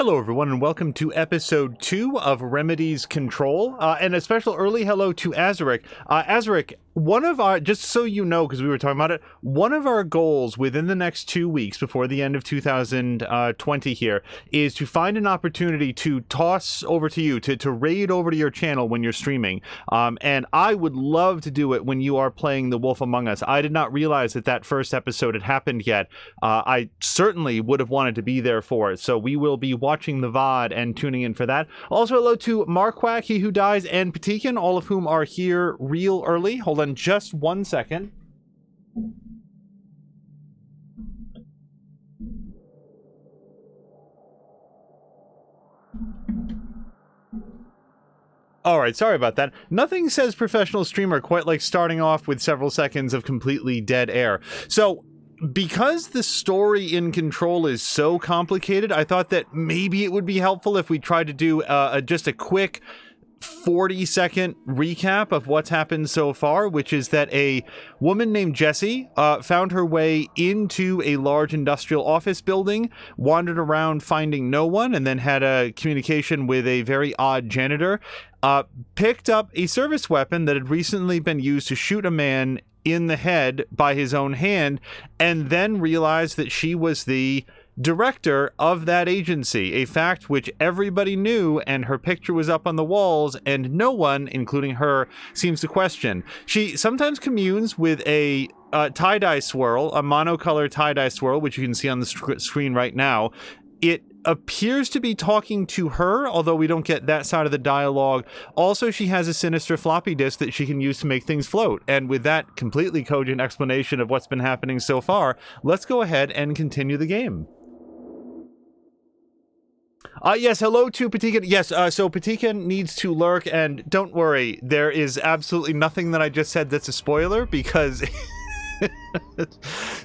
Hello, everyone, and welcome to episode 2 of Remedies Control, and a special early hello to Azaric. Azaric, one of our, just so you know, because we were talking about it, one of our goals within the next 2 weeks before the end of 2020 here is to find an opportunity to toss over to you, to raid over to your channel when you're streaming. And I would love to do it when you are playing The Wolf Among Us. I did not realize that that first episode had happened yet. I certainly would have wanted to be there for it, so we will be watching the VOD and tuning in for that. Also, hello to Marquack, He Who Dies, and Patikan, all of whom are here real early. Hold on just 1 second. Alright, sorry about that. Nothing says professional streamer quite like starting off with several seconds of completely dead air. So, because the story in Control is so complicated, I thought that maybe it would be helpful if we tried to do just a quick 40-second recap of what's happened so far, which is that a woman named Jessie found her way into a large industrial office building, wandered around finding no one, and then had a communication with a very odd janitor, picked up a service weapon that had recently been used to shoot a man in the head by his own hand, and then realized that she was the director of that agency, a fact which everybody knew, and her picture was up on the walls, and no one, including her, seems to question. She sometimes communes with a tie-dye swirl, a monocolor tie-dye swirl, which you can see on the screen right now. It appears to be talking to her, although we don't get that side of the dialogue. Also, she has a sinister floppy disk that she can use to make things float. And with that completely cogent explanation of what's been happening so far, let's go ahead and continue the game. Yes, hello to Patikan. Yes, so Patikan needs to lurk, and don't worry, there is absolutely nothing that I just said that's a spoiler, because...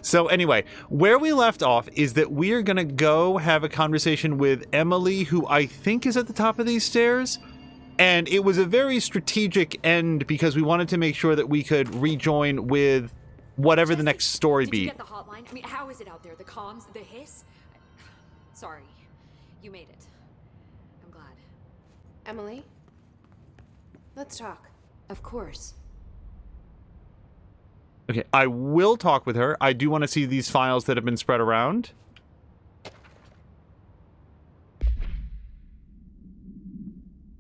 So anyway, where we left off is that we are going to go have a conversation with Emily, who I think is at the top of these stairs. And it was a very strategic end because we wanted to make sure that we could rejoin with whatever the next story did be. You get the hotline? I mean, how is it out there? The comms, the hiss? Sorry, you made it. I'm glad. Emily? Let's talk. Of course. Okay, I will talk with her. I do want to see these files that have been spread around.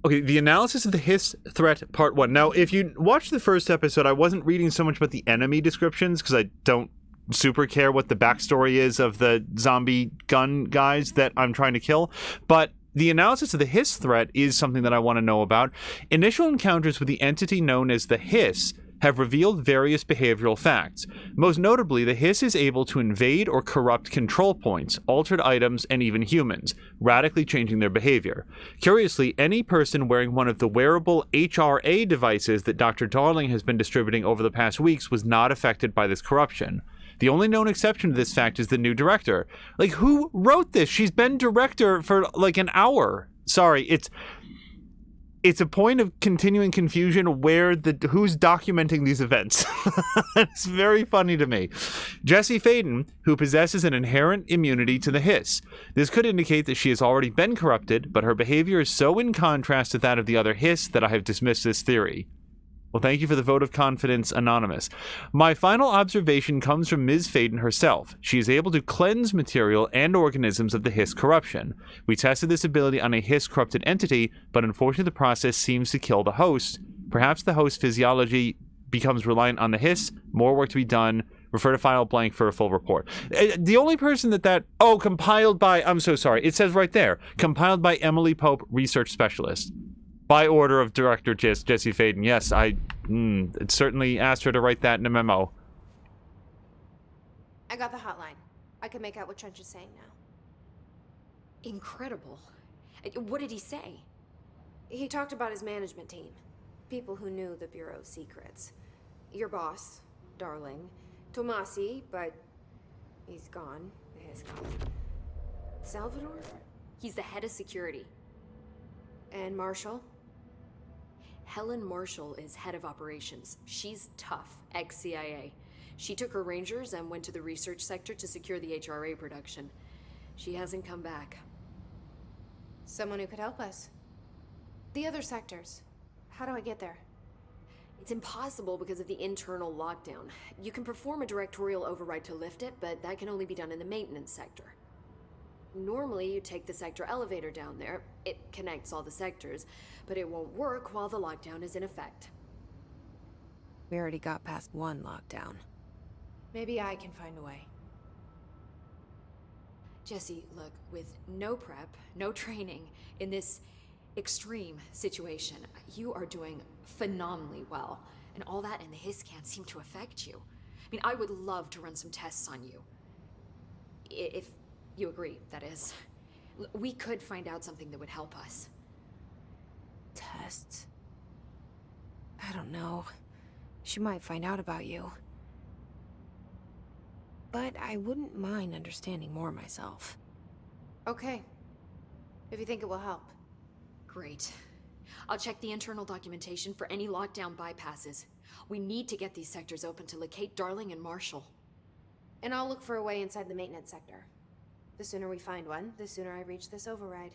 Okay, the analysis of the hiss threat part 1. Now, if you watched the first episode, I wasn't reading so much about the enemy descriptions because I don't super care what the backstory is of the zombie gun guys that I'm trying to kill, but the analysis of the hiss threat is something that I want to know about. Initial encounters with the entity known as the hiss have revealed various behavioral facts. Most notably, the hiss is able to invade or corrupt control points, altered items, and even humans, radically changing their behavior. Curiously, any person wearing one of the wearable HRA devices that Dr. Darling has been distributing over the past weeks was not affected by this corruption. The only known exception to this fact is the new director. Like, who wrote this? She's been director for like an hour. Sorry, it's a point of continuing confusion where who's documenting these events. It's very funny to me. Jessie Faden, who possesses an inherent immunity to the hiss. This could indicate that she has already been corrupted, but her behavior is so in contrast to that of the other hiss that I have dismissed this theory. Well, thank you for the vote of confidence, Anonymous. My final observation comes from Ms. Faden herself. She is able to cleanse material and organisms of the hiss corruption. We tested this ability on a hiss-corrupted entity, but unfortunately the process seems to kill the host. Perhaps the host's physiology becomes reliant on the hiss. More work to be done. Refer to file blank for a full report. The only person Oh, compiled by... I'm so sorry. It says right there. Compiled by Emily Pope, Research Specialist. By order of Director Jessie Faden. Yes, I certainly asked her to write that in a memo. I got the hotline. I can make out what Trench is saying now. Incredible. What did he say? He talked about his management team. People who knew the Bureau's secrets. Your boss, Darling. Tomasi, but he's gone. He's gone. Salvador? He's the head of security. And Marshall? Helen Marshall is head of operations. She's tough, ex-CIA. She took her Rangers and went to the research sector to secure the HRA production. She hasn't come back. Someone who could help us. The other sectors. How do I get there? It's impossible because of the internal lockdown. You can perform a directorial override to lift it, but that can only be done in the maintenance sector. Normally, you take the sector elevator down there. It connects all the sectors, but it won't work while the lockdown is in effect. We already got past one lockdown. Maybe I can find a way. Jesse, look, with no prep, no training, in this extreme situation, you are doing phenomenally well. And all that and the hiss can't seem to affect you. I mean, I would love to run some tests on you. If you agree, that is. We could find out something that would help us. Tests? I don't know. She might find out about you. But I wouldn't mind understanding more myself. Okay. If you think it will help. Great. I'll check the internal documentation for any lockdown bypasses. We need to get these sectors open to locate Darling and Marshall. And I'll look for a way inside the maintenance sector. The sooner we find one, the sooner I reach this override.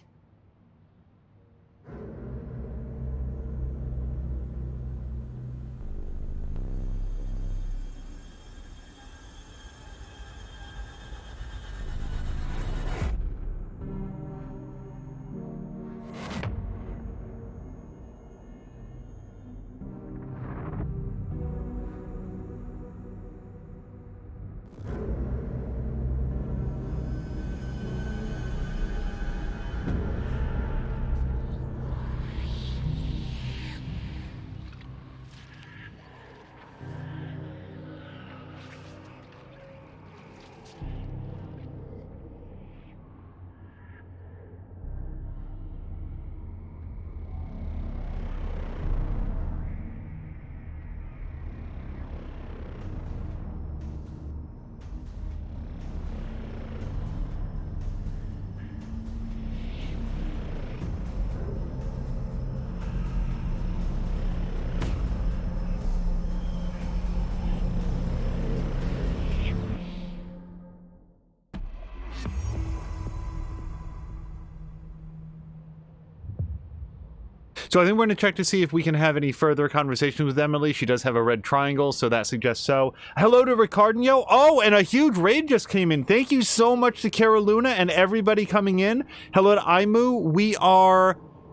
So I think we're going to check to see if we can have any further conversations with Emily. She does have a red triangle, so that suggests so. Hello to Ricardinho. Oh, and a huge raid just came in. Thank you so much to Cara Luna and everybody coming in. Hello to Aimu.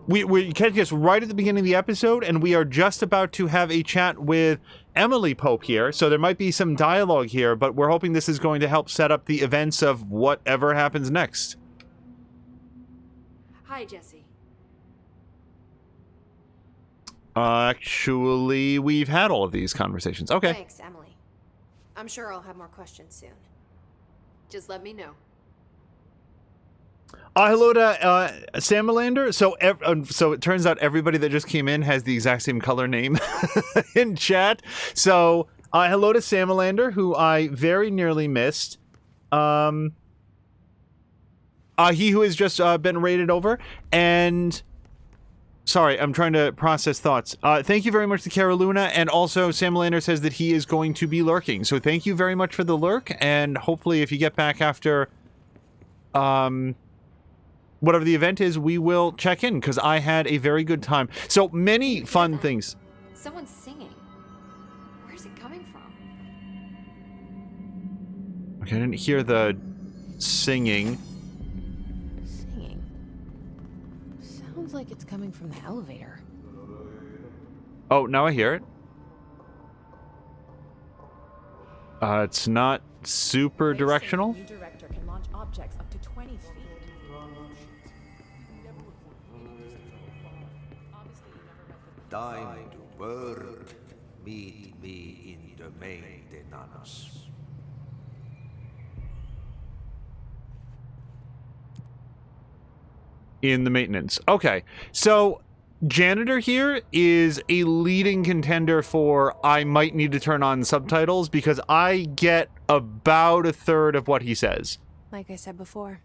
We catch us right at the beginning of the episode, and we are just about to have a chat with Emily Pope here. So there might be some dialogue here, but we're hoping this is going to help set up the events of whatever happens next. Hi, Jesse. Actually, we've had all of these conversations. Okay. Thanks, Emily. I'm sure I'll have more questions soon. Just let me know. Hello to Samalander. So it turns out everybody that just came in has the exact same color name in chat. So hello to Samalander, who I very nearly missed. He who has just been raided over, and sorry, I'm trying to process thoughts. Thank you very much to Cara Luna, and also Samalander says that he is going to be lurking. So thank you very much for the lurk, and hopefully if you get back after whatever the event is, we will check in, because I had a very good time. So many fun things. Someone's singing. Where's it coming from? Okay, I didn't hear the singing. Singing? Sounds like it's coming from the elevator. Oh, now I hear it. It's not super directional. New director can launch objects up to 20 feet. Time to work. Meet me in the maintenance. In the maintenance. Okay, so Janitor here is a leading contender for I might need to turn on subtitles, because I get about a third of what he says. Like I said before,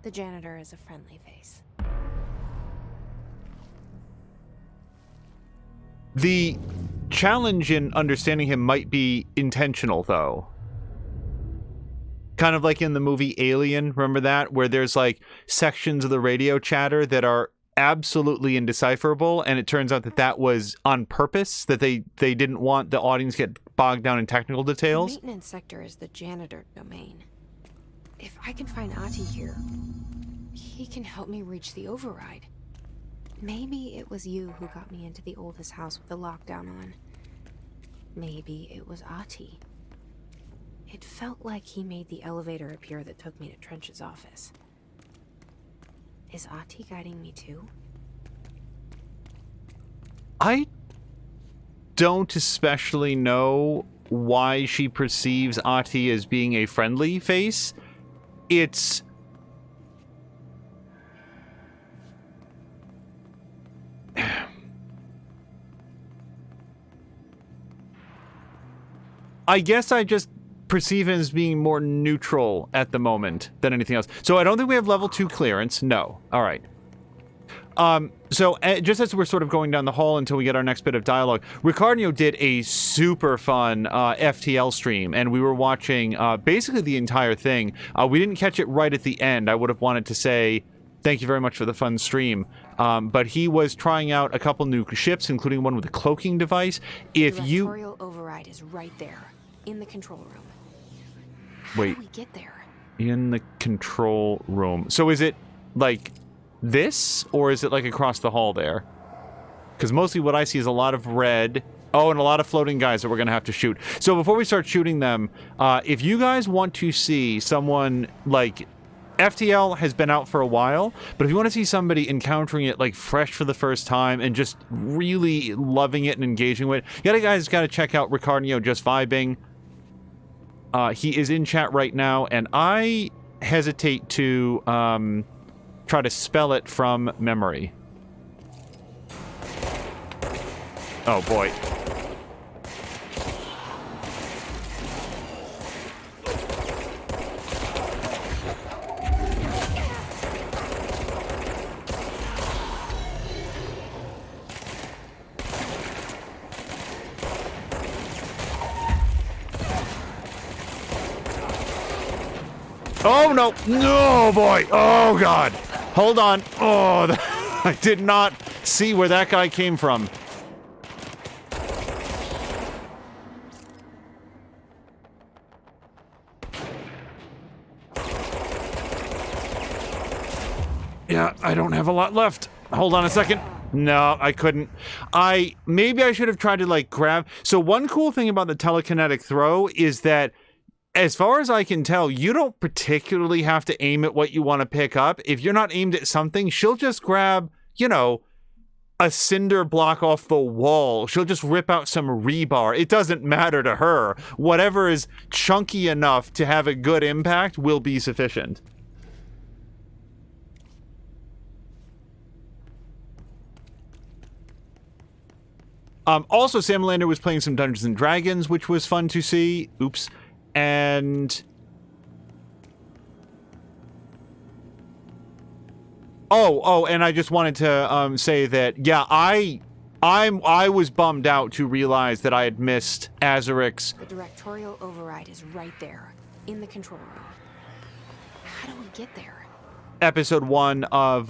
the janitor is a friendly face. The challenge in understanding him might be intentional, though. Kind of like in the movie Alien, remember that? Where there's like sections of the radio chatter that are absolutely indecipherable, and it turns out that that was on purpose, that they didn't want the audience to get bogged down in technical The details. maintenance sector is the janitor domain. If I can find Ahti here, he can help me reach the override. Maybe it was you who got me into the oldest house with the lockdown on. Maybe it was Ahti. It felt like he made the elevator appear that took me to Trench's office. Is Ahti guiding me too? I don't especially know why she perceives Ahti as being a friendly face. It's... I guess I just perceive him as being more neutral at the moment than anything else. So I don't think we have level 2 clearance. No. All right. So just as we're sort of going down the hall until we get our next bit of dialogue, Ricardio did a super fun FTL stream, and we were watching basically the entire thing. We didn't catch it right at the end. I would have wanted to say thank you very much for the fun stream. But he was trying out a couple new ships, including one with a cloaking device. If you... Directorial override is right there, in the control room. Wait. How do we get there? In the control room. So is it like this, or is it like across the hall there? Because mostly what I see is a lot of red. Oh, and a lot of floating guys that we're going to have to shoot. So before we start shooting them, if you guys want to see someone like... FTL has been out for a while, but if you want to see somebody encountering it like fresh for the first time and just really loving it and engaging with it, you guys got to check out Ricardio Just Vibing. He is in chat right now, and I hesitate to try to spell it from memory. Oh boy. Oh, no. No, boy. Oh, God. Hold on. Oh, I did not see where that guy came from. Yeah, I don't have a lot left. Hold on a second. No, I couldn't. Maybe I should have tried to, like, grab... So one cool thing about the telekinetic throw is that as far as I can tell, you don't particularly have to aim at what you want to pick up. If you're not aimed at something, she'll just grab, you know, a cinder block off the wall. She'll just rip out some rebar. It doesn't matter to her. Whatever is chunky enough to have a good impact will be sufficient. Also, Sam Lander was playing some Dungeons & Dragons, which was fun to see. Oops. And and I just wanted to say that I was bummed out to realize that I had missed Azurix. The directorial override is right there, in the control room. How do we get there? Episode 1 of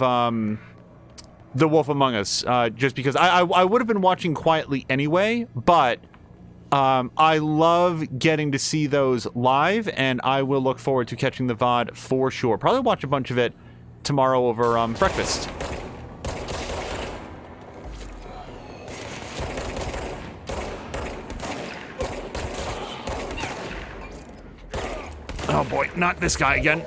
The Wolf Among Us, just because I would have been watching quietly anyway, but I love getting to see those live, and I will look forward to catching the VOD for sure. Probably watch a bunch of it tomorrow over breakfast. Oh boy, not this guy again.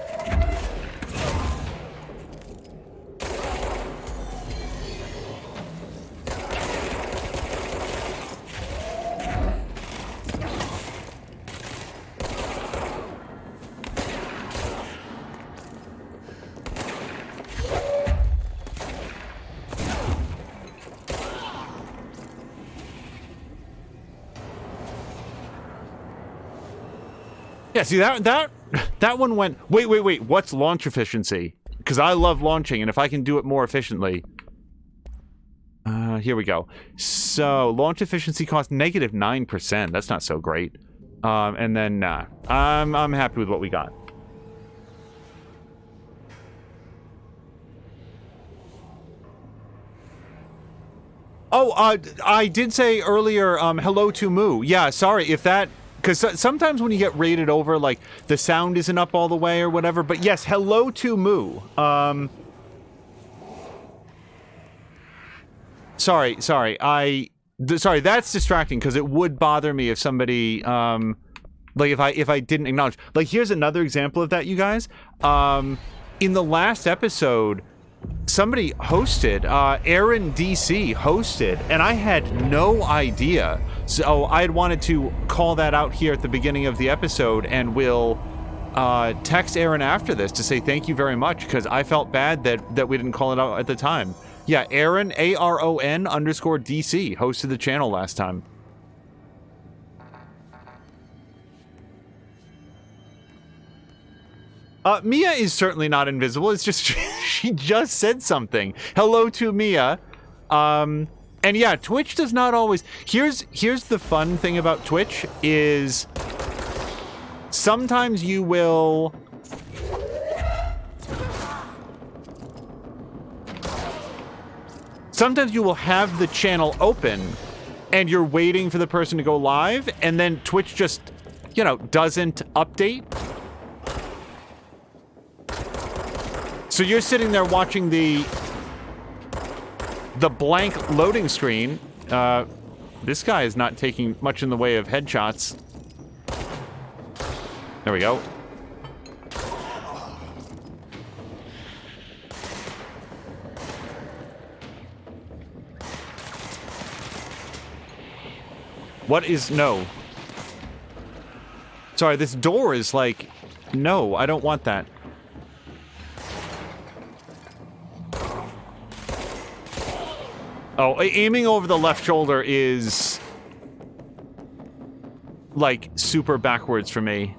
Yeah, see, that one went... Wait. What's launch efficiency? Because I love launching, and if I can do it more efficiently... here we go. So, launch efficiency costs -9%. That's not so great. And then, nah. I'm happy with what we got. Oh, I did say earlier, hello to Moo. Yeah, sorry if that... Because sometimes when you get rated over, like, the sound isn't up all the way or whatever. But yes, hello to Moo. Sorry, sorry, that's distracting because it would bother me if somebody, like if I didn't acknowledge. Like, here's another example of that, you guys. In the last episode, somebody hosted, Aaron DC hosted, and I had no idea. So I had wanted to call that out here at the beginning of the episode, and will text Aaron after this to say thank you very much, because I felt bad that we didn't call it out at the time. Yeah, Aaron, ARON_DC, hosted the channel last time. Mia is certainly not invisible. It's just she just said something. Hello to Mia. And yeah, Twitch does not always... Here's the fun thing about Twitch is sometimes you will... Sometimes you will have the channel open and you're waiting for the person to go live, and then Twitch just, you know, doesn't update. So you're sitting there watching the blank loading screen. This guy is not taking much in the way of headshots. There we go. What is no? Sorry, this door is like... No, I don't want that. Oh, aiming over the left shoulder is... like, super backwards for me.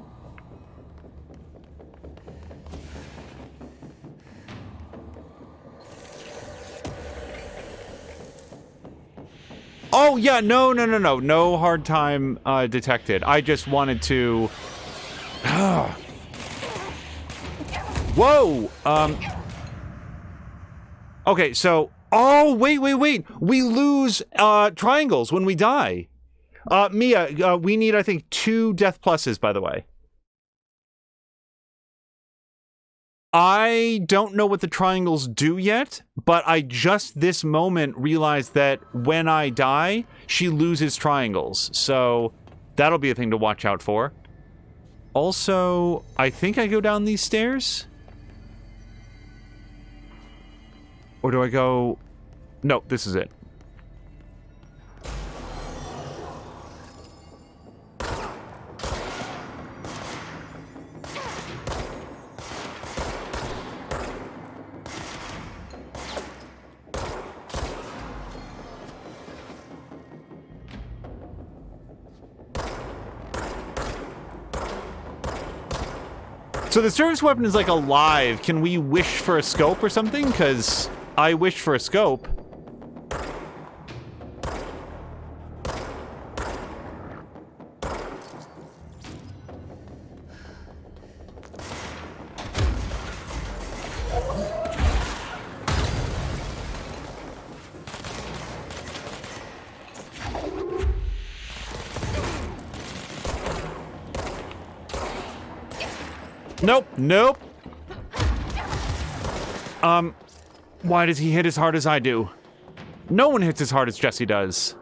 Oh, yeah, no. No hard time detected. I just wanted to... Whoa! Okay, so... Oh, wait. We lose triangles when we die. Mia, we need, I think, 2 death pluses, by the way. I don't know what the triangles do yet, but I just this moment realized that when I die, she loses triangles. So that'll be a thing to watch out for. Also, I think I go down these stairs. Or do I go... No, this is it. So the service weapon is like alive. Can we wish for a scope or something? Because I wish for a scope. Nope. Why does he hit as hard as I do? No one hits as hard as Jesse does.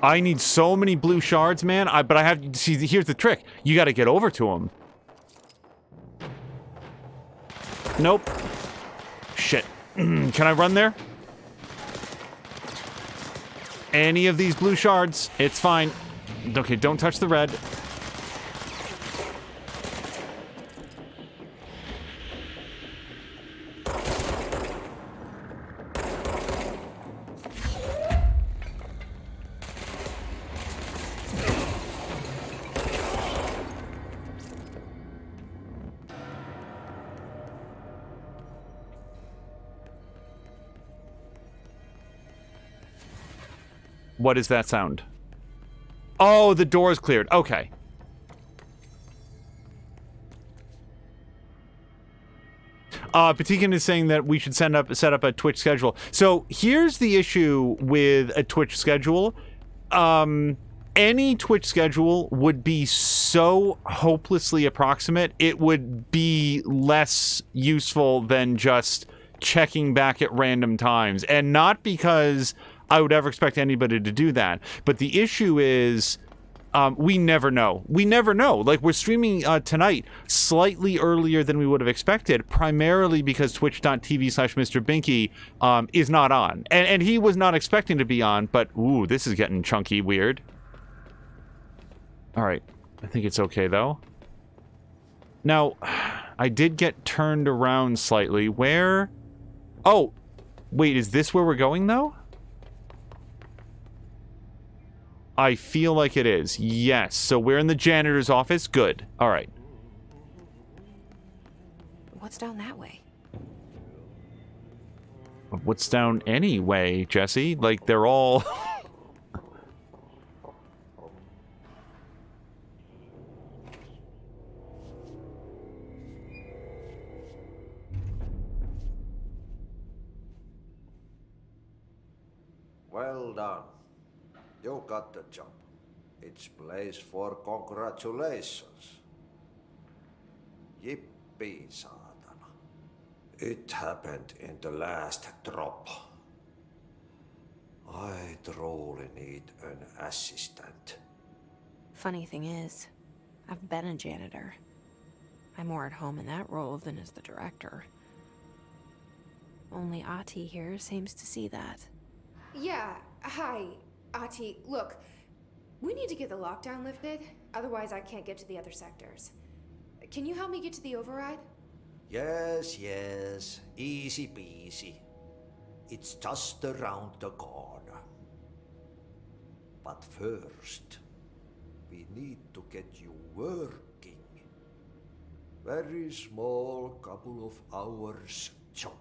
I need so many blue shards, man. But I have... See, here's the trick. You gotta get over to him. Nope. Shit. Can I run there? Any of these blue shards, it's fine. Okay, don't touch the red. What is that sound? Oh, the door is cleared. Okay. Patikin is saying that we should set up a Twitch schedule. So here's the issue with a Twitch schedule. Any Twitch schedule would be so hopelessly approximate, it would be less useful than just checking back at random times. And not because I would ever expect anybody to do that, but the issue is we never know. We never know. Like, we're streaming tonight slightly earlier than we would have expected, primarily because twitch.tv/Mr. Binky is not on. And he was not expecting to be on, but ooh, this is getting chunky weird. All right. I think it's okay, though. Now, I did get turned around slightly. Where? Oh, wait, is this where we're going, though? I feel like it is. Yes. So we're in the janitor's office. Good. All right. What's down that way? What's down anyway, Jesse? Like, they're all... Well done. You got the job. It's place for congratulations. Yippee, saatana. It happened in the last drop. I truly need an assistant. Funny thing is, I've been a janitor. I'm more at home in that role than as the director. Only Ahti here seems to see that. Yeah, hi, Ahti. Look, we need to get the lockdown lifted, otherwise I can't get to the other sectors. Can you help me get to the override? Yes, easy peasy. It's just around the corner. But first, we need to get you working. Very small, couple of hours job.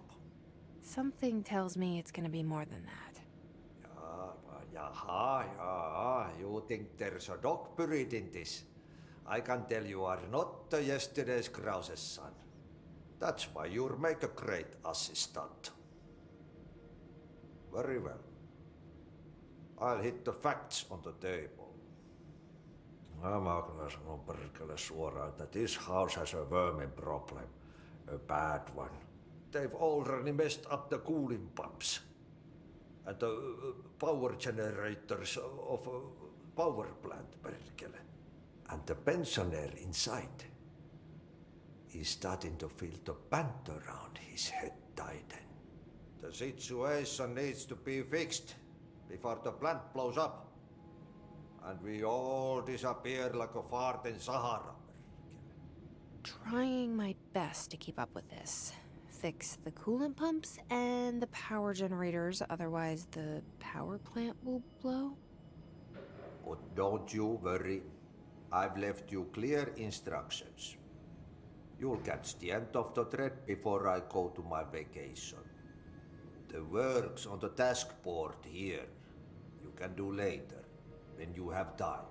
Something tells me it's gonna be more than that. You think there's a dog buried in this? I can tell you are not yesterday's Krause's son. That's why you'll make a great assistant. Very well. I'll hit the facts on the table. Mä kyllä sanon perkele suoraan, että this house has a vermin problem. A bad one. They've already messed up the cooling pumps. And the power generators of a power plant, perkele. And the pensioner inside is starting to feel the band around his head tighten. The situation needs to be fixed before the plant blows up. And we all disappear like a fart in Sahara. Trying my best to keep up with this. Fix the coolant pumps and the power generators, otherwise the power plant will blow. But don't you worry. I've left you clear instructions. You'll catch the end of the thread before I go to my vacation. The work's on the task board here. You can do later, when you have time.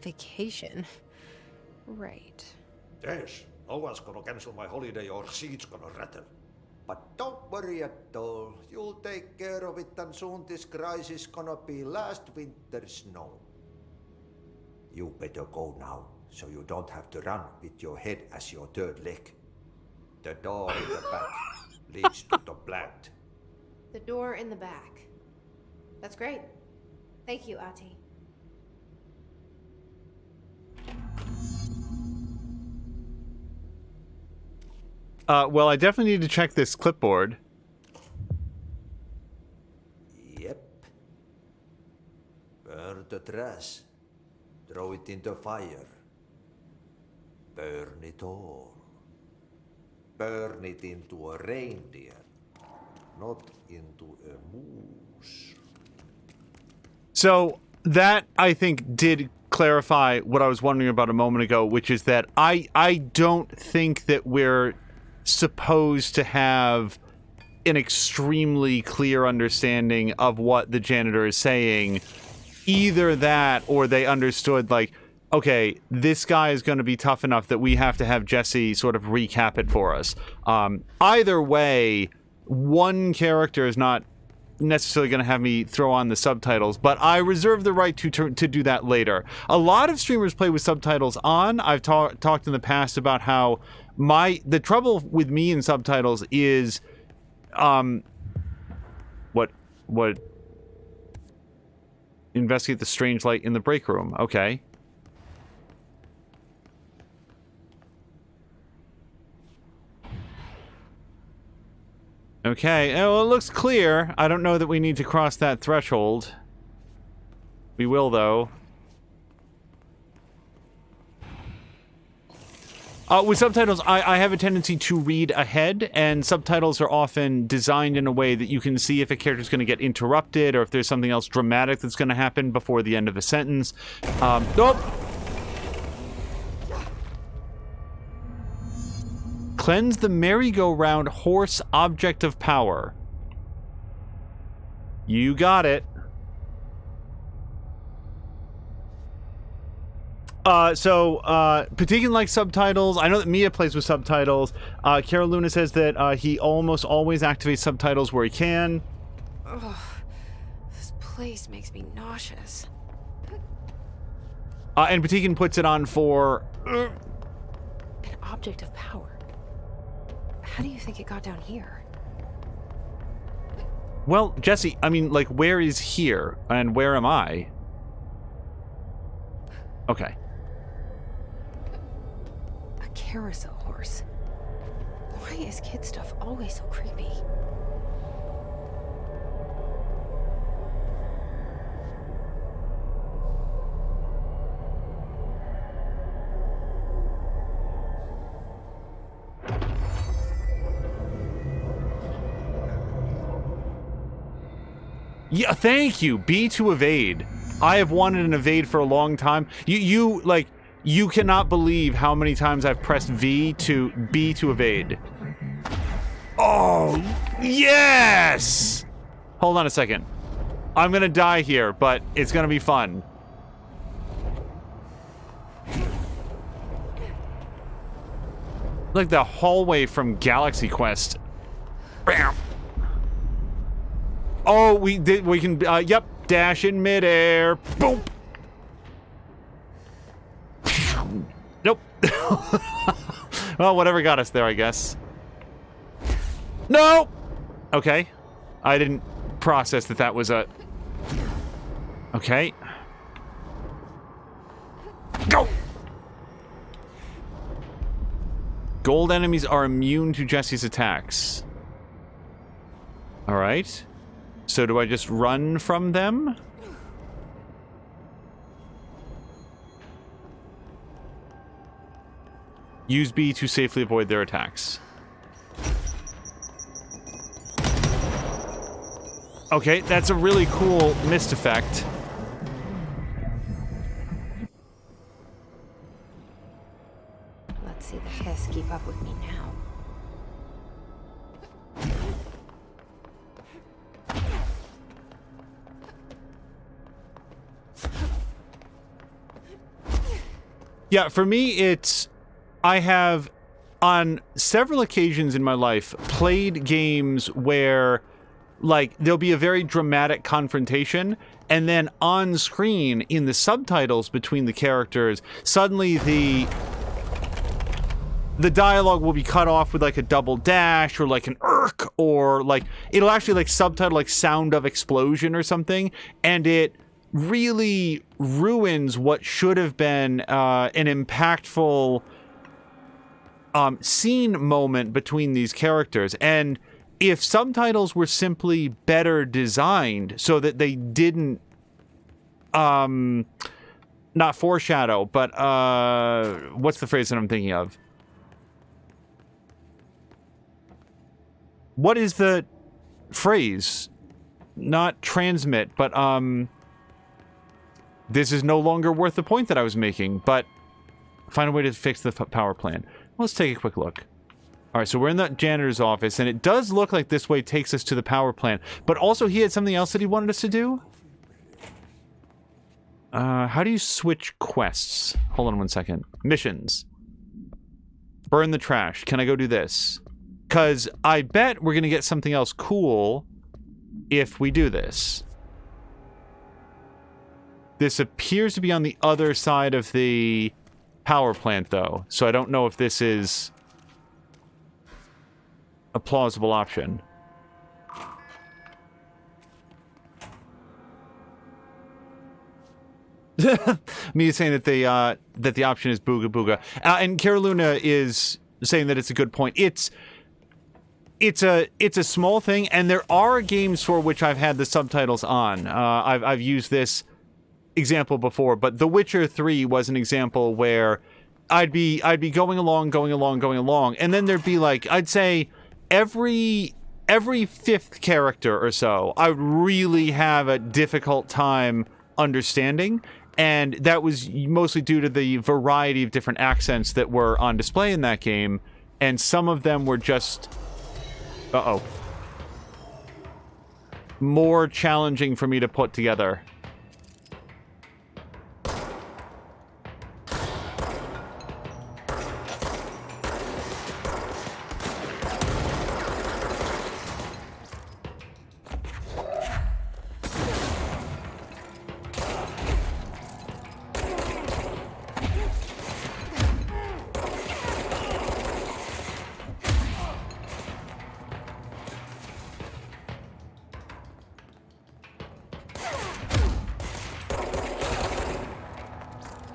Vacation? Right. Yes, no one's gonna cancel my holiday or seat's gonna rattle. But don't worry at all. You'll take care of it and soon this crisis gonna be last winter's snow. You better go now, so you don't have to run with your head as your third leg. The door in the back leads to the plant. The door in the back. That's great. Thank you, Ahti. Well, I definitely need to check this clipboard. Yep. Burn the trash. Throw it in the fire. Burn it all. Burn it into a reindeer, not into a moose. So that, I think, did clarify what I was wondering about a moment ago, which is that I don't think that we're supposed to have an extremely clear understanding of what the janitor is saying. Either that or they understood, like, okay, this guy is going to be tough enough that we have to have Jesse sort of recap it for us. Either way, one character is not necessarily going to have me throw on the subtitles, but I reserve the right to do that later. A lot of streamers play with subtitles on. I've talked in the past about how the trouble with me in subtitles is what investigate the strange light in the break room. Okay. Okay, well, it looks clear. I don't know that we need to cross that threshold. We will, though. With subtitles, I have a tendency to read ahead, and subtitles are often designed in a way that you can see if a character's going to get interrupted or if there's something else dramatic that's going to happen before the end of a sentence. Nope! Cleanse the merry-go-round horse object of power. You got it. Patikin likes subtitles. I know that Mia plays with subtitles. Cara Luna says that he almost always activates subtitles where he can. Ugh, this place makes me nauseous. And Patikin puts it on for... An object of power. How do you think it got down here? Well, Jesse, I mean, like, where is here? And where am I? Okay. A carousel horse. Why is kid stuff always so creepy? Yeah, thank you. B to evade. I have wanted an evade for a long time. You cannot believe how many times I've pressed B to evade. Oh, yes! Hold on a second. I'm gonna die here, but it's gonna be fun. Like the hallway from Galaxy Quest. Bam! Oh, we can, yep, dash in midair. Boom! Nope. Well, whatever got us there, I guess. No! Okay. I didn't process that was a... Okay. Go! Gold enemies are immune to Jesse's attacks. Alright. So do I just run from them? Use B to safely avoid their attacks. Okay, that's a really cool mist effect. Let's see the Hiss keep up with me now. Yeah, for me, it's... I have, on several occasions in my life, played games where, like, there'll be a very dramatic confrontation, and then on screen, in the subtitles between the characters, suddenly the dialogue will be cut off with, like, a double dash, or, like, an irk, or, like, it'll actually, like, subtitle, like, sound of explosion or something, and it really ruins what should have been an impactful scene moment between these characters. And if subtitles were simply better designed so that they didn't not foreshadow, but what's the phrase that I'm thinking of? What is the phrase? Not transmit, but this is no longer worth the point that I was making, but find a way to fix the power plant. Let's take a quick look. Alright, so we're in the janitor's office, and it does look like this way takes us to the power plant, but also he had something else that he wanted us to do? How do you switch quests? Hold on one second. Missions. Burn the trash. Can I go do this? Because I bet we're going to get something else cool if we do this. This appears to be on the other side of the power plant, though. So I don't know if this is a plausible option. Me saying that the option is Booga Booga, and Caroluna is saying that it's a good point. It's a small thing, and there are games for which I've had the subtitles on. I've used this example before, but The Witcher 3 was an example where I'd be going along, and then there'd be like, I'd say every fifth character or so, I would really have a difficult time understanding. And that was mostly due to the variety of different accents that were on display in that game. And some of them were just... more challenging for me to put together.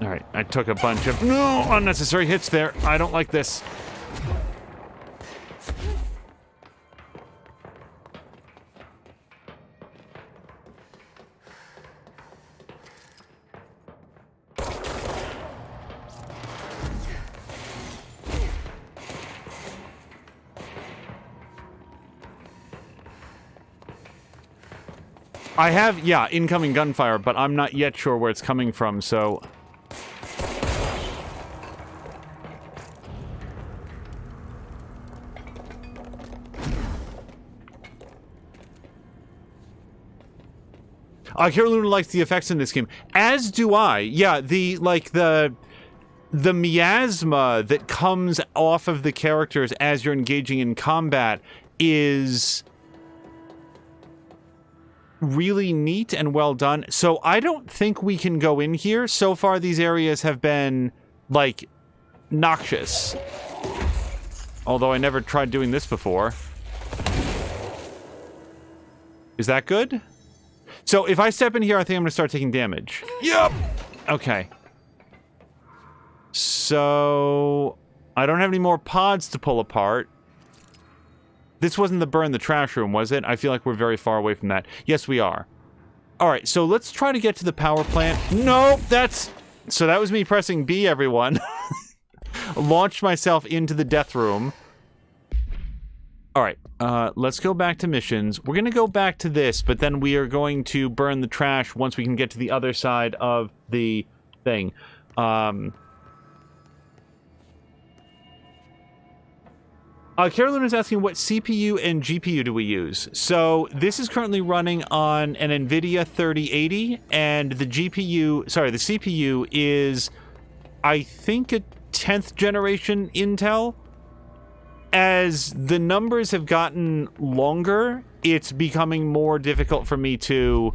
Alright, I took a bunch of unnecessary hits there. I don't like this. I have, yeah, incoming gunfire, but I'm not yet sure where it's coming from, so... Caroluna likes the effects in this game, as do I. Yeah, the miasma that comes off of the characters as you're engaging in combat is really neat and well done. So I don't think we can go in here. So far, these areas have been, like, noxious. Although I never tried doing this before. Is that good? So if I step in here, I think I'm going to start taking damage. Yep! Okay. So I don't have any more pods to pull apart. This wasn't the burn the trash room, was it? I feel like we're very far away from that. Yes, we are. All right, so let's try to get to the power plant. Nope, so that was me pressing B, everyone. Launched myself into the death room. All right, let's go back to missions. We're going to go back to this, but then we are going to burn the trash once we can get to the other side of the thing. Carolyn is asking what CPU and GPU do we use. So this is currently running on an NVIDIA 3080, and the CPU is, I think, a 10th generation Intel. As the numbers have gotten longer, it's becoming more difficult for me to...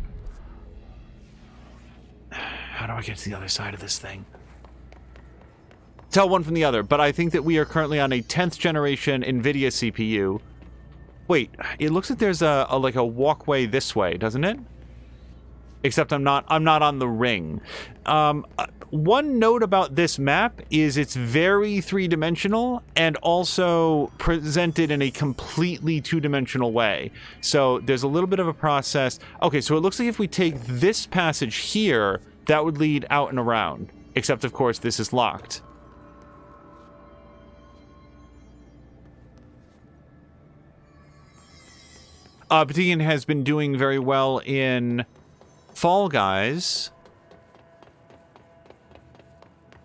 How do I get to the other side of this thing? Tell one from the other, but I think that we are currently on a 10th generation NVIDIA CPU. Wait, it looks like there's a walkway this way, doesn't it? Except I'm not on the ring. One note about this map is it's very three-dimensional and also presented in a completely two-dimensional way. So there's a little bit of a process. Okay, so it looks like if we take this passage here, that would lead out and around. Except, of course, this is locked. Patigan has been doing very well in Fall Guys,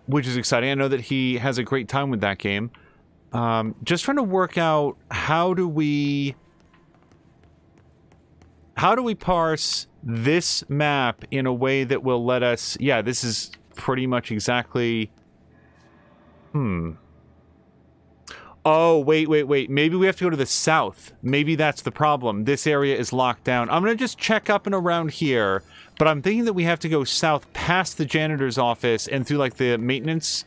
which is exciting. I know that he has a great time with that game. Just trying to work out how do we parse this map in a way that will let us... Yeah, this is pretty much exactly... Oh, wait. Maybe we have to go to the south. Maybe that's the problem. This area is locked down. I'm going to just check up and around here, but I'm thinking that we have to go south past the janitor's office and through, like, the maintenance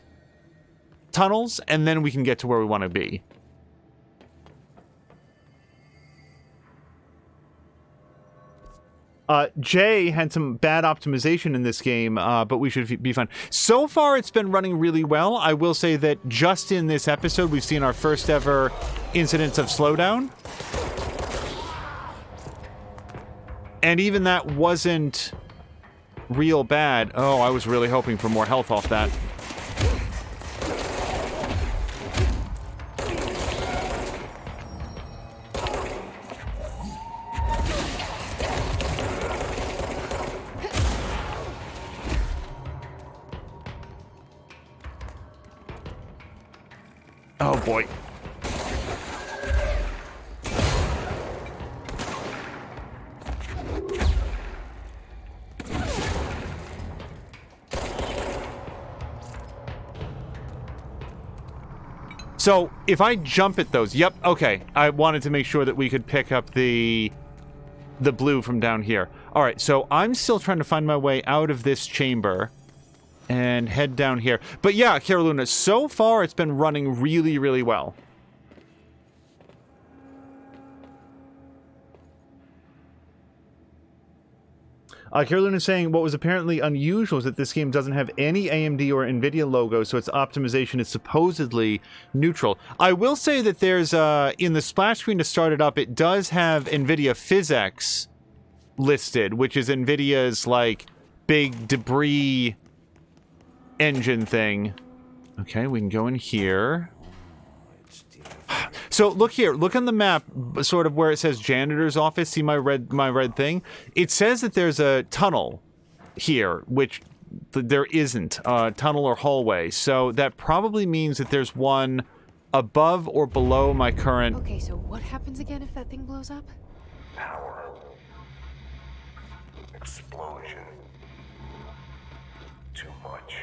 tunnels, and then we can get to where we want to be. Jay had some bad optimization in this game, but we should be fine. So far, it's been running really well. I will say that just in this episode, we've seen our first ever incidents of slowdown. And even that wasn't real bad. Oh, I was really hoping for more health off that. Oh boy. So, if I jump at those... Yep, okay. I wanted to make sure that we could pick up the blue from down here. Alright, so I'm still trying to find my way out of this chamber and head down here. But yeah, Caroluna, so far it's been running really, really well. Carolyn is saying what was apparently unusual is that this game doesn't have any AMD or NVIDIA logo, so its optimization is supposedly neutral. I will say that there's, in the splash screen to start it up, it does have NVIDIA PhysX listed, which is NVIDIA's, like, big debris engine thing. Okay, we can go in here. So look here, look on the map, sort of where it says janitor's office. See my red thing? It says that there's a tunnel here, which there isn't a tunnel or hallway. So that probably means that there's one above or below my current. Okay, so what happens again if that thing blows up? Power. Explosion. Too much.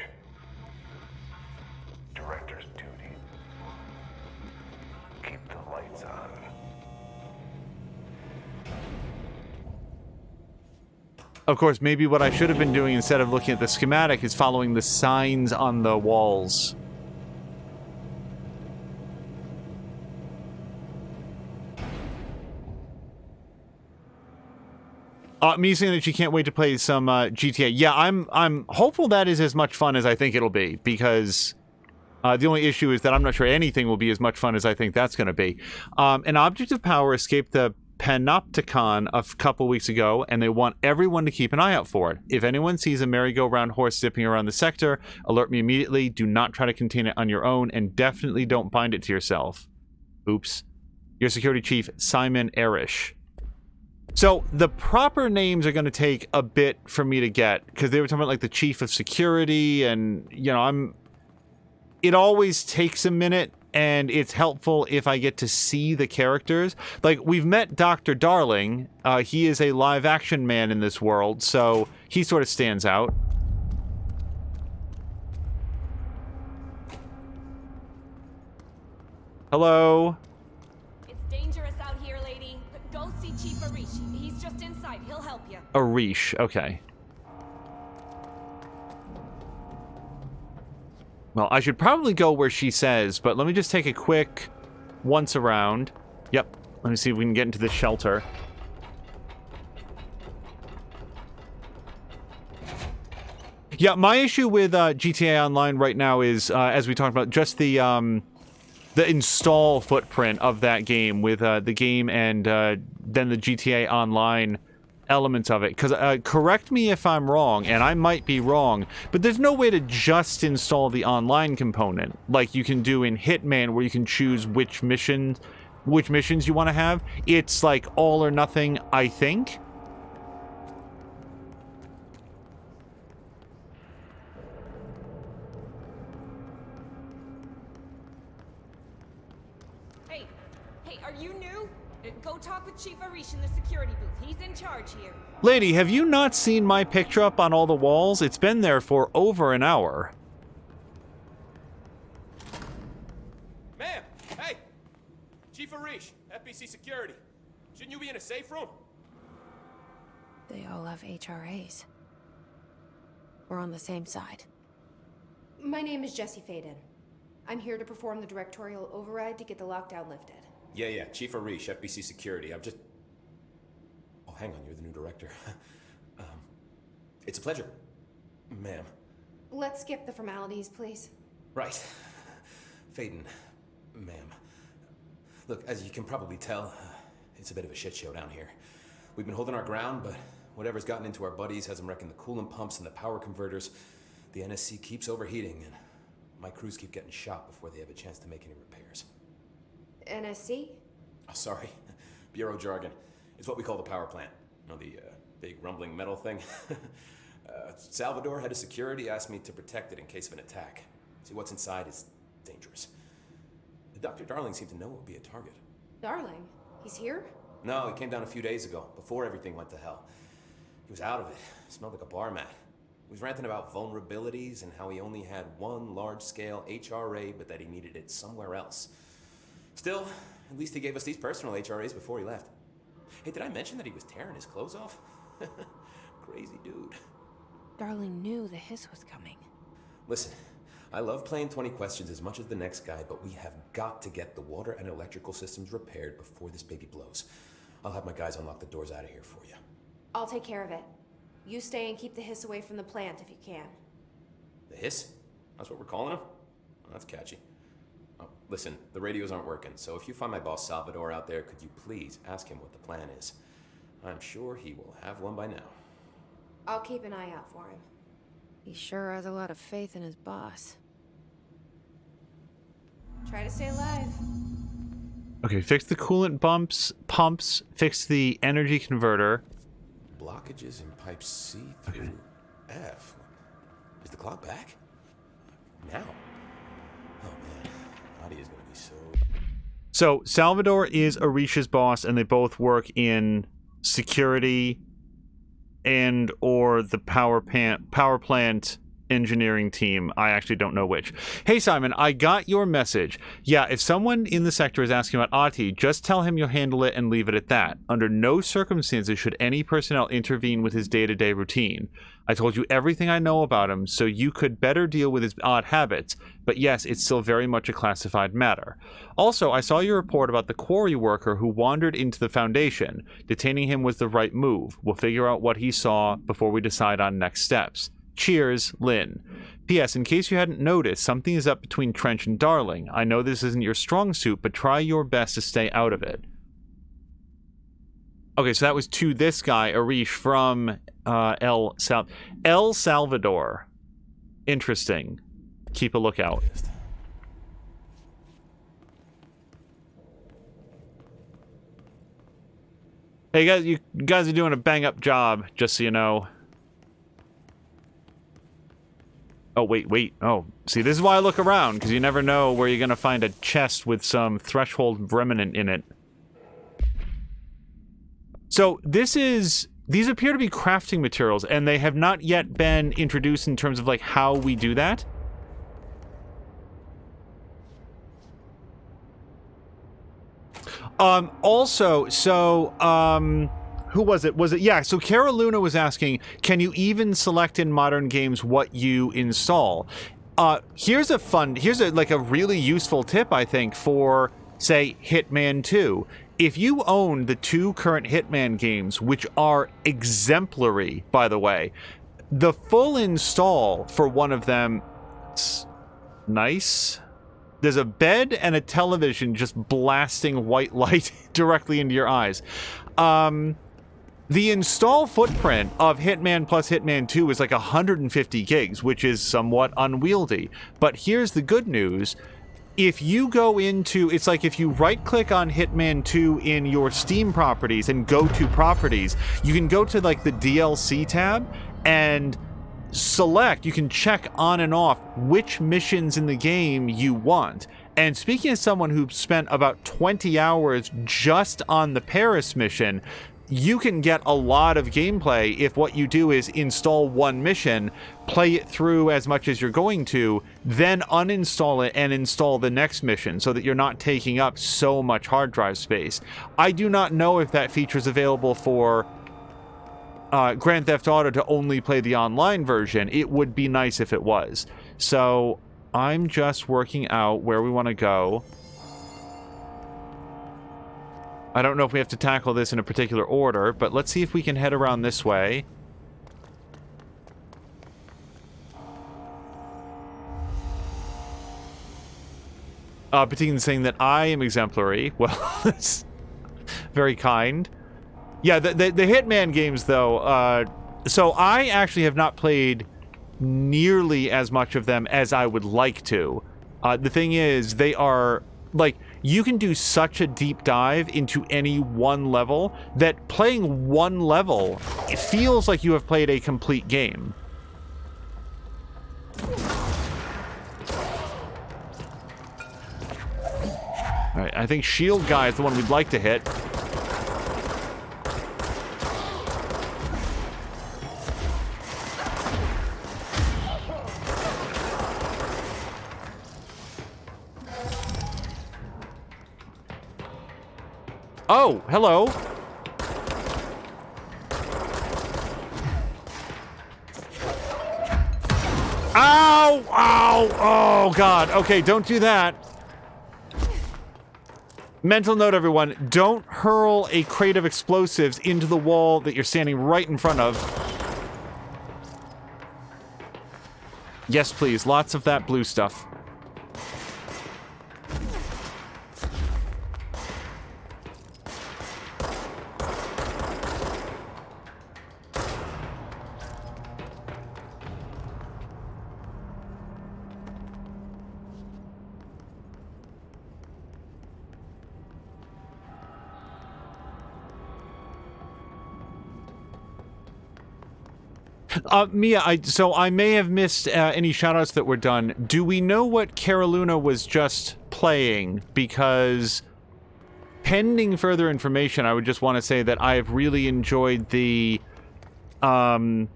Director's duty. Keep the lights on. Of course, maybe what I should have been doing instead of looking at the schematic is following the signs on the walls. Me saying that she can't wait to play some GTA. Yeah, I'm hopeful that is as much fun as I think it'll be, because the only issue is that I'm not sure anything will be as much fun as I think that's going to be. An object of power escaped the Panopticon a couple weeks ago, and they want everyone to keep an eye out for it. If anyone sees a merry-go-round horse zipping around the sector, alert me immediately. Do not try to contain it on your own, and definitely don't bind it to yourself. Oops. Your security chief, Simon Erish. So, the proper names are going to take a bit for me to get, because they were talking about, like, the chief of security, and, you know, it always takes a minute, and it's helpful if I get to see the characters. Like, we've met Dr. Darling. He is a live-action man in this world, so he sort of stands out. Hello? It's dangerous out here, lady. But go see Chief Arish. He's just inside. He'll help you. Arish, okay. Well, I should probably go where she says, but let me just take a quick once around. Yep. Let me see if we can get into this shelter. Yeah, my issue with GTA Online right now is, as we talked about, just the install footprint of that game with the game and then the GTA Online elements of it. Because correct me if I'm wrong, and I might be wrong, but there's no way to just install the online component like you can do in Hitman, where you can choose which missions you want to have. It's like all or nothing, I think. Hey, are you new? Go talk with Chief Arish in the security booth. He's in charge here. Lady, have you not seen my picture up on all the walls? It's been there for over an hour. Ma'am! Hey! Chief Arish, FBC Security. Shouldn't you be in a safe room? They all have HRAs. We're on the same side. My name is Jesse Faden. I'm here to perform the directorial override to get the lockdown lifted. Yeah, Chief Arish, FBC Security. I'm just... Oh, hang on, you're the new director. It's a pleasure, ma'am. Let's skip the formalities, please. Right. Faden, ma'am. Look, as you can probably tell, it's a bit of a shit show down here. We've been holding our ground, but whatever's gotten into our buddies has them wrecking the coolant pumps and the power converters. The NSC keeps overheating, and my crews keep getting shot before they have a chance to make any repairs. NSC? Oh, sorry. Bureau jargon. It's what we call the power plant. You know, the big rumbling metal thing? Salvador, head of security, asked me to protect it in case of an attack. See, what's inside is dangerous. Dr. Darling seemed to know it would be a target. Darling? He's here? No, he came down a few days ago, before everything went to hell. He was out of it. Smelled like a bar mat. He was ranting about vulnerabilities and how he only had one large-scale HRA, but that he needed it somewhere else. Still, at least he gave us these personal HRAs before he left. Hey, did I mention that he was tearing his clothes off? Crazy dude. Darling knew the hiss was coming. Listen, I love playing 20 questions as much as the next guy, but we have got to get the water and electrical systems repaired before this baby blows. I'll have my guys unlock the doors out of here for you. I'll take care of it. You stay and keep the hiss away from the plant if you can. The hiss? That's what we're calling him? Oh, that's catchy. Oh, listen, the radios aren't working, so if you find my boss Salvador out there, could you please ask him what the plan is? I'm sure he will have one by now. I'll keep an eye out for him. He sure has a lot of faith in his boss. Try to stay alive. Okay, fix the coolant pumps, fix the energy converter. Blockages in pipe C through F. Is the clock back? Now? Oh man, Adi is gonna be so... So, Salvador is Arish's boss, and they both work in security and or the power plant engineering team. I actually don't know which. Hey Simon, I got your message. Yeah, if someone in the sector is asking about Ati, just tell him you'll handle it and leave it at that. Under no circumstances should any personnel intervene with his day-to-day routine. I told you everything I know about him, so you could better deal with his odd habits, but yes, it's still very much a classified matter. Also, I saw your report about the quarry worker who wandered into the Foundation. Detaining him was the right move. We'll figure out what he saw before we decide on next steps. Cheers, Lynn. P.S. In case you hadn't noticed, something is up between Trench and Darling. I know this isn't your strong suit, but try your best to stay out of it. Okay, so that was to this guy, Arish, from El Salvador. Interesting. Keep a lookout. Hey guys, you guys are doing a bang-up job, just so you know. Oh, wait. Oh, see, this is why I look around, because you never know where you're going to find a chest with some threshold remnant in it. So, these appear to be crafting materials, and they have not yet been introduced in terms of, like, how we do that. Who was it? Yeah, so Cara Luna was asking, can you even select in modern games what you install? Here's a really useful tip, I think, for, say, Hitman 2. If you own the 2 current Hitman games, which are exemplary, by the way, the full install for one of them, it's nice. There's a bed and a television just blasting white light directly into your eyes. The install footprint of Hitman plus Hitman 2 is like 150 gigs, which is somewhat unwieldy. But here's the good news. If you go into, it's like if you right-click on Hitman 2 in your Steam properties and go to properties, you can go to like the DLC tab, and select, you can check on and off which missions in the game you want. And speaking as someone who spent about 20 hours just on the Paris mission, you can get a lot of gameplay if what you do is install one mission, play it through as much as you're going to, then uninstall it and install the next mission so that you're not taking up so much hard drive space. I do not know if that feature is available for Grand Theft Auto to only play the online version. It would be nice if it was. So I'm just working out where we want to go. I don't know if we have to tackle this in a particular order, but let's see if we can head around this way. Particularly saying that I am exemplary. Well, that's very kind. Yeah, the Hitman games, though, so I actually have not played nearly as much of them as I would like to. The thing is, they are, like, you can do such a deep dive into any one level that playing one level, it feels like you have played a complete game. Alright, I think Shield Guy is the one we'd like to hit. Oh, hello. Ow! Ow! Oh, God. Okay, don't do that. Mental note, everyone. Don't hurl a crate of explosives into the wall that you're standing right in front of. Yes, please. Lots of that blue stuff. Mia, so I may have missed any shoutouts that were done. Do we know what Caroluna was just playing? Because pending further information, I would just want to say that I have really enjoyed the Farming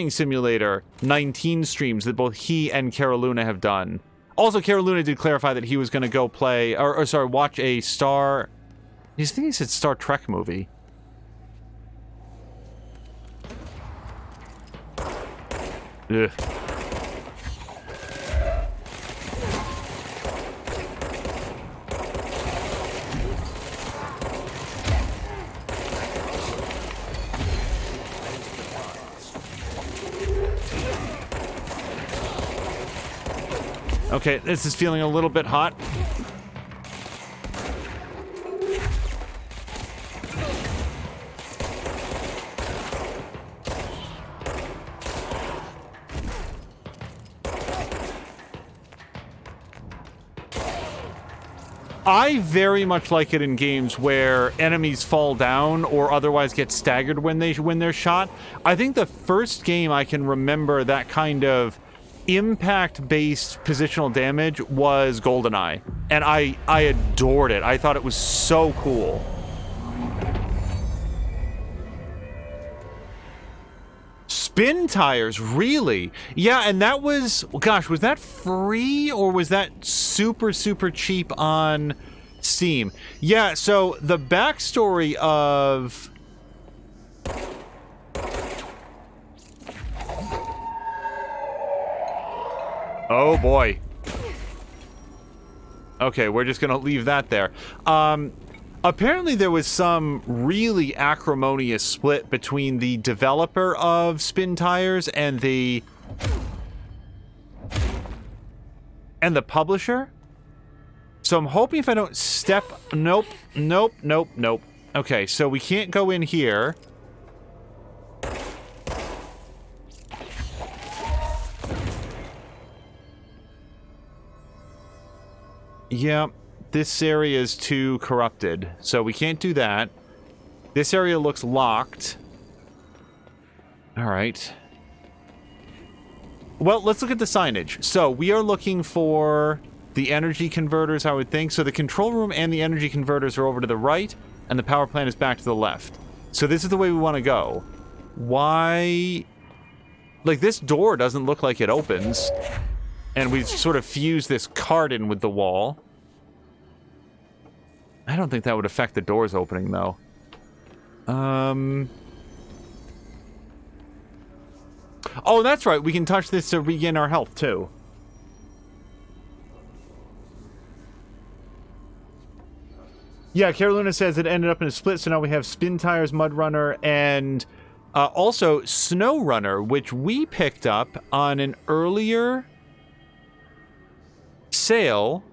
Simulator 19 streams that both he and Caroluna have done. Also, Caroluna did clarify that he was going to go play, or sorry, watch a Star... I think he said Star Trek movie. Ugh. Okay, this is feeling a little bit hot. I very much like it in games where enemies fall down or otherwise get staggered when they're shot. I think the first game I can remember that kind of impact-based positional damage was GoldenEye, and I adored it. I thought it was so cool. Spin tires, really? Yeah, and that was, gosh, was that free or was that super, super cheap on Steam? Yeah, so the backstory of... Oh, boy. Okay, we're just gonna leave that there. Apparently there was some really acrimonious split between the developer of Spin Tires and the publisher. So I'm hoping if I don't step... Nope, nope, nope, nope. Okay, so we can't go in here. Yeah, this area is too corrupted, so we can't do that. This area looks locked. All right. Well, let's look at the signage. So we are looking for the energy converters, I would think. So the control room and the energy converters are over to the right, and the power plant is back to the left. So this is the way we want to go. Why... Like, this door doesn't look like it opens. And we sort of fuse this card in with the wall. I don't think that would affect the doors opening, though. Oh, that's right. We can touch this to regain our health, too. Yeah, Carolina says it ended up in a split, so now we have Spin Tires, Mud Runner, and also Snow Runner, which we picked up on an earlier sale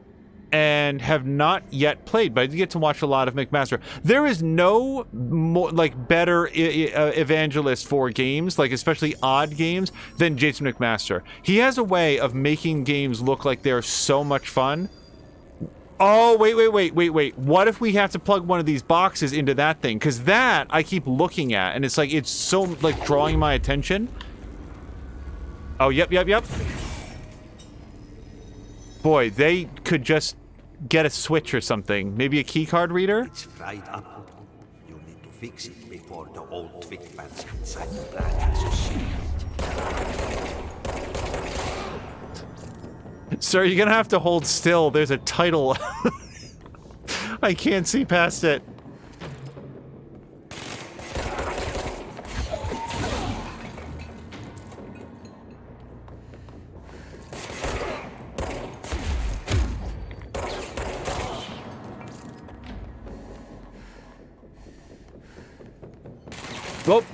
and have not yet played, but I did get to watch a lot of McMaster. There is no more, like, better evangelist for games, like especially odd games, than Jason McMaster. He has a way of making games look like they're so much fun. Oh, wait. What if we have to plug one of these boxes into that thing? Because that I keep looking at, and it's like, it's so, like, drawing my attention. Oh, yep. Boy, they could just get a switch or something. Maybe a keycard reader? It's fried up. You need to fix it before the old twig bats inside the plant has a secret. Sir, you're gonna have to hold still. There's a title. I can't see past it. Well,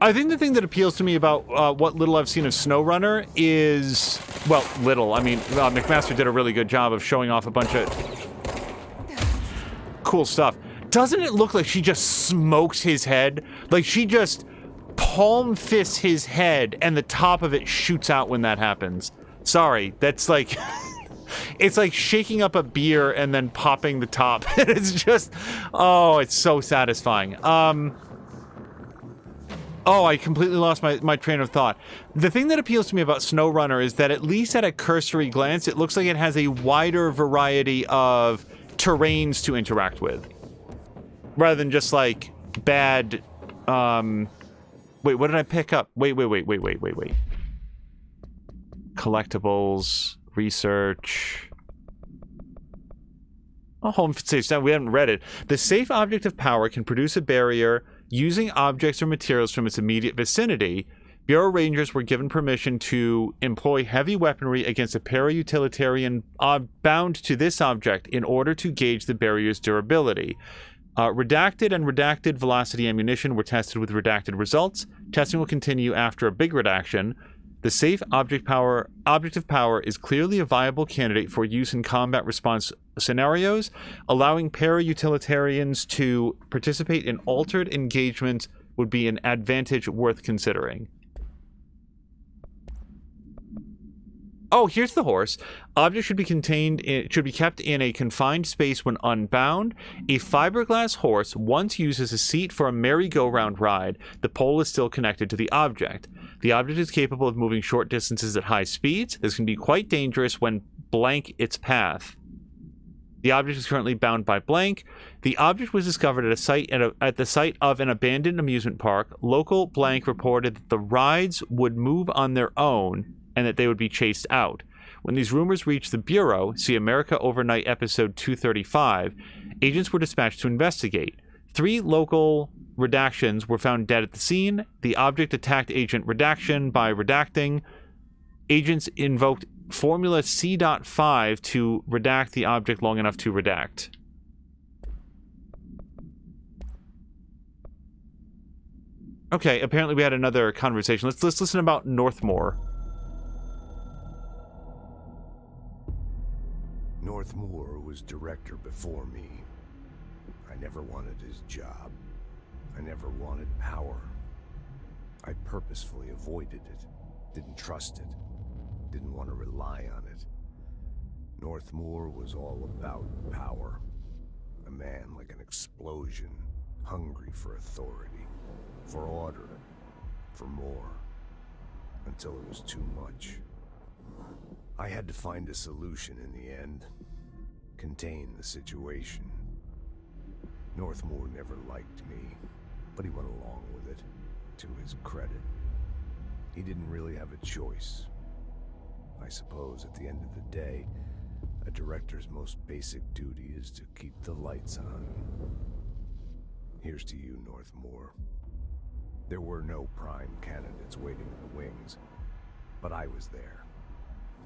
I think the thing that appeals to me about what little I've seen of SnowRunner is, well, little. I mean, McMaster did a really good job of showing off a bunch of cool stuff. Doesn't it look like she just smokes his head? Like she just palm fists his head and the top of it shoots out when that happens. Sorry, that's like... It's like shaking up a beer and then popping the top. It's just... Oh, it's so satisfying. Oh, I completely lost my train of thought. The thing that appeals to me about SnowRunner is that at least at a cursory glance, it looks like it has a wider variety of terrains to interact with. Rather than just, like, bad... Wait, what did I pick up? Wait. Collectibles... Research. Oh, home safe. We haven't read it. The safe object of power can produce a barrier using objects or materials from its immediate vicinity. Bureau Rangers were given permission to employ heavy weaponry against a para-utilitarian bound to this object in order to gauge the barrier's durability. Redacted and redacted velocity ammunition were tested with redacted results. Testing will continue after a big redaction. The safe object of power is clearly a viable candidate for use in combat response scenarios, allowing para-utilitarians to participate in altered engagements would be an advantage worth considering. Oh, here's the horse. Objects should be kept in a confined space when unbound. A fiberglass horse once used as a seat for a merry-go-round ride. The pole is still connected to the object. The object is capable of moving short distances at high speeds. This can be quite dangerous when blank its path. The object is currently bound by blank. The object was discovered at the site of an abandoned amusement park. Local blank reported that the rides would move on their own and that they would be chased out. When these rumors reached the Bureau, see America Overnight episode 235, agents were dispatched to investigate. 3 local redactions were found dead at the scene. The object attacked Agent Redaction by redacting. Agents invoked Formula C.5 to redact the object long enough to redact. Okay, apparently we had another conversation. Let's listen about Northmore. Northmore was director before me. I never wanted his job. I never wanted power. I purposefully avoided it, didn't trust it, didn't want to rely on it. Northmore was all about power. A man like an explosion, hungry for authority, for order, for more, until it was too much. I had to find a solution in the end, contain the situation. Northmore never liked me, but he went along with it, to his credit. He didn't really have a choice. I suppose at the end of the day, a director's most basic duty is to keep the lights on. Here's to you, Northmore. There were no prime candidates waiting in the wings, but I was there.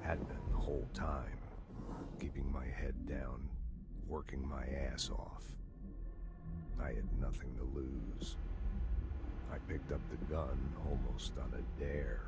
Had been the whole time, keeping my head down, working my ass off. I had nothing to lose. I picked up the gun almost on a dare.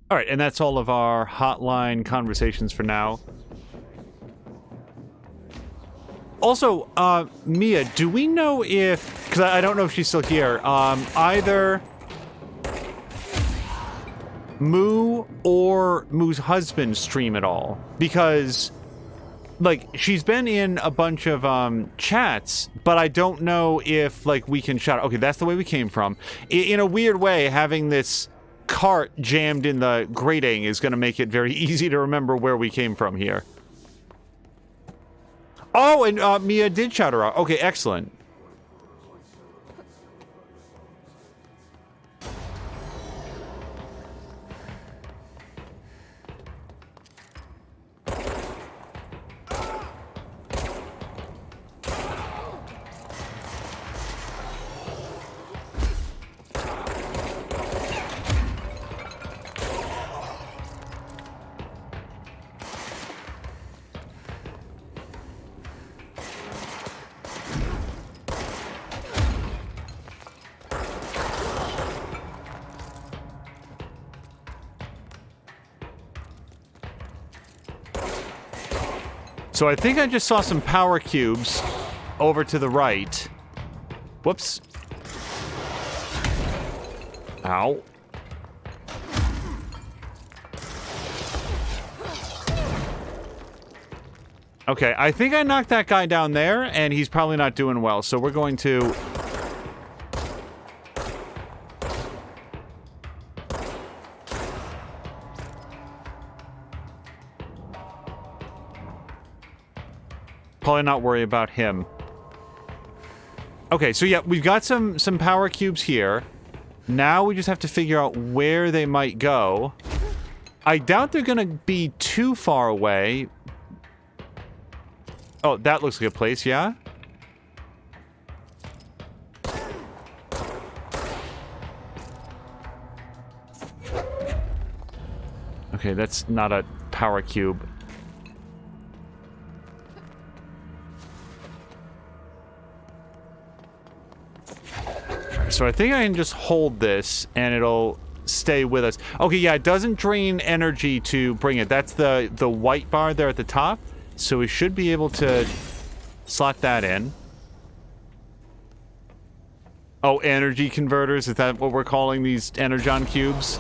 All right, and that's all of our hotline conversations for now. Also, Mia, do we know if... Because I don't know if she's still here. Either Moo or Moo's husband stream at all? Because, like, she's been in a bunch of chats, but I don't know if, like, we can shout... Okay, that's the way we came from. In a weird way, having this cart jammed in the grating is going to make it very easy to remember where we came from here. Oh, and Mia did shout her out. Okay, excellent. So I think I just saw some power cubes over to the right. Whoops. Ow. Okay, I think I knocked that guy down there, and he's probably not doing well, so we're going to... Probably not worry about him. Okay, so yeah, we've got some power cubes here. Now we just have to figure out where they might go. I doubt they're gonna be too far away. Oh, that looks like a place, yeah? Okay, that's not a power cube. So I think I can just hold this and it'll stay with us. Okay, yeah, it doesn't drain energy to bring it. That's the white bar there at the top. So we should be able to slot that in. Oh, energy converters? Is that what we're calling these Energon cubes?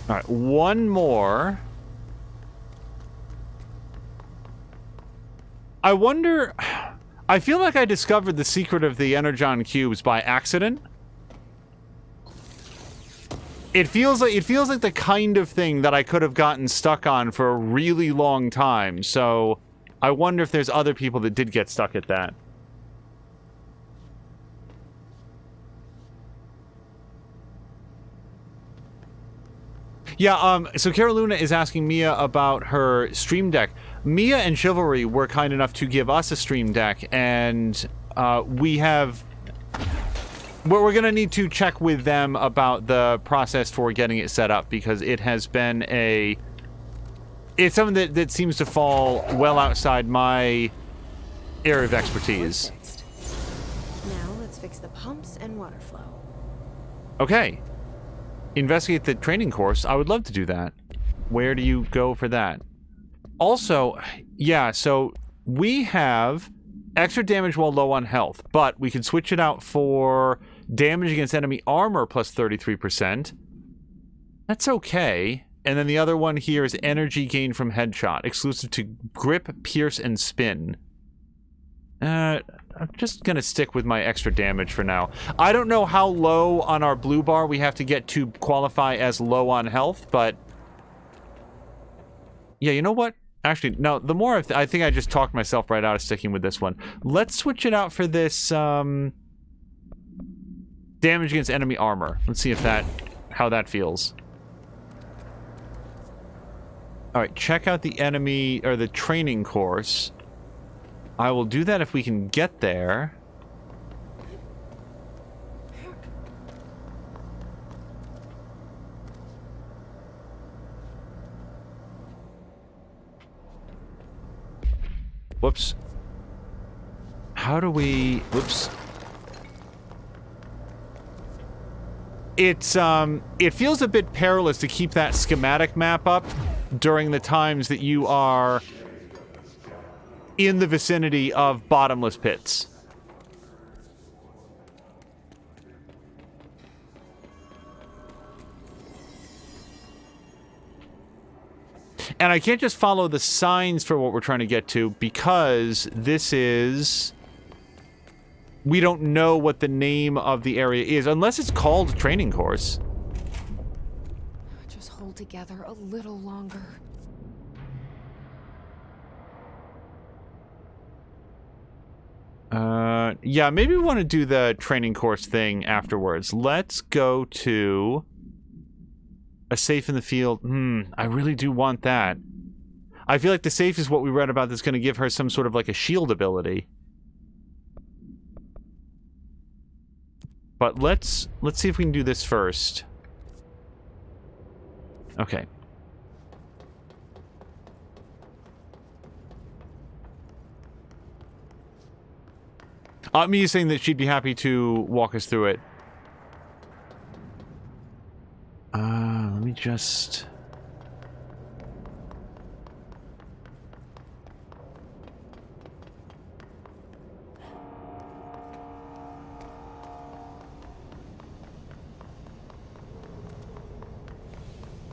All right, one more. I wonder... I feel like I discovered the secret of the Energon cubes by accident. It feels like the kind of thing that I could have gotten stuck on for a really long time. So I wonder if there's other people that did get stuck at that. Yeah, so Cara Luna is asking Mia about her Stream Deck. Mia and Chivalry were kind enough to give us a Stream Deck, and we're gonna need to check with them about the process for getting it set up, because it has been it's something that seems to fall well outside my area of expertise. Fixed. Now let's fix the pumps and water flow. Okay. Investigate the training course. I would love to do that. Where do you go for that? Also, yeah, so we have extra damage while low on health, but we can switch it out for damage against enemy armor plus 33%. That's okay. And then the other one here is energy gain from headshot, exclusive to grip, pierce, and spin. I'm just gonna stick with my extra damage for now. I don't know how low on our blue bar we have to get to qualify as low on health, but... yeah, you know what? Actually, no, the more I think I just talked myself right out of sticking with this one. Let's switch it out for this, damage against enemy armor. Let's see if how that feels. Alright, check out the enemy, or the training course. I will do that if we can get there. Whoops. How do we... whoops. It feels a bit perilous to keep that schematic map up during the times that you are in the vicinity of bottomless pits. And I can't just follow the signs for what we're trying to get to, because this is... we don't know what the name of the area is, unless it's called a training course. Just hold together a little longer. Yeah, maybe we want to do the training course thing afterwards. Let's go to a safe in the field. I really do want that. I feel like the safe is what we read about that's going to give her some sort of like a shield ability. But let's see if we can do this first. Okay. Mia's saying that she'd be happy to walk us through it. Let me just...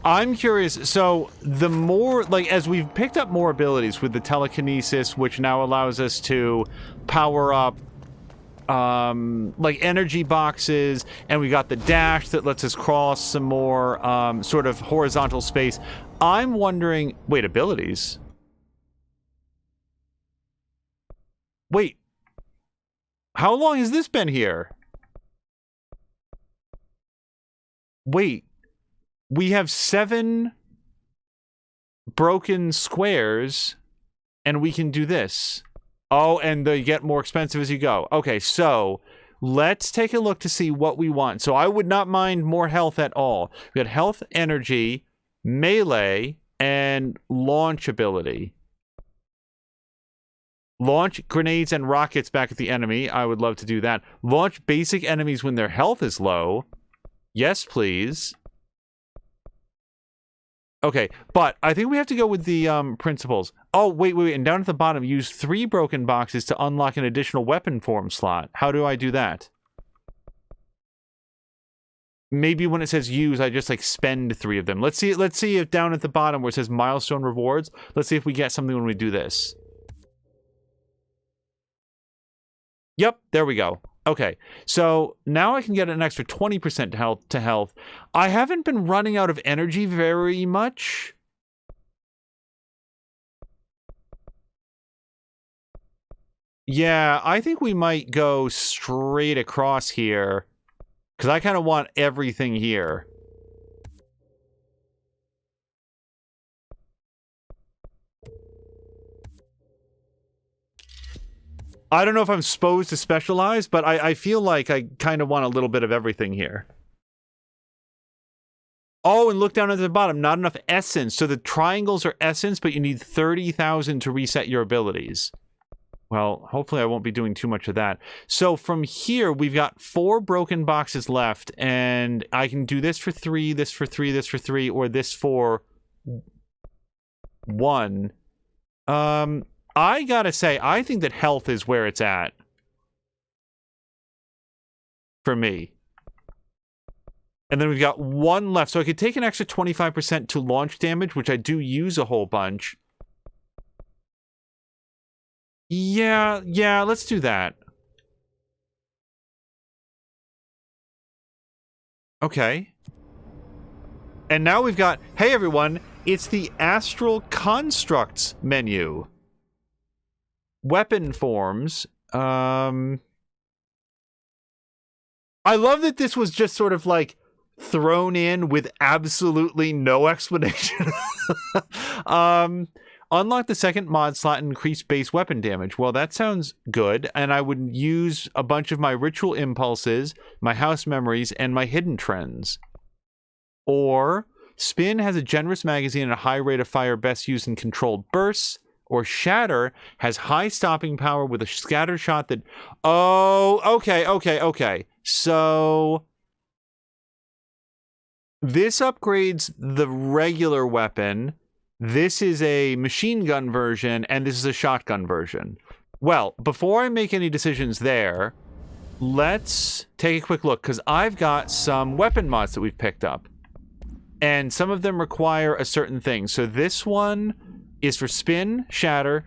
I'm curious, so the more, like, as we've picked up more abilities with the telekinesis, which now allows us to power up like energy boxes, and we got the dash that lets us cross some more sort of horizontal space. I'm wondering, wait, abilities? Wait, how long has this been here? Wait, we have 7 broken squares, and we can do this. Oh, and they get more expensive as you go. Okay, so let's take a look to see what we want. So I would not mind more health at all. We got health, energy, melee, and launch ability. Launch grenades and rockets back at the enemy. I would love to do that. Launch basic enemies when their health is low. Yes, please. Okay, but I think we have to go with the principles. Oh, wait, and down at the bottom, use 3 broken boxes to unlock an additional weapon form slot. How do I do that? Maybe when it says use, I just like spend 3 of them. Let's see if down at the bottom where it says milestone rewards, let's see if we get something when we do this. Yep, there we go. Okay, so now I can get an extra 20% to health. I haven't been running out of energy very much. Yeah, I think we might go straight across here, because I kind of want everything here. I don't know if I'm supposed to specialize, but I feel like I kind of want a little bit of everything here. Oh, and look down at the bottom. Not enough essence. So the triangles are essence, but you need 30,000 to reset your abilities. Well, hopefully I won't be doing too much of that. So from here, we've got 4 broken boxes left, and I can do this for 3, this for 3, this for 3, or this for 1. I gotta say, I think that health is where it's at. For me. And then we've got 1 left. So I could take an extra 25% to launch damage, which I do use a whole bunch. Yeah, let's do that. Okay. And now we've got, hey everyone, it's the Astral Constructs menu. Weapon forms. I love that this was just sort of like thrown in with absolutely no explanation. Unlock the second mod slot and increase base weapon damage. Well, that sounds good, and I would use a bunch of my ritual impulses, my house memories, and my hidden trends. Or Spin has a generous magazine and a high rate of fire best used in controlled bursts. Or Shatter has high stopping power with a scatter shot that... Oh, okay. So... this upgrades the regular weapon. This is a machine gun version, and this is a shotgun version. Well, before I make any decisions there, let's take a quick look, because I've got some weapon mods that we've picked up. And some of them require a certain thing. So this one is for Spin, Shatter,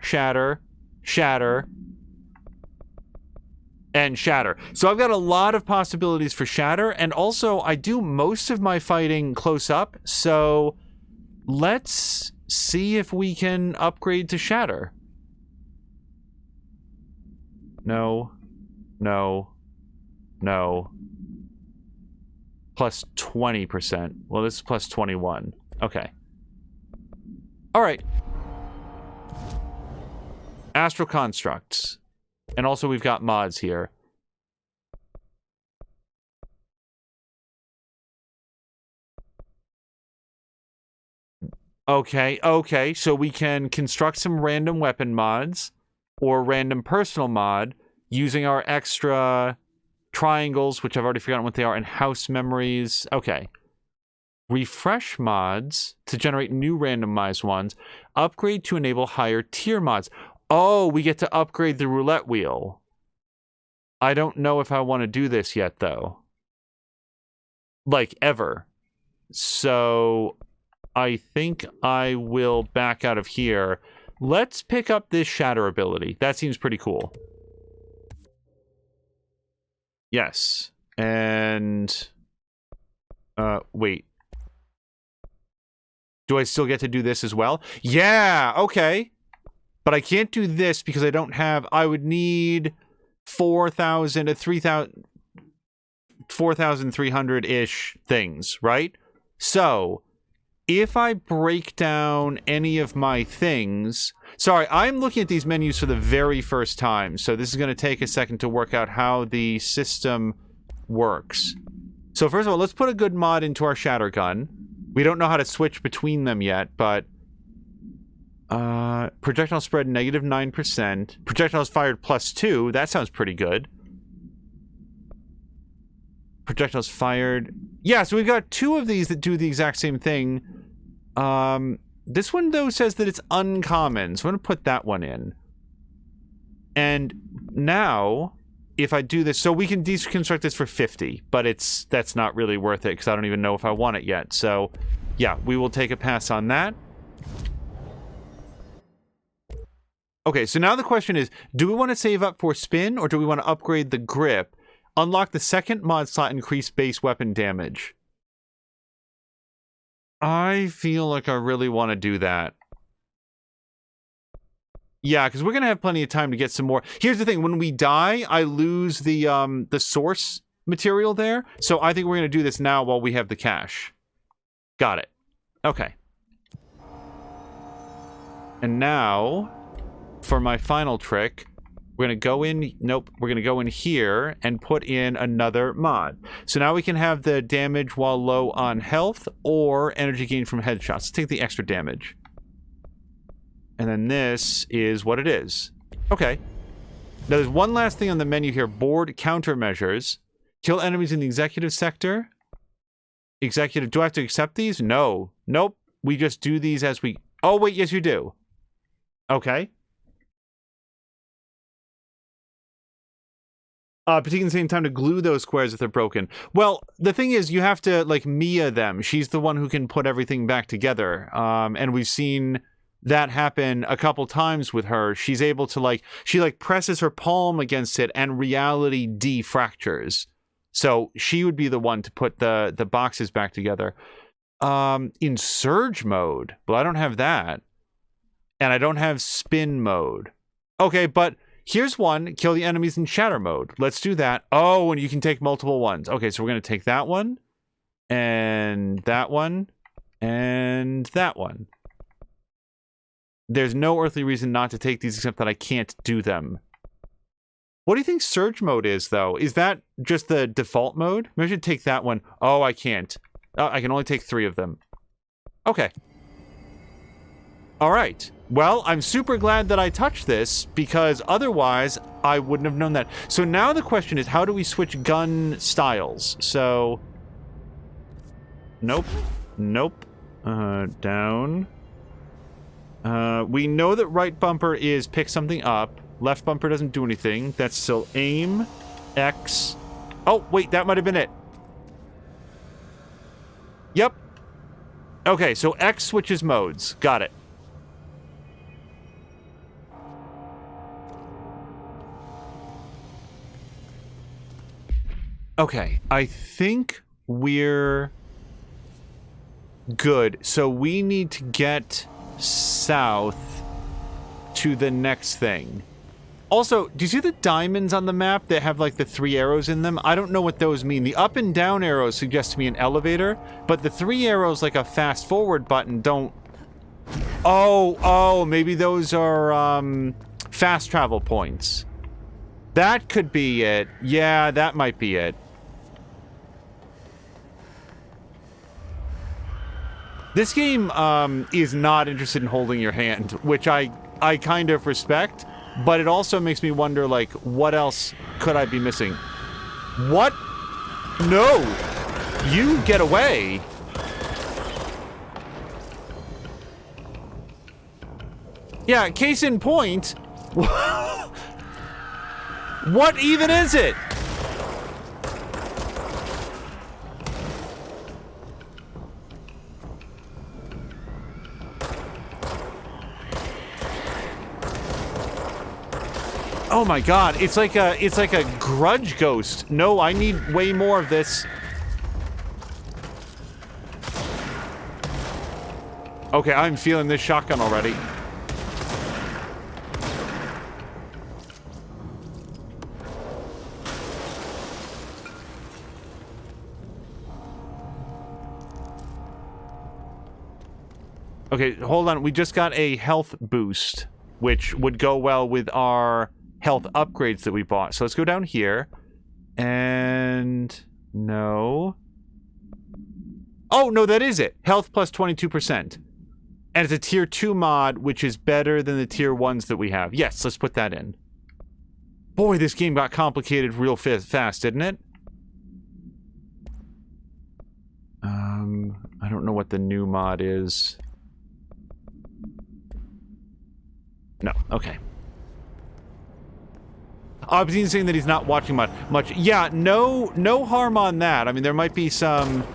and Shatter. So I've got a lot of possibilities for Shatter, and also I do most of my fighting close up, so let's see if we can upgrade to Shatter. No. Plus 20%. Well, this is plus 21. Okay. All right. Astral Constructs. And also we've got mods here. Okay, so we can construct some random weapon mods or random personal mod using our extra triangles, which I've already forgotten what they are, and house memories. Okay. Refresh mods to generate new randomized ones. Upgrade to enable higher tier mods. Oh, we get to upgrade the roulette wheel. I don't know if I want to do this yet, though. Like, ever. So I think I will back out of here. Let's pick up this Shatter ability. That seems pretty cool. Yes. And... wait. Do I still get to do this as well? Yeah, okay. But I can't do this because I don't have... I would need 4,000 to 3,000... 4,300-ish things, right? So, if I break down any of my things... Sorry, I'm looking at these menus for the very first time, so this is going to take a second to work out how the system works. So first of all, let's put a good mod into our Shatter Gun. We don't know how to switch between them yet, but... projectile spread negative 9%. Projectiles fired plus 2. That sounds pretty good. Projectiles fired... Yeah, so we've got 2 of these that do the exact same thing. This one, though, says that it's uncommon, so I'm going to put that one in. And now, if I do this... So we can deconstruct this for 50, but that's not really worth it, because I don't even know if I want it yet. So, yeah, we will take a pass on that. Okay, so now the question is, do we want to save up for Spin, or do we want to upgrade the grip? Unlock the second mod slot, increase base weapon damage. I feel like I really want to do that. Yeah, because we're going to have plenty of time to get some more. Here's the thing, when we die, I lose the source material there. So I think we're going to do this now while we have the cash. Got it. Okay. And now, for my final trick, We're going to go in... Nope. We're going to go in here and put in another mod. So now we can have the damage while low on health or energy gain from headshots. Let's take the extra damage. And then this is what it is. Okay. Now there's one last thing on the menu here. Board countermeasures. Kill enemies in the executive sector. Executive... Do I have to accept these? No. Nope. We just do these as we... Oh, wait. Yes, you do. Okay. Taking the same time to glue those squares if they're broken. Well, the thing is, you have to, like, Mia them. She's the one who can put everything back together. And we've seen that happen a couple times with her. She's able to, like... She, like, presses her palm against it and reality defractures. So she would be the one to put the boxes back together. In surge mode. Well, I don't have that. And I don't have spin mode. Okay, but... Here's one, kill the enemies in shatter mode. Let's do that. Oh, and you can take multiple ones. Okay, so we're going to take that one, and that one, and that one. There's no earthly reason not to take these except that I can't do them. What do you think surge mode is, though? Is that just the default mode? Maybe I should take that one. Oh, I can't. I can only take 3 of them. Okay. All right. Well, I'm super glad that I touched this, because otherwise I wouldn't have known that. So now the question is, how do we switch gun styles? So... Nope. Nope. Down. We know that right bumper is pick something up. Left bumper doesn't do anything. That's still aim. X. Oh, wait, that might have been it. Yep. Okay, so X switches modes. Got it. Okay, I think we're good. So we need to get south to the next thing. Also, do you see the diamonds on the map that have like the 3 arrows in them? I don't know what those mean. The up and down arrows suggest to me an elevator, but the 3 arrows like a fast forward button don't... Oh, maybe those are fast travel points. That could be it. Yeah, that might be it. This game is not interested in holding your hand, which I kind of respect, but it also makes me wonder, like, what else could I be missing? What? No! You get away! Yeah, case in point... What even is it? Oh my god, it's like a grudge ghost. No, I need way more of this. Okay, I'm feeling this shotgun already. Okay, hold on. We just got a health boost, which would go well with our health upgrades that we bought. So let's go down here. And... no. Oh, no, that is it. Health plus 22%. And it's a tier 2 mod, which is better than the tier 1s that we have. Yes, let's put that in. Boy, this game got complicated real fast, didn't it? I don't know what the new mod is. No, okay. Obsidian saying that he's not watching much. Yeah, no harm on that. I mean, there might be some...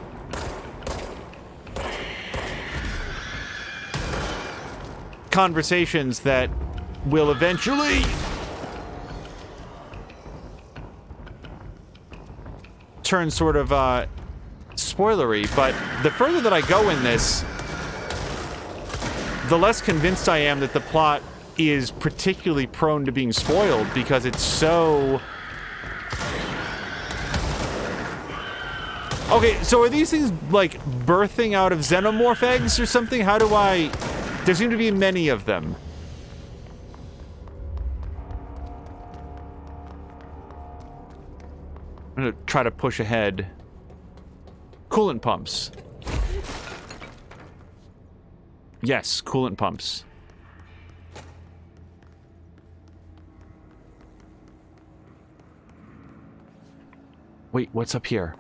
conversations that will eventually... turn sort of, spoilery, but the further that I go in this, the less convinced I am that the plot is particularly prone to being spoiled, because it's so... Okay, so are these things, like, birthing out of xenomorph eggs or something? How do I... There seem to be many of them. I'm gonna try to push ahead. Coolant pumps. Yes, coolant pumps. Wait, what's up here?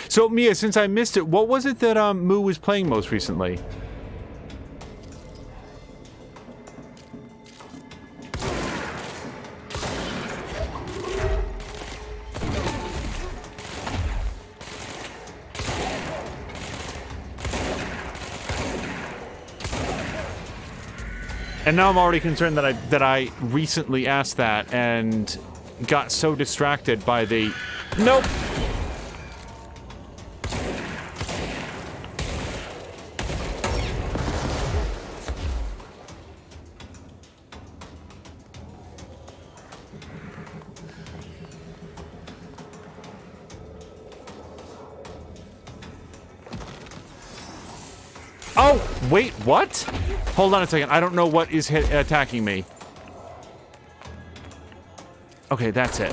So, Mia, since I missed it, what was it that Moo was playing most recently? And now I'm already concerned that I recently asked that and got so distracted by the... Nope! Oh, wait, what? Hold on a second. I don't know what is attacking me. Okay, that's it.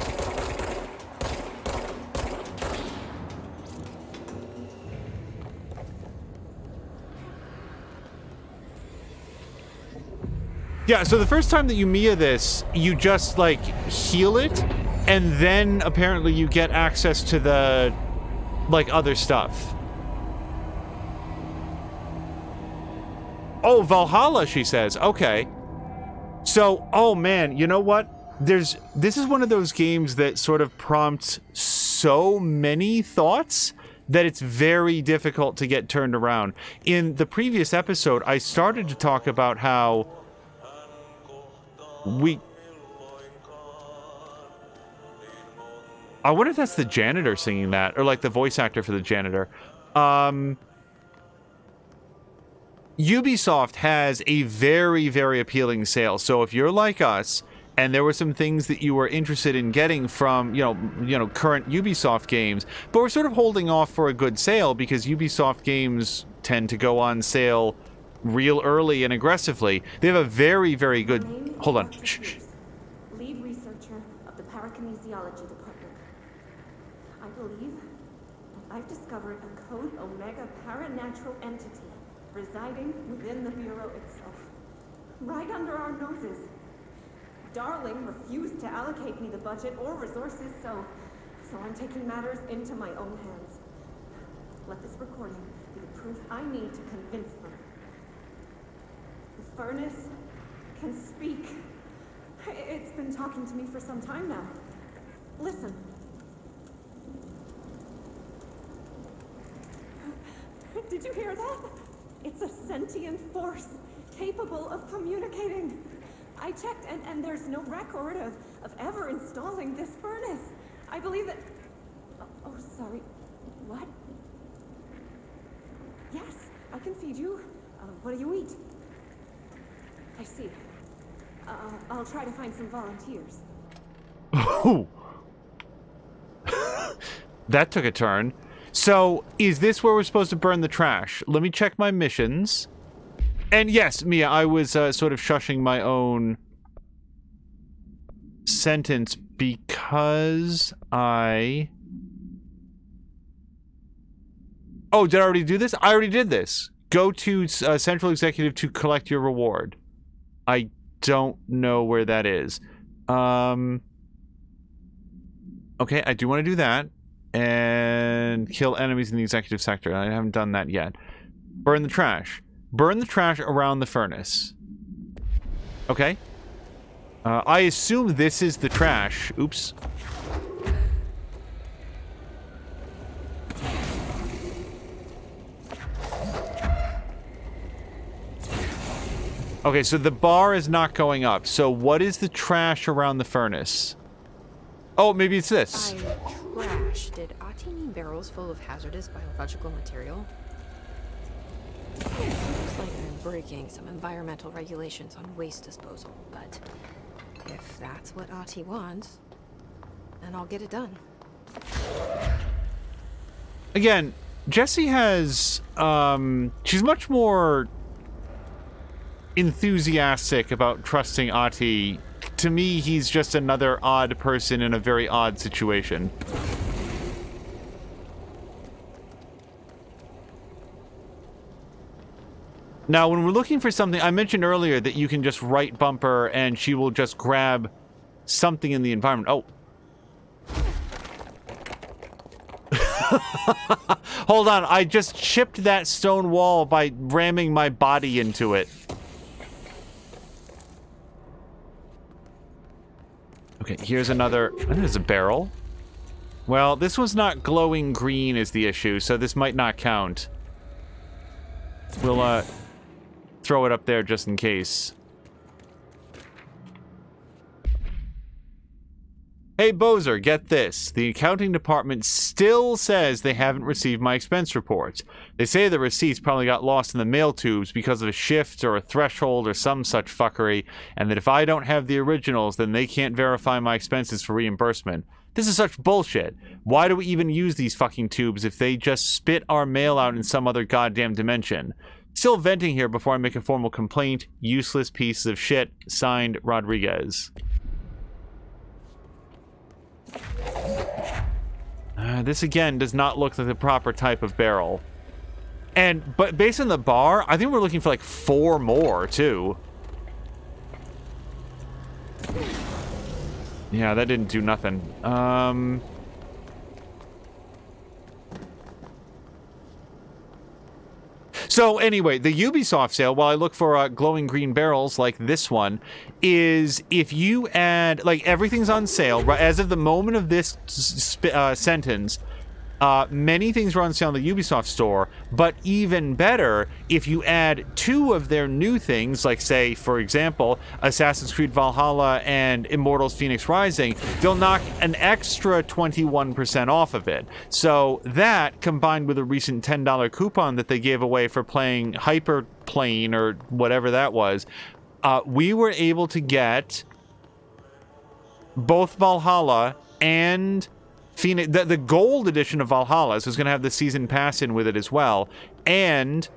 Yeah, so the first time that you Mia this, you just, like, heal it, and then apparently you get access to the, like, other stuff. Oh, Valhalla, she says. Okay. So, oh man, you know what? This is one of those games that sort of prompts so many thoughts that it's very difficult to get turned around. In the previous episode, I started to talk about how I wonder if that's the janitor singing that, or like the voice actor for the janitor. Ubisoft has a very, very appealing sale. So if you're like us, and there were some things that you were interested in getting from, you know, current Ubisoft games, but we're sort of holding off for a good sale because Ubisoft games tend to go on sale real early and aggressively. They have a very, very good... Hold on. Shh. Lead researcher of the Parakinesiology Department. I believe that I've discovered a Code Omega paranatural entity residing within the Bureau itself, right under our noses. Darling refused to allocate me the budget or resources, so I'm taking matters into my own hands. Let this recording be the proof I need to convince them. The furnace can speak. It's been talking to me for some time now. Listen. Did you hear that? It's a sentient force, capable of communicating. I checked, and there's no record of ever installing this furnace. I believe that... Oh, sorry. What? Yes, I can feed you. What do you eat? I see. I'll try to find some volunteers. Oh! That took a turn. So, is this where we're supposed to burn the trash? Let me check my missions. And yes, Mia, I was sort of shushing my own sentence because I... Oh, did I already do this? I already did this. Go to Central Executive to collect your reward. I don't know where that is. Okay, I do want to do that. And kill enemies in the executive sector. I haven't done that yet. Burn the trash. Burn the trash around the furnace. Okay. I assume this is the trash. Oops. Okay, so the bar is not going up. So what is the trash around the furnace? Oh, maybe it's this. Trash. Did Ahti mean barrels full of hazardous biological material? Looks like I'm breaking some environmental regulations on waste disposal, but if that's what Ahti wants, then I'll get it done. Again, Jessie has, she's much more enthusiastic about trusting Ahti. To me, he's just another odd person in a very odd situation. Now, when we're looking for something, I mentioned earlier that you can just right bumper and she will just grab something in the environment. Oh. Hold on, I just chipped that stone wall by ramming my body into it. Okay, here's another... That is a barrel. Well, this was not glowing green is the issue, so this might not count. We'll, throw it up there just in case. Hey, Bozer, get this. The accounting department still says they haven't received my expense reports. They say the receipts probably got lost in the mail tubes because of a shift or a threshold or some such fuckery, and that if I don't have the originals, then they can't verify my expenses for reimbursement. This is such bullshit. Why do we even use these fucking tubes if they just spit our mail out in some other goddamn dimension? Still venting here before I make a formal complaint. Useless pieces of shit. Signed, Rodriguez. This again does not look like the proper type of barrel. But based on the bar, I think we're looking for like 4 more too. Yeah, that didn't do nothing. So anyway, the Ubisoft sale, while I look for glowing green barrels like this one, is if you add, like, everything's on sale, right? As of the moment of this sentence, many things are on sale in the Ubisoft store, but even better, if you add 2 of their new things, like, say, for example, Assassin's Creed Valhalla and Immortals Fenyx Rising, they'll knock an extra 21% off of it. So that, combined with a recent $10 coupon that they gave away for playing Hyperplane, or whatever that was, we were able to get both Valhalla and Phoenix, the gold edition of Valhalla, so it's going to have the season pass in with it as well, and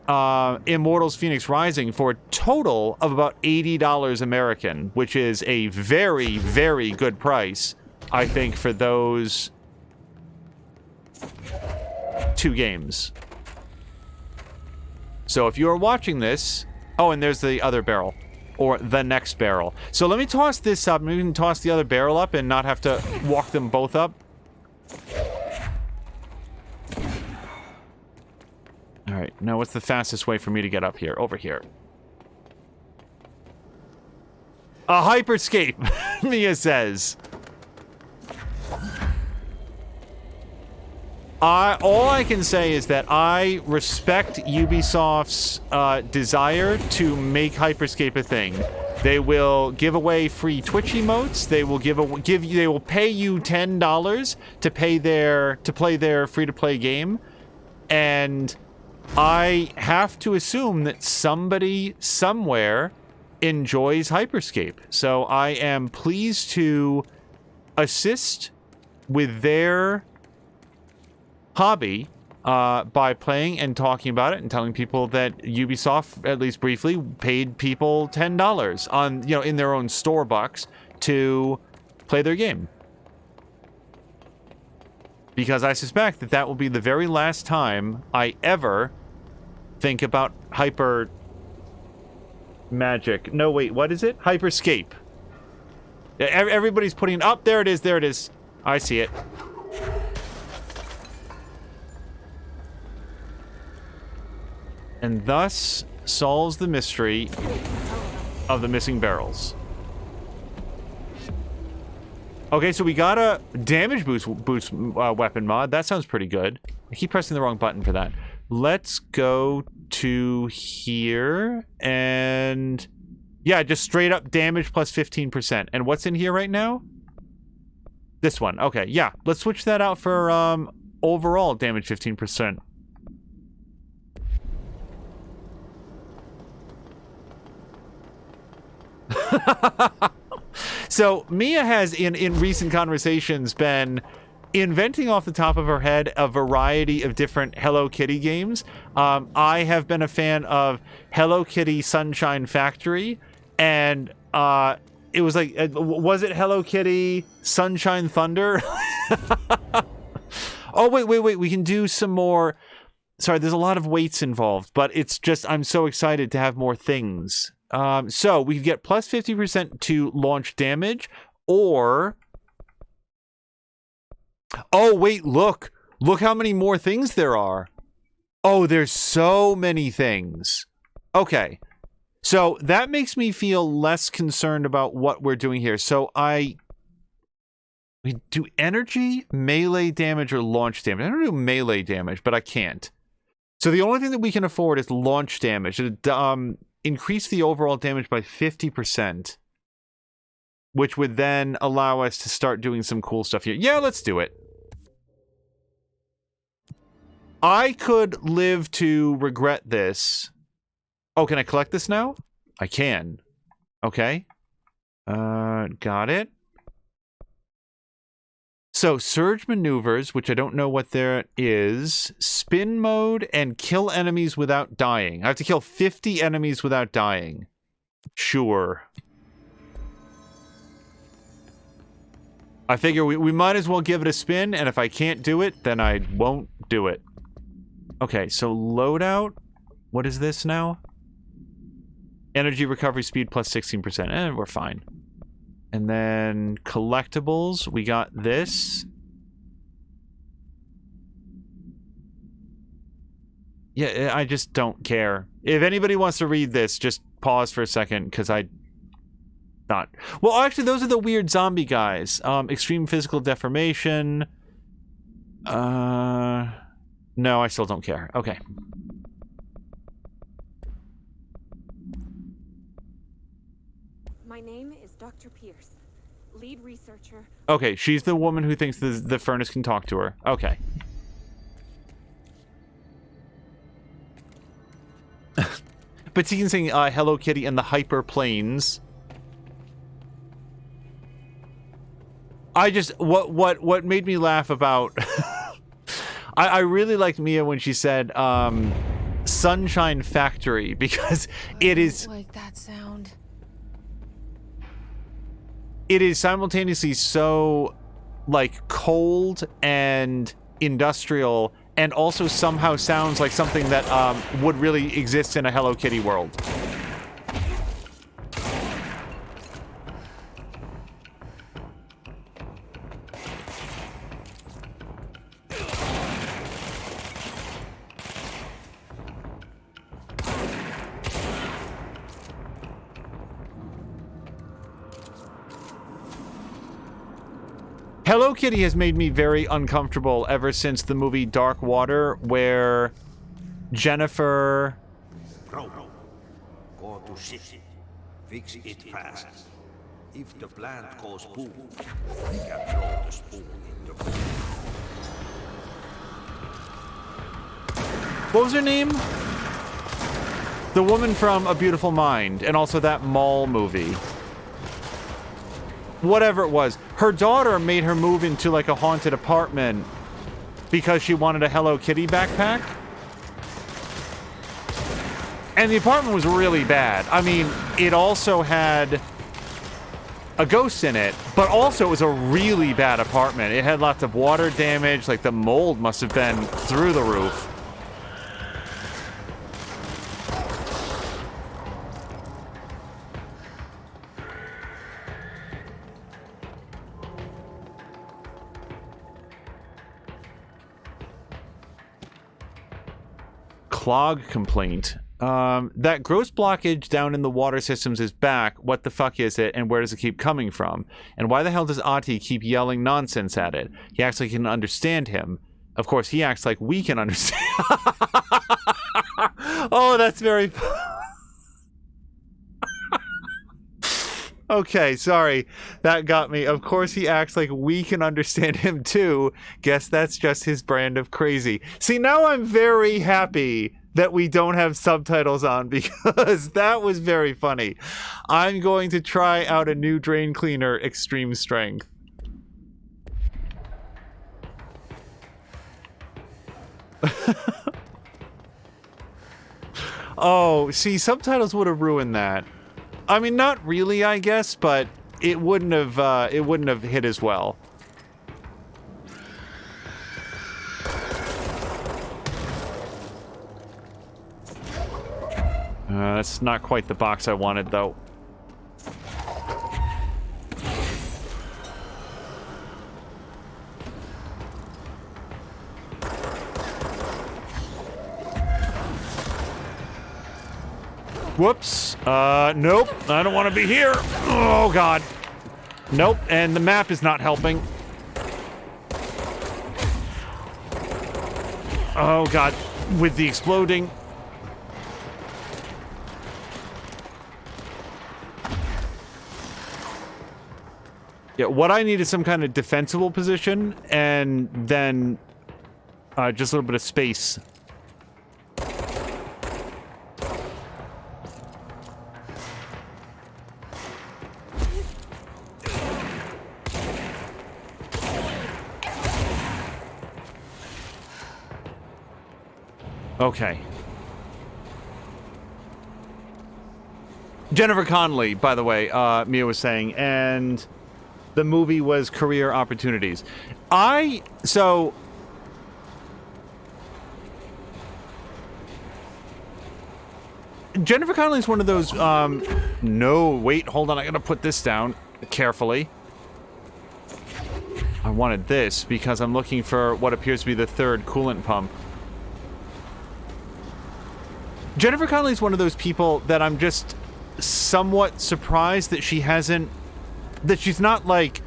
Immortals Fenyx Rising for a total of about $80 American, which is a very, very good price, I think, for those 2 games. So if you are watching this... Oh, and there's the other barrel. Or the next barrel. So let me toss this up. Maybe we can toss the other barrel up and not have to walk them both up. Alright, now what's the fastest way for me to get up here? Over here. A hyperscape, Mia says. All I can say is that I respect Ubisoft's desire to make Hyperscape a thing. They will give away free Twitch emotes. They will they will pay you $10 to play their free-to-play game, and I have to assume that somebody somewhere enjoys Hyperscape. So I am pleased to assist with their hobby by playing and talking about it and telling people that Ubisoft, at least briefly, paid people $10 on, in their own store bucks to play their game. Because I suspect that will be the very last time I ever think about Hyper Magic. No, wait, what is it? Hyperscape. Everybody's putting up. There it is. There it is. I see it. And thus solves the mystery of the missing barrels. Okay, so we got a damage boost weapon mod. That sounds pretty good. I keep pressing the wrong button for that. Let's go to here and... yeah, just straight up damage plus 15%. And what's in here right now? This one. Okay, yeah. Let's switch that out for overall damage 15%. So Mia has in recent conversations been inventing off the top of her head a variety of different Hello Kitty games. I have been a fan of Hello Kitty Sunshine Factory, and it was like, was it Hello Kitty Sunshine Thunder? Oh, wait. We can do some more. Sorry, there's a lot of weights involved, but it's just, I'm so excited to have more things. So we can get plus 50% to launch damage, or... Oh, wait, look. Look how many more things there are. Oh, there's so many things. Okay. So that makes me feel less concerned about what we're doing here. So we do energy, melee damage, or launch damage. I don't do melee damage, but I can't. So the only thing that we can afford is launch damage. It increase the overall damage by 50%, which would then allow us to start doing some cool stuff here. Yeah, let's do it. I could live to regret this. Oh, can I collect this now? I can. Okay. Got it. So, surge maneuvers, which I don't know what there is. Spin mode and kill enemies without dying. I have to kill 50 enemies without dying. Sure. I figure we might as well give it a spin, and if I can't do it, then I won't do it. Okay, so loadout. What is this now? Energy recovery speed plus 16%. We're fine. And then collectibles, we got this. Yeah, I just don't care. If anybody wants to read this, just pause for a second, because not. Well, actually, those are the weird zombie guys. Extreme physical deformation. No, I still don't care. Okay. My name is Dr. Pierce, lead researcher. Okay, she's the woman who thinks the furnace can talk to her. Okay. But you can sing Hello Kitty and the Hyper Planes. I just what made me laugh about I really liked Mia when she said Sunshine Factory, because it is like that sound. It is simultaneously so like cold and industrial, and also somehow sounds like something that would really exist in a Hello Kitty world. Hello Kitty has made me very uncomfortable ever since the movie Dark Water, where Jennifer... Bro, go to shit. Fix it fast. If the plant goes boom, we can throw the spoon in the boom. What was her name? The woman from A Beautiful Mind, and also that Mall movie. Whatever it was. Her daughter made her move into like a haunted apartment because she wanted a Hello Kitty backpack. And the apartment was really bad. I mean, it also had a ghost in it, but also it was a really bad apartment. It had lots of water damage, like the mold must have been through the roof. Clog complaint. That gross blockage down in the water systems is back. What the fuck is it, and where does it keep coming from? And why the hell does Ahti keep yelling nonsense at it? He acts like he can understand him. Of course, he acts like we can understand. Oh, that's very... Okay, sorry. That got me. Of course he acts like we can understand him too. Guess that's just his brand of crazy. See, now I'm very happy that we don't have subtitles on, because that was very funny. I'm going to try out a new drain cleaner, extreme strength. Oh, see, subtitles would have ruined that. I mean, not really, I guess, but it wouldn't have hit as well. That's not quite the box I wanted, though. Whoops. Nope. I don't want to be here. Oh, God. Nope. And the map is not helping. Oh, God. With the exploding. Yeah, what I need is some kind of defensible position, and then just a little bit of space. Okay. Jennifer Connelly, by the way, Mia was saying, and the movie was Career Opportunities. Jennifer Connelly is one of those, no, wait, hold on, I gotta put this down carefully. I wanted this because I'm looking for what appears to be the third coolant pump. Jennifer Connelly is one of those people that I'm just somewhat surprised that she's not like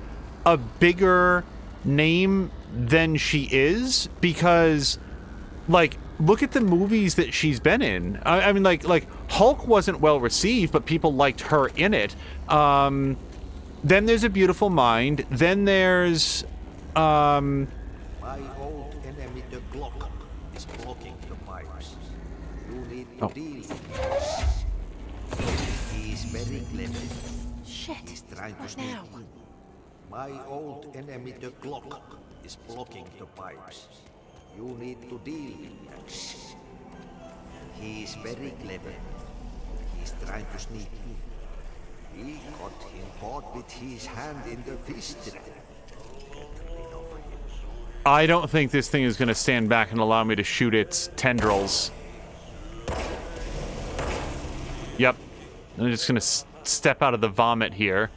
a bigger name than she is, because like look at the movies that she's been in. I mean like Hulk wasn't well received, but people liked her in it. Then there's A Beautiful Mind. Then there's My old enemy, the Glock, is blocking the pipes. You need to deal with it. He's very clever. Shit. He's trying to sneak in. My old enemy, the Glock, is blocking the pipes. You need to deal with that. He's very clever. He's trying to sneak in. We got him caught with his hand in the fish trap. I don't think this thing is going to stand back and allow me to shoot its tendrils. Yep. I'm just going to step out of the vomit here.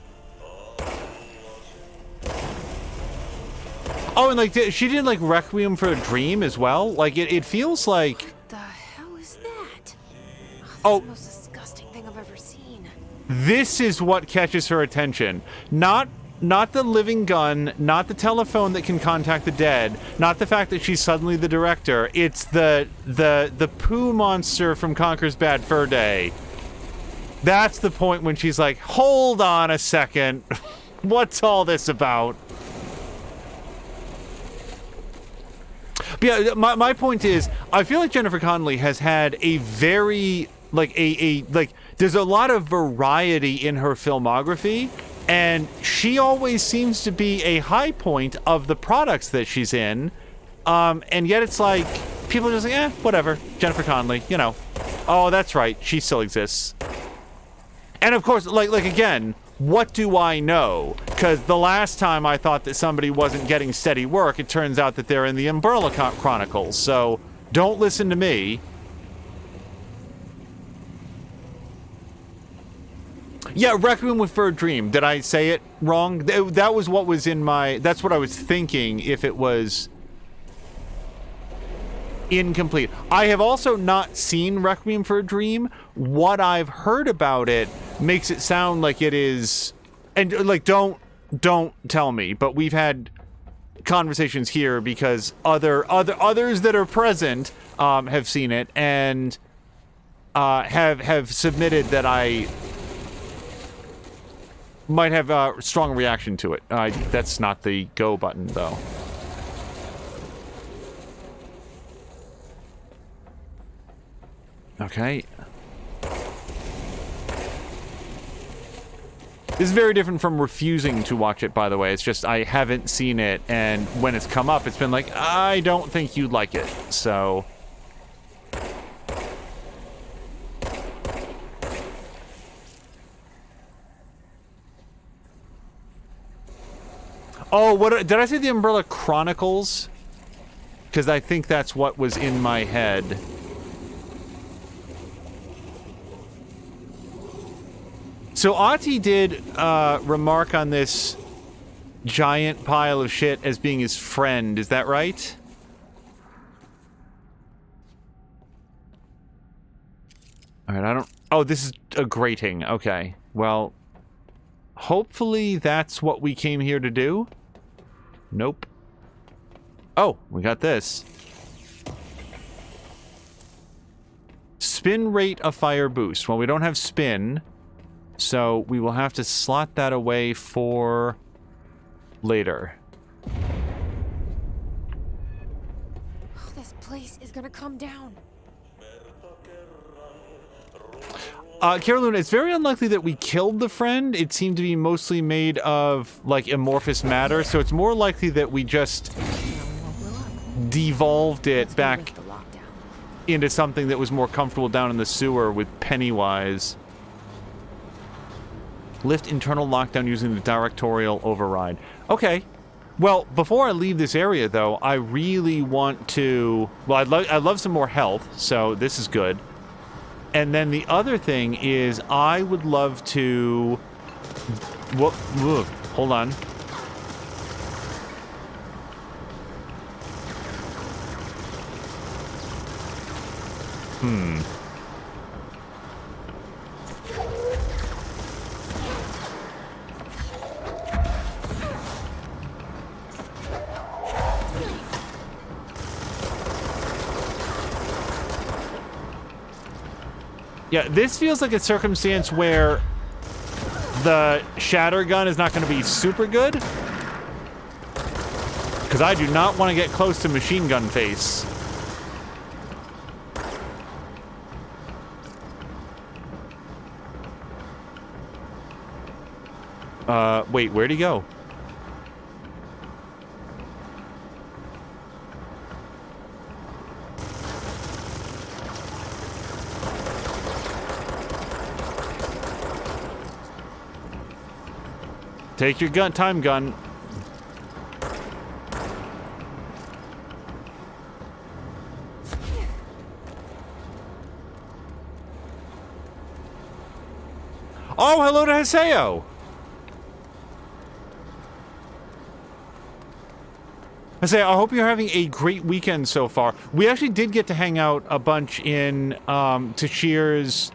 Oh, and like she did like Requiem for a Dream as well. Like it feels like. What the hell is that? Oh, that's the most disgusting thing I've ever seen. This is what catches her attention. Not the living gun, not the telephone that can contact the dead, not the fact that she's suddenly the director. It's the poo monster from Conker's Bad Fur Day. That's the point when she's like, hold on a second. What's all this about? But yeah, my point is, I feel like Jennifer Connelly has had a very, like, there's a lot of variety in her filmography, and she always seems to be a high point of the products that she's in, and yet it's like, people are just like, whatever, Jennifer Connelly, you know. Oh, that's right, she still exists. And of course, like again, what do I know? Because the last time I thought that somebody wasn't getting steady work, it turns out that they're in the Umbrella Chronicles, so don't listen to me. Yeah, Requiem for a Dream. Did I say it wrong? That was what was in my... That's what I was thinking if it was incomplete. I have also not seen Requiem for a Dream. What I've heard about it makes it sound like it is... And, like, don't tell me, but we've had conversations here because others that are present have seen it and have submitted that I might have a strong reaction to it. That's not the go button, though. Okay. This is very different from refusing to watch it, by the way. It's just I haven't seen it, and when it's come up, it's been like, I don't think you'd like it, so... Oh, what did I say? The Umbrella Chronicles? Because I think that's what was in my head. So Ahti did remark on this giant pile of shit as being his friend. Is that right? All right, I don't... Oh, this is a grating. Okay. Well, hopefully that's what we came here to do. Nope. Oh, we got this. Spin rate of fire boost. Well, we don't have spin, so we will have to slot that away for later. Oh, this place is gonna come down. Kara Luna, it's very unlikely that we killed the friend. It seemed to be mostly made of, like, amorphous matter, so it's more likely that we just devolved it back into something that was more comfortable down in the sewer with Pennywise. Lift internal lockdown using the directorial override. Okay. Well, before I leave this area, though, I really want to... Well, I'd love some more health, so this is good. And then the other thing is I would love to... Hold on. Yeah, this feels like a circumstance where the shatter gun is not going to be super good. Because I do not want to get close to machine gun face. Wait, where'd he go? Take your gun, time gun. Oh, hello to Haseo. Haseo, I hope you're having a great weekend so far. We actually did get to hang out a bunch in Tashir's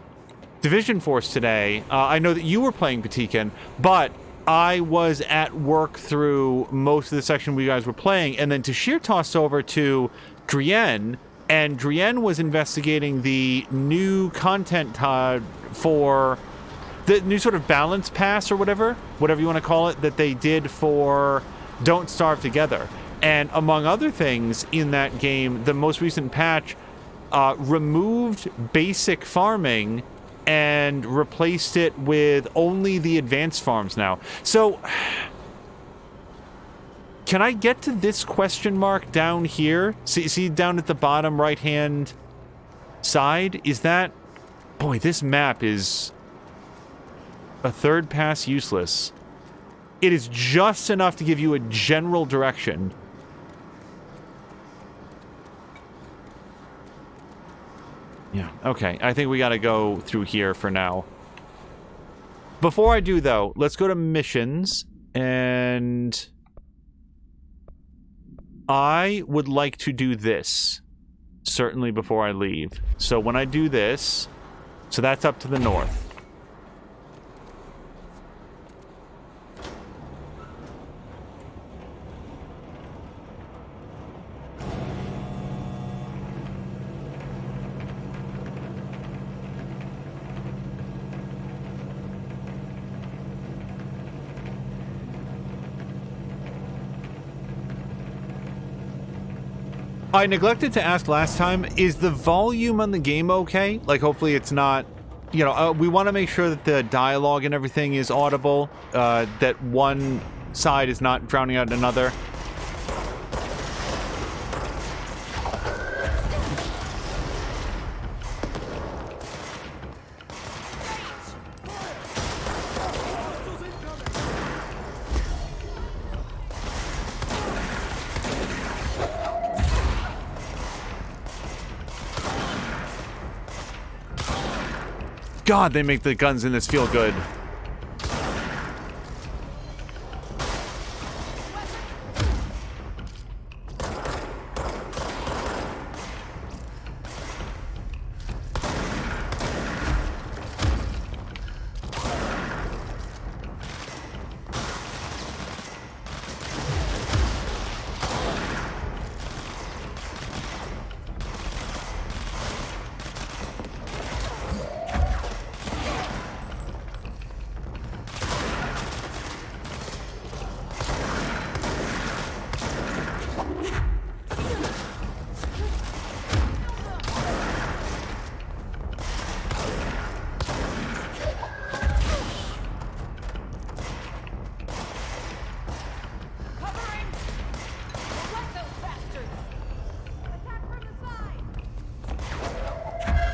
Division Force today. I know that you were playing Patikin, but I was at work through most of the section we guys were playing, and then Tashir tossed over to Drienne, and Drienne was investigating the new content for the new sort of balance pass or whatever you want to call it, that they did for Don't Starve Together. And among other things in that game, the most recent patch removed basic farming and replaced it with only the advanced farms now. So, can I get to this question mark down here? See down at the bottom right-hand side? Is that... Boy, this map is a third pass useless. It is just enough to give you a general direction. Yeah, okay. I think we gotta go through here for now. Before I do, though, let's go to missions, and I would like to do this, certainly before I leave. So when I do this, so that's up to the north. I neglected to ask last time, is the volume on the game okay? Like, hopefully it's not, you know, we want to make sure that the dialogue and everything is audible, that one side is not drowning out another. God, they make the guns in this feel good.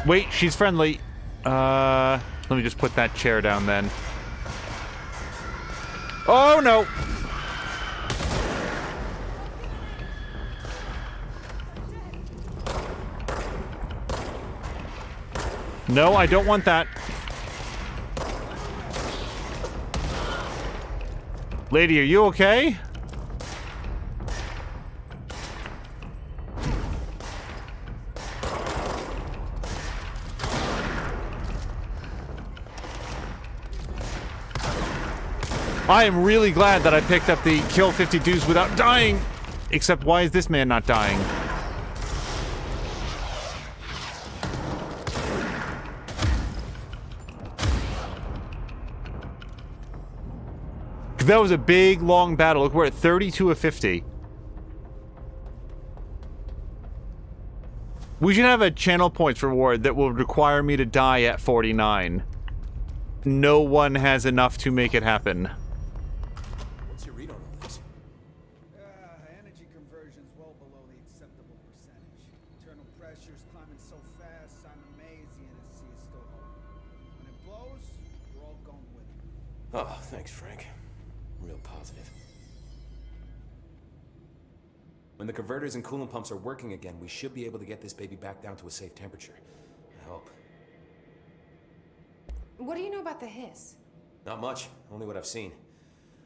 Wait, she's friendly. Let me just put that chair down then. Oh no! No, I don't want that. Lady, are you okay? I am really glad that I picked up the kill 50 dudes without dying. Except, why is this man not dying? That was a big, long battle. Look, we're at 32 of 50. We should have a channel points reward that will require me to die at 49. No one has enough to make it happen. What's your read on all this? Energy conversion's well below the acceptable percentage. Internal pressure's climbing so fast, Simon Mays, the NSC is still holding. When it blows, we're all going with it. Oh, thanks, Frank. Real positive. When the converters and coolant pumps are working again, we should be able to get this baby back down to a safe temperature. I hope. What do you know about the Hiss? Not much, only what I've seen.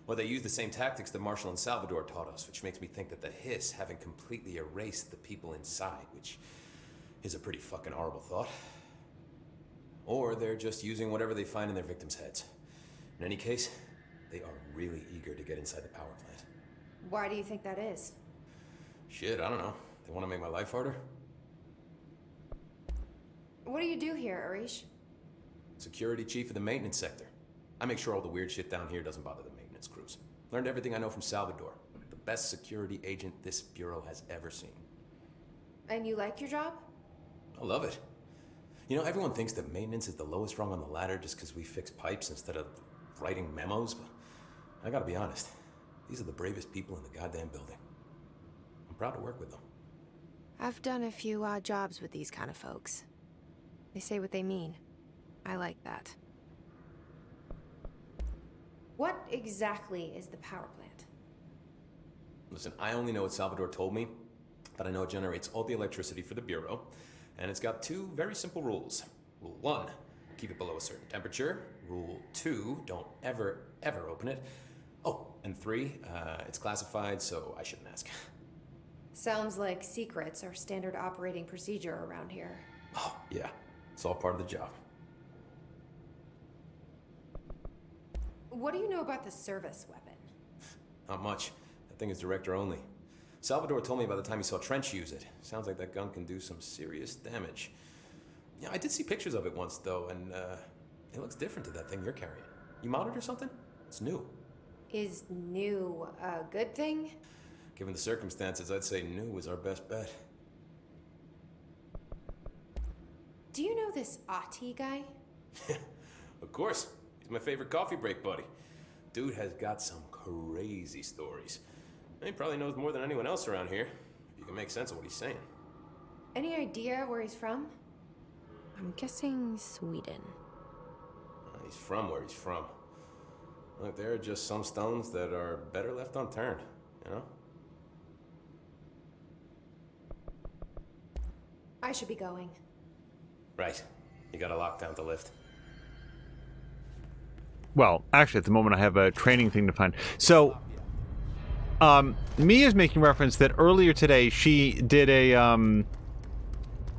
Well, they use the same tactics that Marshall and Salvador taught us, which makes me think that the Hiss haven't completely erased the people inside, which is a pretty fucking horrible thought. Or they're just using whatever they find in their victims' heads. In any case, they are really eager to get inside the power plant. Why do you think that is? Shit, I don't know. They want to make my life harder? What do you do here, Arish? Security chief of the maintenance sector. I make sure all the weird shit down here doesn't bother the maintenance crews. Learned everything I know from Salvador. The best security agent this bureau has ever seen. And you like your job? I love it. You know, everyone thinks that maintenance is the lowest rung on the ladder just because we fix pipes instead of writing memos, but I gotta be honest. These are the bravest people in the goddamn building. I'm proud to work with them. I've done a few odd jobs with these kind of folks. They say what they mean. I like that. What exactly is the power plant? Listen, I only know what Salvador told me, but I know it generates all the electricity for the Bureau, and it's got two very simple rules. Rule 1, keep it below a certain temperature. Rule 2, don't ever, ever open it. Oh, and 3, it's classified, so I shouldn't ask. Sounds like secrets are standard operating procedure around here. Oh, yeah. It's all part of the job. What do you know about the service weapon? Not much. That thing is director only. Salvador told me by the time he saw Trench use it. Sounds like that gun can do some serious damage. Yeah, I did see pictures of it once, though, and it looks different to that thing you're carrying. You modded or something? It's new. Is new a good thing? Given the circumstances, I'd say new is our best bet. Do you know this Ahti guy? Of course. He's my favorite coffee break buddy. Dude has got some crazy stories. And he probably knows more than anyone else around here, if you can make sense of what he's saying. Any idea where he's from? I'm guessing Sweden. He's from where he's from. Look, there are just some stones that are better left unturned, you know? I should be going. Right. You got a lockdown to lift. Well, actually, at the moment, I have a training thing to find. So, Mia's making reference that earlier today she did an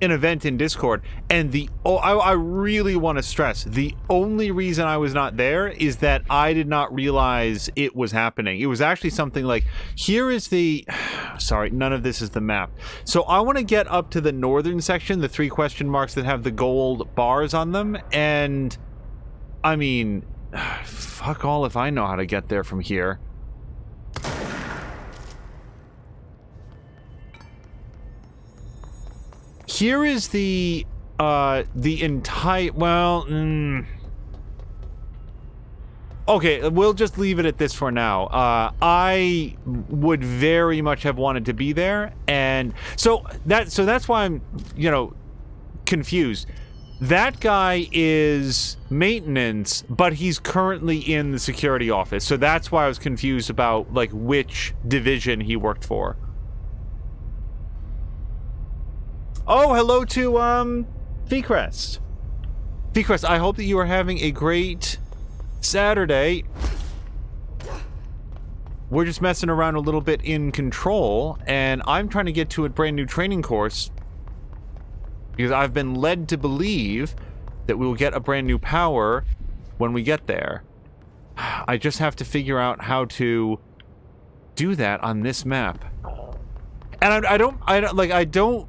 event in Discord, and I really want to stress, the only reason I was not there is that I did not realize it was happening. It was actually something like, here is the... Sorry, none of this is the map. So I want to get up to the northern section, the 3 question marks that have the gold bars on them, and... I mean... Fuck all if I know how to get there from here. Here is the entire... Well... Okay, we'll just leave it at this for now. I would very much have wanted to be there, and... So that's why I'm, confused. That guy is maintenance, but he's currently in the security office. So that's why I was confused about, like, which division he worked for. Oh, hello to, Feecrest. Feecrest, I hope that you are having a great Saturday. We're just messing around a little bit in Control, and I'm trying to get to a brand new training course because I've been led to believe that we will get a brand new power when we get there. I just have to figure out how to do that on this map. And I don't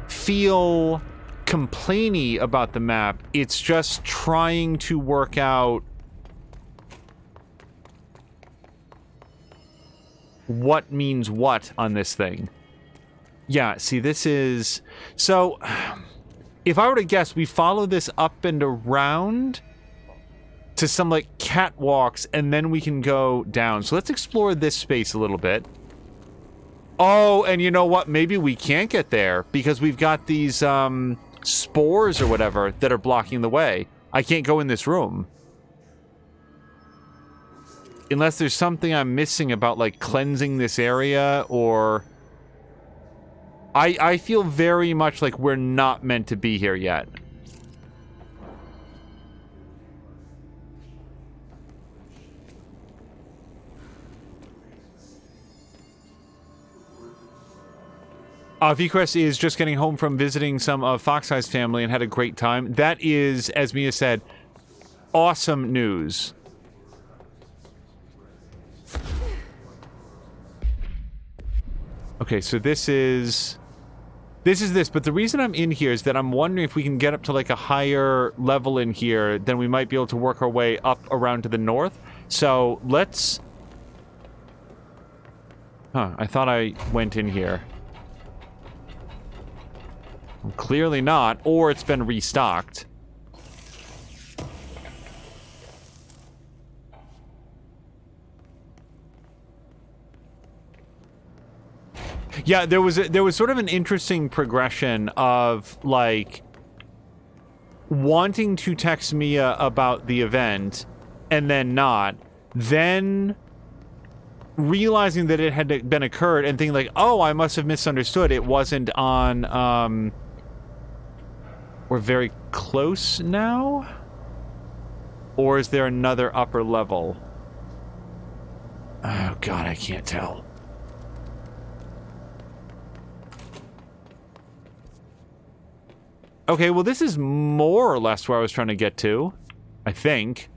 feel complainy about the map. It's just trying to work out what means what on this thing. Yeah, see, this is... So, if I were to guess, we follow this up and around to some, like, catwalks, and then we can go down. So let's explore this space a little bit. Oh, and you know what? Maybe we can't get there, because we've got these, spores or whatever that are blocking the way. I can't go in this room. Unless there's something I'm missing about, like, cleansing this area, or... I feel very much like we're not meant to be here yet. Feecrest is just getting home from visiting some of Foxeye's family and had a great time. That is, as Mia said, awesome news. Okay, so this is this, but the reason I'm in here is that I'm wondering if we can get up to, like, a higher level in here, then we might be able to work our way up around to the north. So, let's... Huh, I thought I went in here. Clearly not, or it's been restocked. Yeah, there was sort of an interesting progression of, like, wanting to text Mia about the event and then not, then realizing that it had been occurred and thinking, like, oh, I must have misunderstood. It wasn't on, we're very close now? Or is there another upper level? Oh, God, I can't tell. Okay, well, this is more or less where I was trying to get to, I think.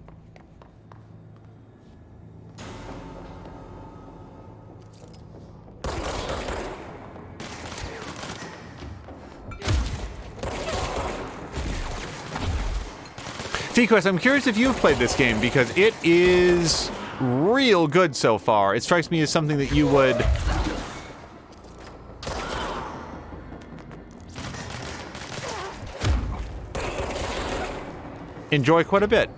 Feecrest, I'm curious if you've played this game, because it is real good so far. It strikes me as something that you would... enjoy quite a bit.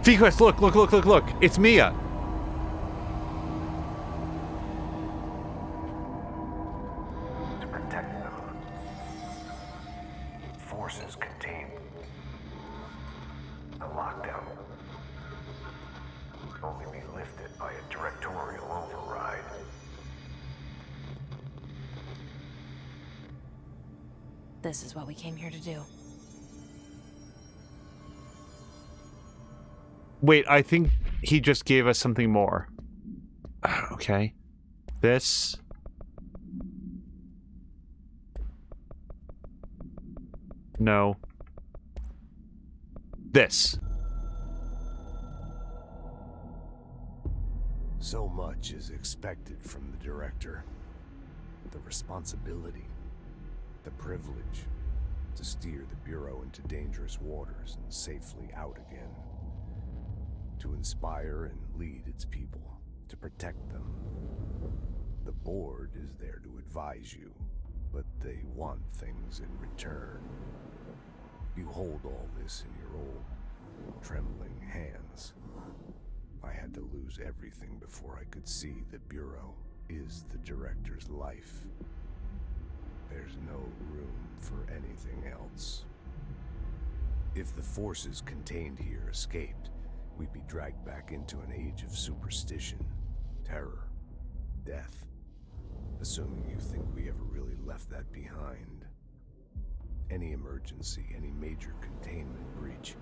Feecrest, look. It's Mia. To protect them. Forces contain the lockdown. could only be lifted by a directorial override. This is what we came here to do. Wait, I think he just gave us something more. Okay. This. No. This. So much is expected from the director. The responsibility, the privilege to steer the Bureau into dangerous waters and safely out again. To inspire and lead its people, to protect them. The board is there to advise you, but they want things in return. You hold all this in your old, trembling hands. I had to lose everything before I could see the Bureau is the director's life. There's no room for anything else. If the forces contained here escaped, we'd be dragged back into an age of superstition, terror, death. Assuming you think we ever really left that behind. Any emergency, any major containment breach,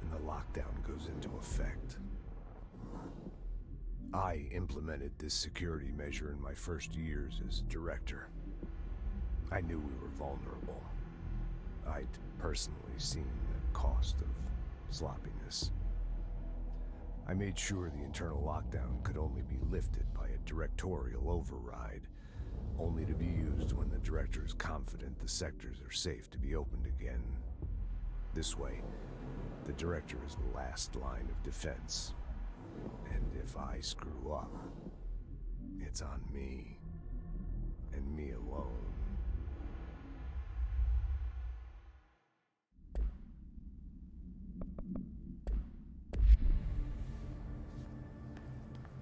and the lockdown goes into effect. I implemented this security measure in my first years as director. I knew we were vulnerable. I'd personally seen the cost of sloppiness. I made sure the internal lockdown could only be lifted by a directorial override, only to be used when the director is confident the sectors are safe to be opened again. This way, the director is the last line of defense. And if I screw up, it's on me, and me alone.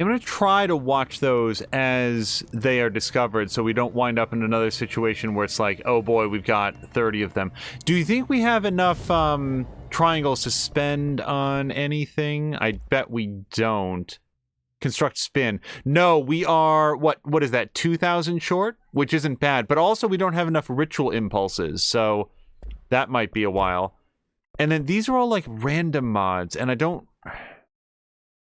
I'm going to try to watch those as they are discovered so we don't wind up in another situation where it's like, oh boy, we've got 30 of them. Do you think we have enough triangles to spend on anything? I bet we don't. Construct spin. No, we are, what is that, 2,000 short? Which isn't bad, but also we don't have enough ritual impulses, so that might be a while. And then these are all like random mods, and I don't...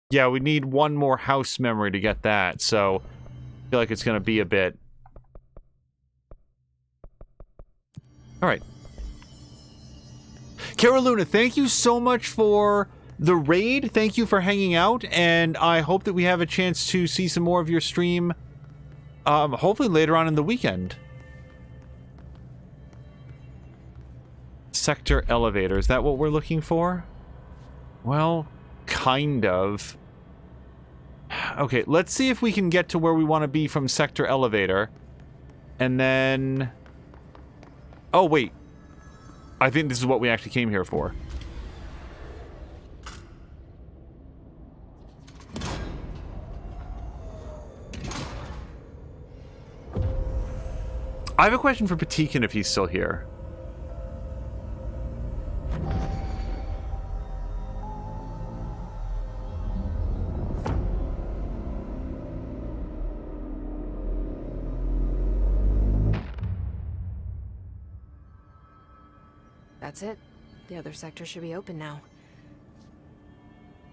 Yeah, we need one more house memory to get that, so I feel like it's going to be a bit. Alright. Cara Luna, thank you so much for the raid. Thank you for hanging out, and I hope that we have a chance to see some more of your stream, hopefully later on in the weekend. Sector elevator, is that what we're looking for? Well... kind of. Okay, let's see if we can get to where we want to be from sector elevator. And then... oh, wait. I think this is what we actually came here for. I have a question for Patikin if he's still here. That's it. The other sector should be open now.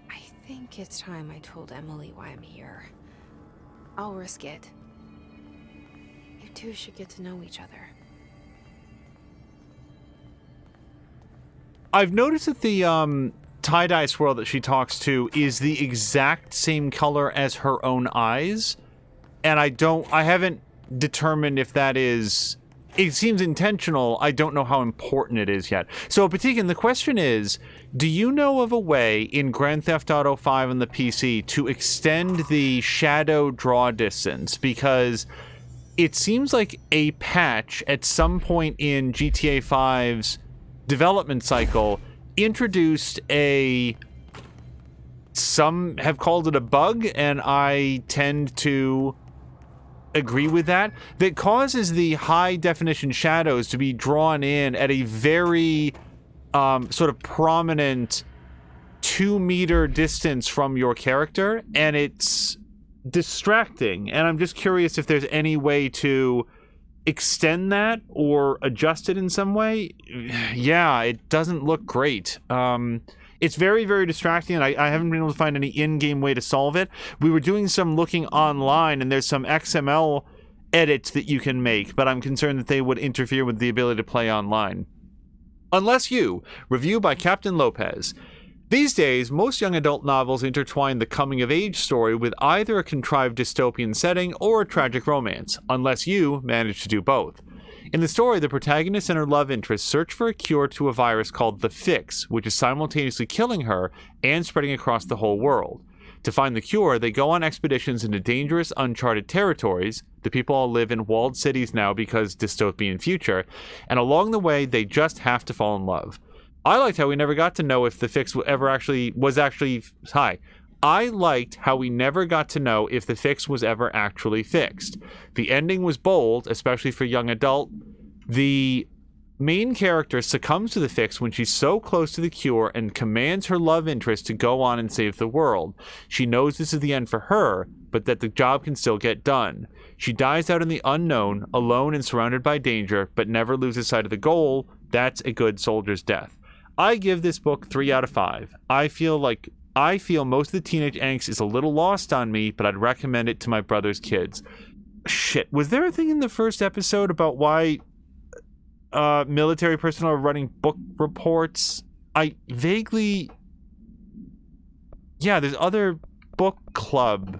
I think it's time I told Emily why I'm here. I'll risk it. You two should get to know each other. I've noticed that the tie-dye swirl that she talks to is the exact same color as her own eyes. And I haven't determined if that is... it seems intentional. I don't know how important it is yet. So, Patikin, the question is, do you know of a way in Grand Theft Auto 5 on the PC to extend the shadow draw distance? Because it seems like a patch at some point in GTA 5's development cycle introduced a... some have called it a bug, and I tend to... agree with that causes the high definition shadows to be drawn in at a very sort of prominent 2-meter distance from your character, and it's distracting. And I'm just curious if there's any way to extend that or adjust it in some way. Yeah, it doesn't look great. It's very, very distracting, and I haven't been able to find any in-game way to solve it. We were doing some looking online, and there's some XML edits that you can make, but I'm concerned that they would interfere with the ability to play online. Unless You, review by Captain Lopez. These days, most young adult novels intertwine the coming-of-age story with either a contrived dystopian setting or a tragic romance, Unless You manage to do both. In the story, the protagonist and her love interest search for a cure to a virus called the Fix, which is simultaneously killing her and spreading across the whole world. To find the cure, they go on expeditions into dangerous, uncharted territories. The people all live in walled cities now because dystopian future, and along the way, they just have to fall in love. I liked how we never got to know if the Fix I liked how we never got to know if the Fix was ever actually fixed. The ending was bold, especially for young adult. The main character succumbs to the Fix when she's so close to the cure and commands her love interest to go on and save the world. She knows this is the end for her, but that the job can still get done. She dies out in the unknown, alone and surrounded by danger, but never loses sight of the goal. That's a good soldier's death. I give this book 3 out of 5. I feel most of the teenage angst is a little lost on me, but I'd recommend it to my brother's kids. Shit, was there a thing in the first episode about why military personnel are running book reports? I vaguely... Yeah, there's other book club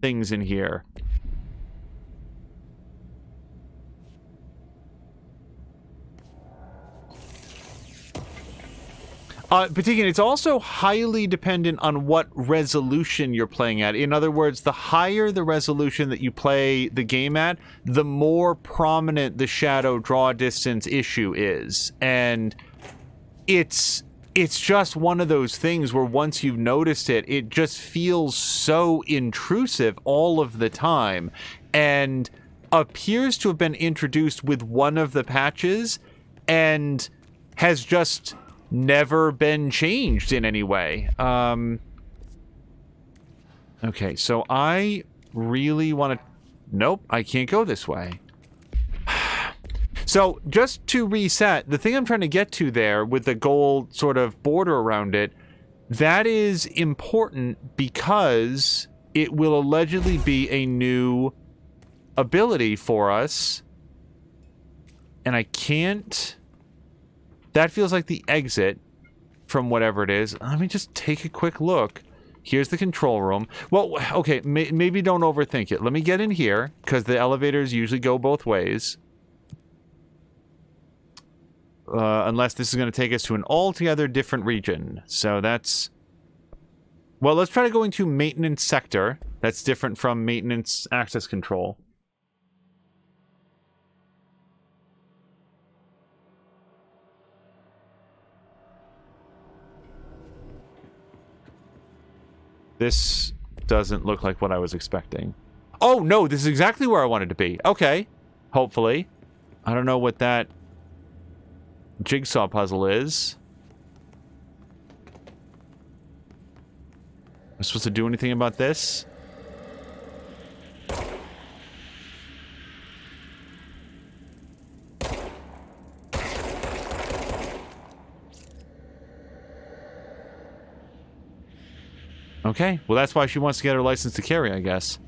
things in here. Patikin, it's also highly dependent on what resolution you're playing at. In other words, the higher the resolution that you play the game at, the more prominent the shadow draw distance issue is. And it's just one of those things where once you've noticed it, it just feels so intrusive all of the time, and appears to have been introduced with one of the patches and has just never been changed in any way. Okay, so I really want to... Nope, I can't go this way. So, just to reset, the thing I'm trying to get to there with the gold sort of border around it, that is important because it will allegedly be a new ability for us. And I can't... That feels like the exit from whatever it is. Let me just take a quick look. Here's the control room. Well, okay, maybe don't overthink it. Let me get in here, because the elevators usually go both ways. Unless this is going to take us to an altogether different region. So that's... Well, let's try to go into maintenance sector. That's different from maintenance access control. This doesn't look like what I was expecting. Oh, no, this is exactly where I wanted to be. Okay, hopefully. I don't know what that jigsaw puzzle is. Am I supposed to do anything about this? Okay, well that's why she wants to get her license to carry, I guess.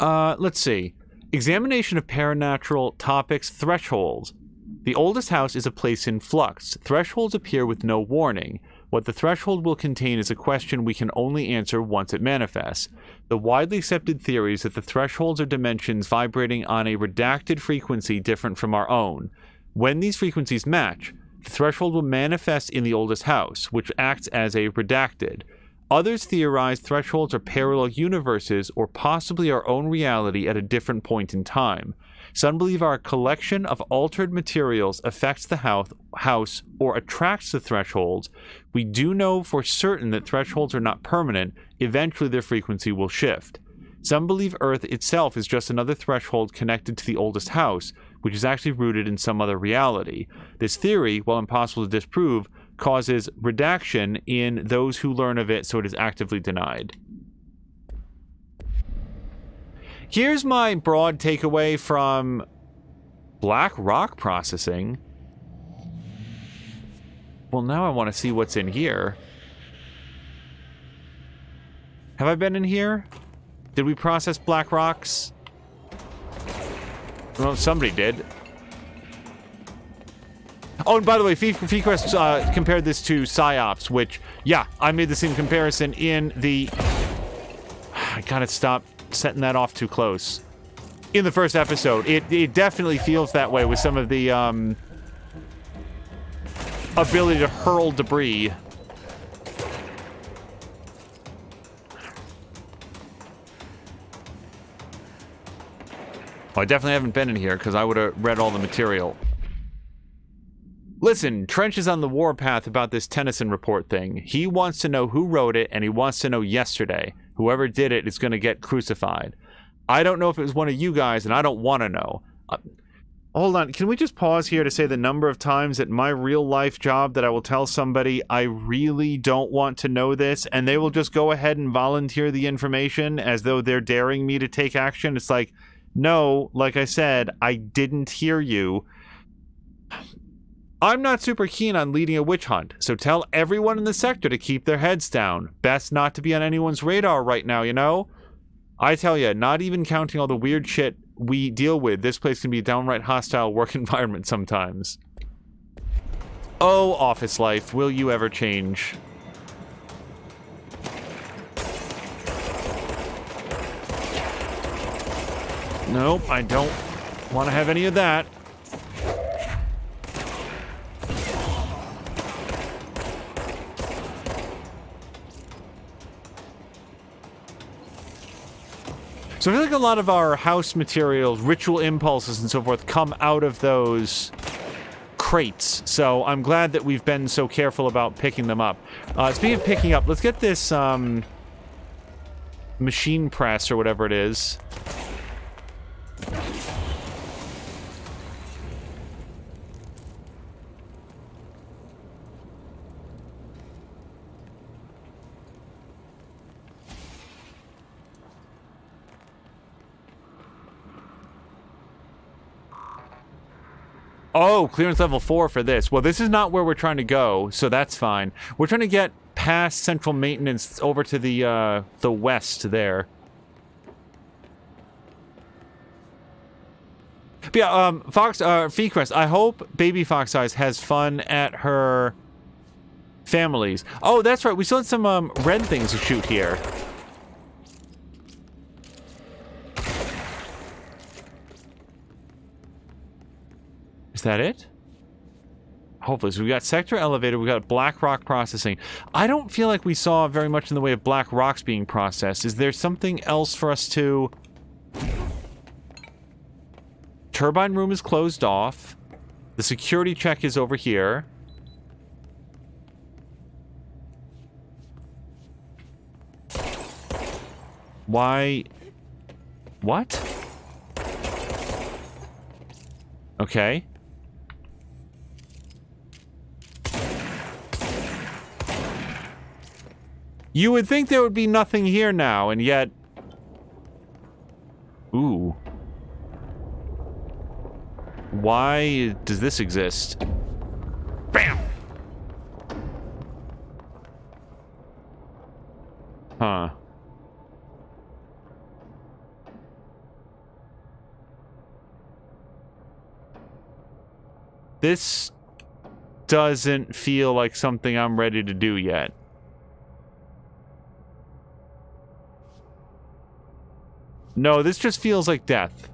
Let's see. Examination of paranatural topics, thresholds. The oldest house is a place in flux. Thresholds appear with no warning. What the threshold will contain is a question we can only answer once it manifests. The widely accepted theory is that the thresholds are dimensions vibrating on a redacted frequency different from our own. When these frequencies match, the threshold will manifest in the oldest house, which acts as a redacted. Others theorize thresholds are parallel universes or possibly our own reality at a different point in time. Some believe our collection of altered materials affects the house or attracts the thresholds. We do know for certain that thresholds are not permanent. Eventually their frequency will shift. Some believe Earth itself is just another threshold connected to the oldest house, which is actually rooted in some other reality. This theory, while impossible to disprove, causes redaction in those who learn of it, so it is actively denied. Here's my broad takeaway from Black Rock Processing. Well, now I want to see what's in here. Have I been in here? Did we process black rocks? Well, somebody did. Oh, and by the way, FeeQuest compared this to PsyOps, which, yeah, I made the same comparison in the... I gotta stop setting that off too close. In the first episode, it definitely feels that way with some of the ability to hurl debris. Well, I definitely haven't been in here because I would have read all the material. Listen, Trench is on the warpath about this Tennyson report thing. He wants to know who wrote it, and he wants to know yesterday. Whoever did it is going to get crucified. I don't know if it was one of you guys, and I don't want to know. Hold on, can we just pause here to say the number of times at my real-life job that I will tell somebody I really don't want to know this, and they will just go ahead and volunteer the information as though they're daring me to take action? It's like... No, like I said, I didn't hear you. I'm not super keen on leading a witch hunt, so tell everyone in the sector to keep their heads down. Best not to be on anyone's radar right now, you know? I tell ya, not even counting all the weird shit we deal with, this place can be a downright hostile work environment sometimes. Oh, office life, will you ever change? Nope, I don't want to have any of that. So I feel like a lot of our house materials, ritual impulses and so forth come out of those crates. So I'm glad that we've been so careful about picking them up. Speaking of picking up, let's get this machine press or whatever it is. Oh, clearance level 4 for this. Well, this is not where we're trying to go, so that's fine. We're trying to get past central maintenance over to the west there. But yeah, FeeQuest, I hope Baby Fox Eyes has fun at her families. Oh, that's right. We still had some red things to shoot here. Is that it? Hopefully. So we got sector elevator, we got black rock processing. I don't feel like we saw very much in the way of black rocks being processed. Is there something else for us to... Turbine room is closed off. The security check is over here. Why? What? Okay. You would think there would be nothing here now, and yet... Ooh. Why does this exist? Bam! Huh. This doesn't feel like something I'm ready to do yet. No, this just feels like death.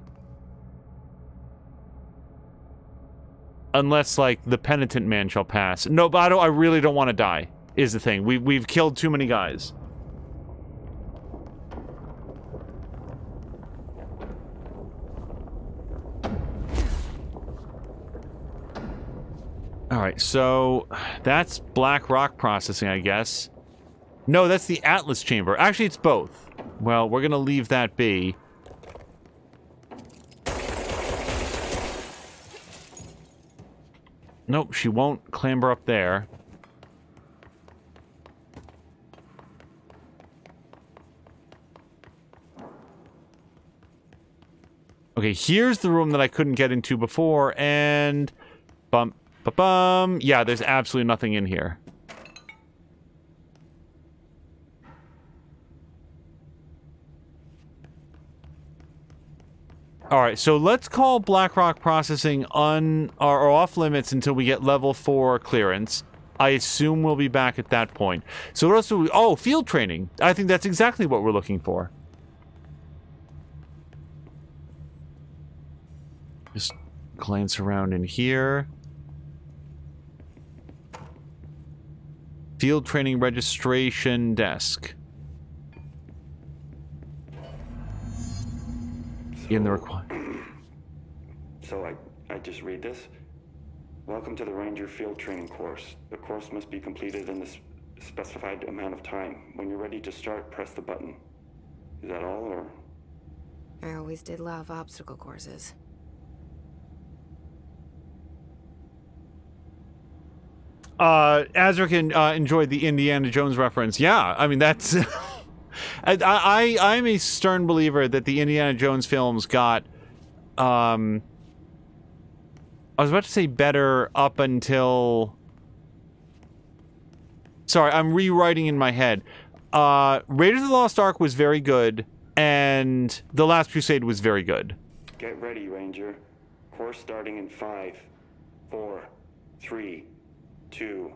Unless, like, the penitent man shall pass. No, but I really don't want to die, is the thing. We've killed too many guys. Alright, so that's black rock processing, I guess. No, that's the Atlas chamber. Actually, it's both. Well, we're gonna leave that be. Nope, she won't clamber up there. Okay, here's the room that I couldn't get into before, and... Bum, ba-bum. Yeah, there's absolutely nothing in here. Alright, so let's call Blackrock Processing or off limits until we get level 4 clearance. I assume we'll be back at that point. So what else do we... Oh, field training. I think that's exactly what we're looking for. Just glance around in here. Field training registration desk. In the So I just read this. Welcome to the Ranger Field Training course. The course must be completed in the specified amount of time. When you're ready to start, press the button. Is that all, or? I always did love obstacle courses. Azric enjoyed the Indiana Jones reference. Yeah, I mean, that's... I'm a stern believer that the Indiana Jones films got... I was about to say better up until... Sorry, I'm rewriting in my head. Raiders of the Lost Ark was very good, and The Last Crusade was very good. Get ready, Ranger. Course starting in 5, 4, 3, 2,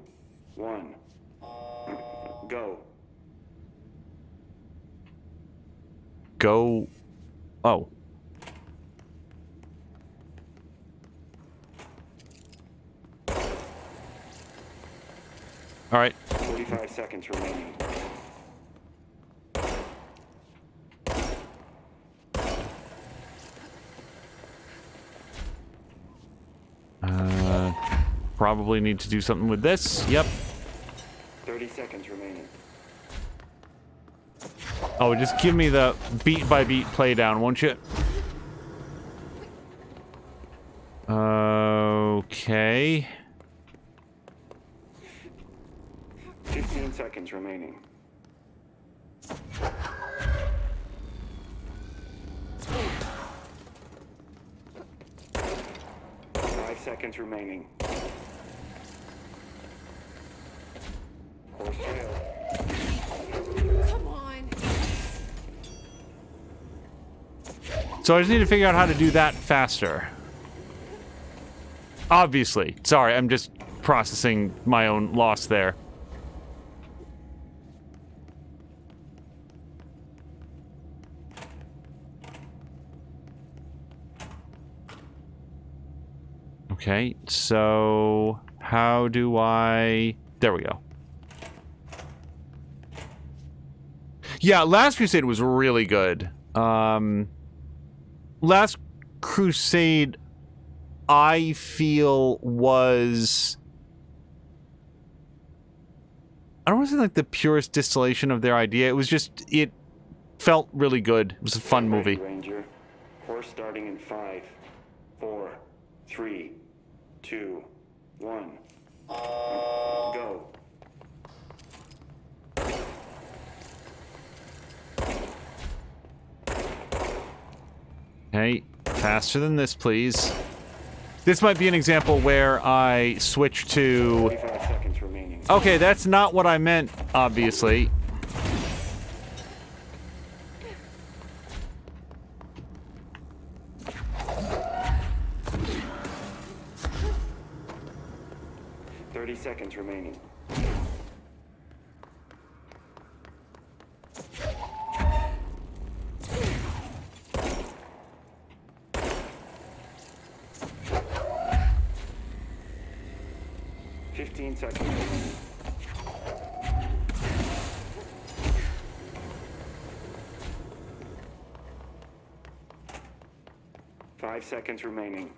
1. Go. Go... Oh. All right. 45 seconds remaining. Probably need to do something with this. Yep. 30 seconds remaining. Oh, just give me the beat-by-beat playdown, won't you? Okay. 15 seconds remaining. 5 seconds remaining. Course failed. Come on. So I just need to figure out how to do that faster. Obviously. Sorry, I'm just processing my own loss there. Okay, so how do I... There we go. Yeah, Last Crusade was really good. Last Crusade, I feel, was... I don't want to say like the purest distillation of their idea. It was just... It felt really good. It was a fun movie. Ranger. Course starting in 5, 4, 3, 2, 1. Go. Okay, faster than this, please. This might be an example where I switch to... 45 seconds remaining. Okay, that's not what I meant, obviously. Seconds remaining. Fifteen seconds remaining. 5 seconds remaining.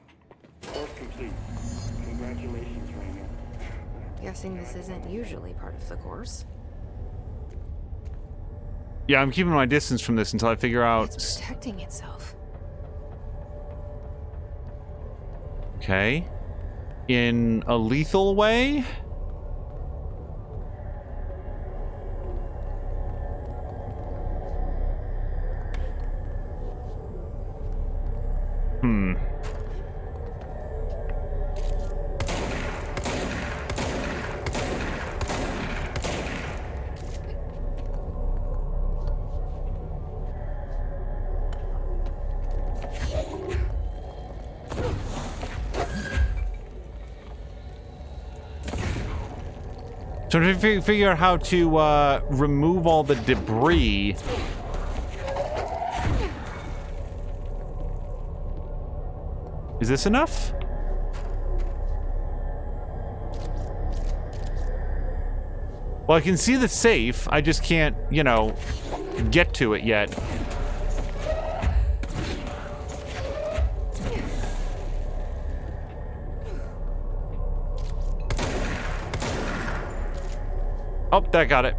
Course complete. Congratulations, Ranger. Guessing this isn't usually part of the course. Yeah, I'm keeping my distance from this until I figure out... It's protecting itself. Okay. In a lethal way? So I'm trying to figure out how to remove all the debris. Is this enough? Well, I can see the safe. I just can't, you know, get to it yet. Oh, that got it.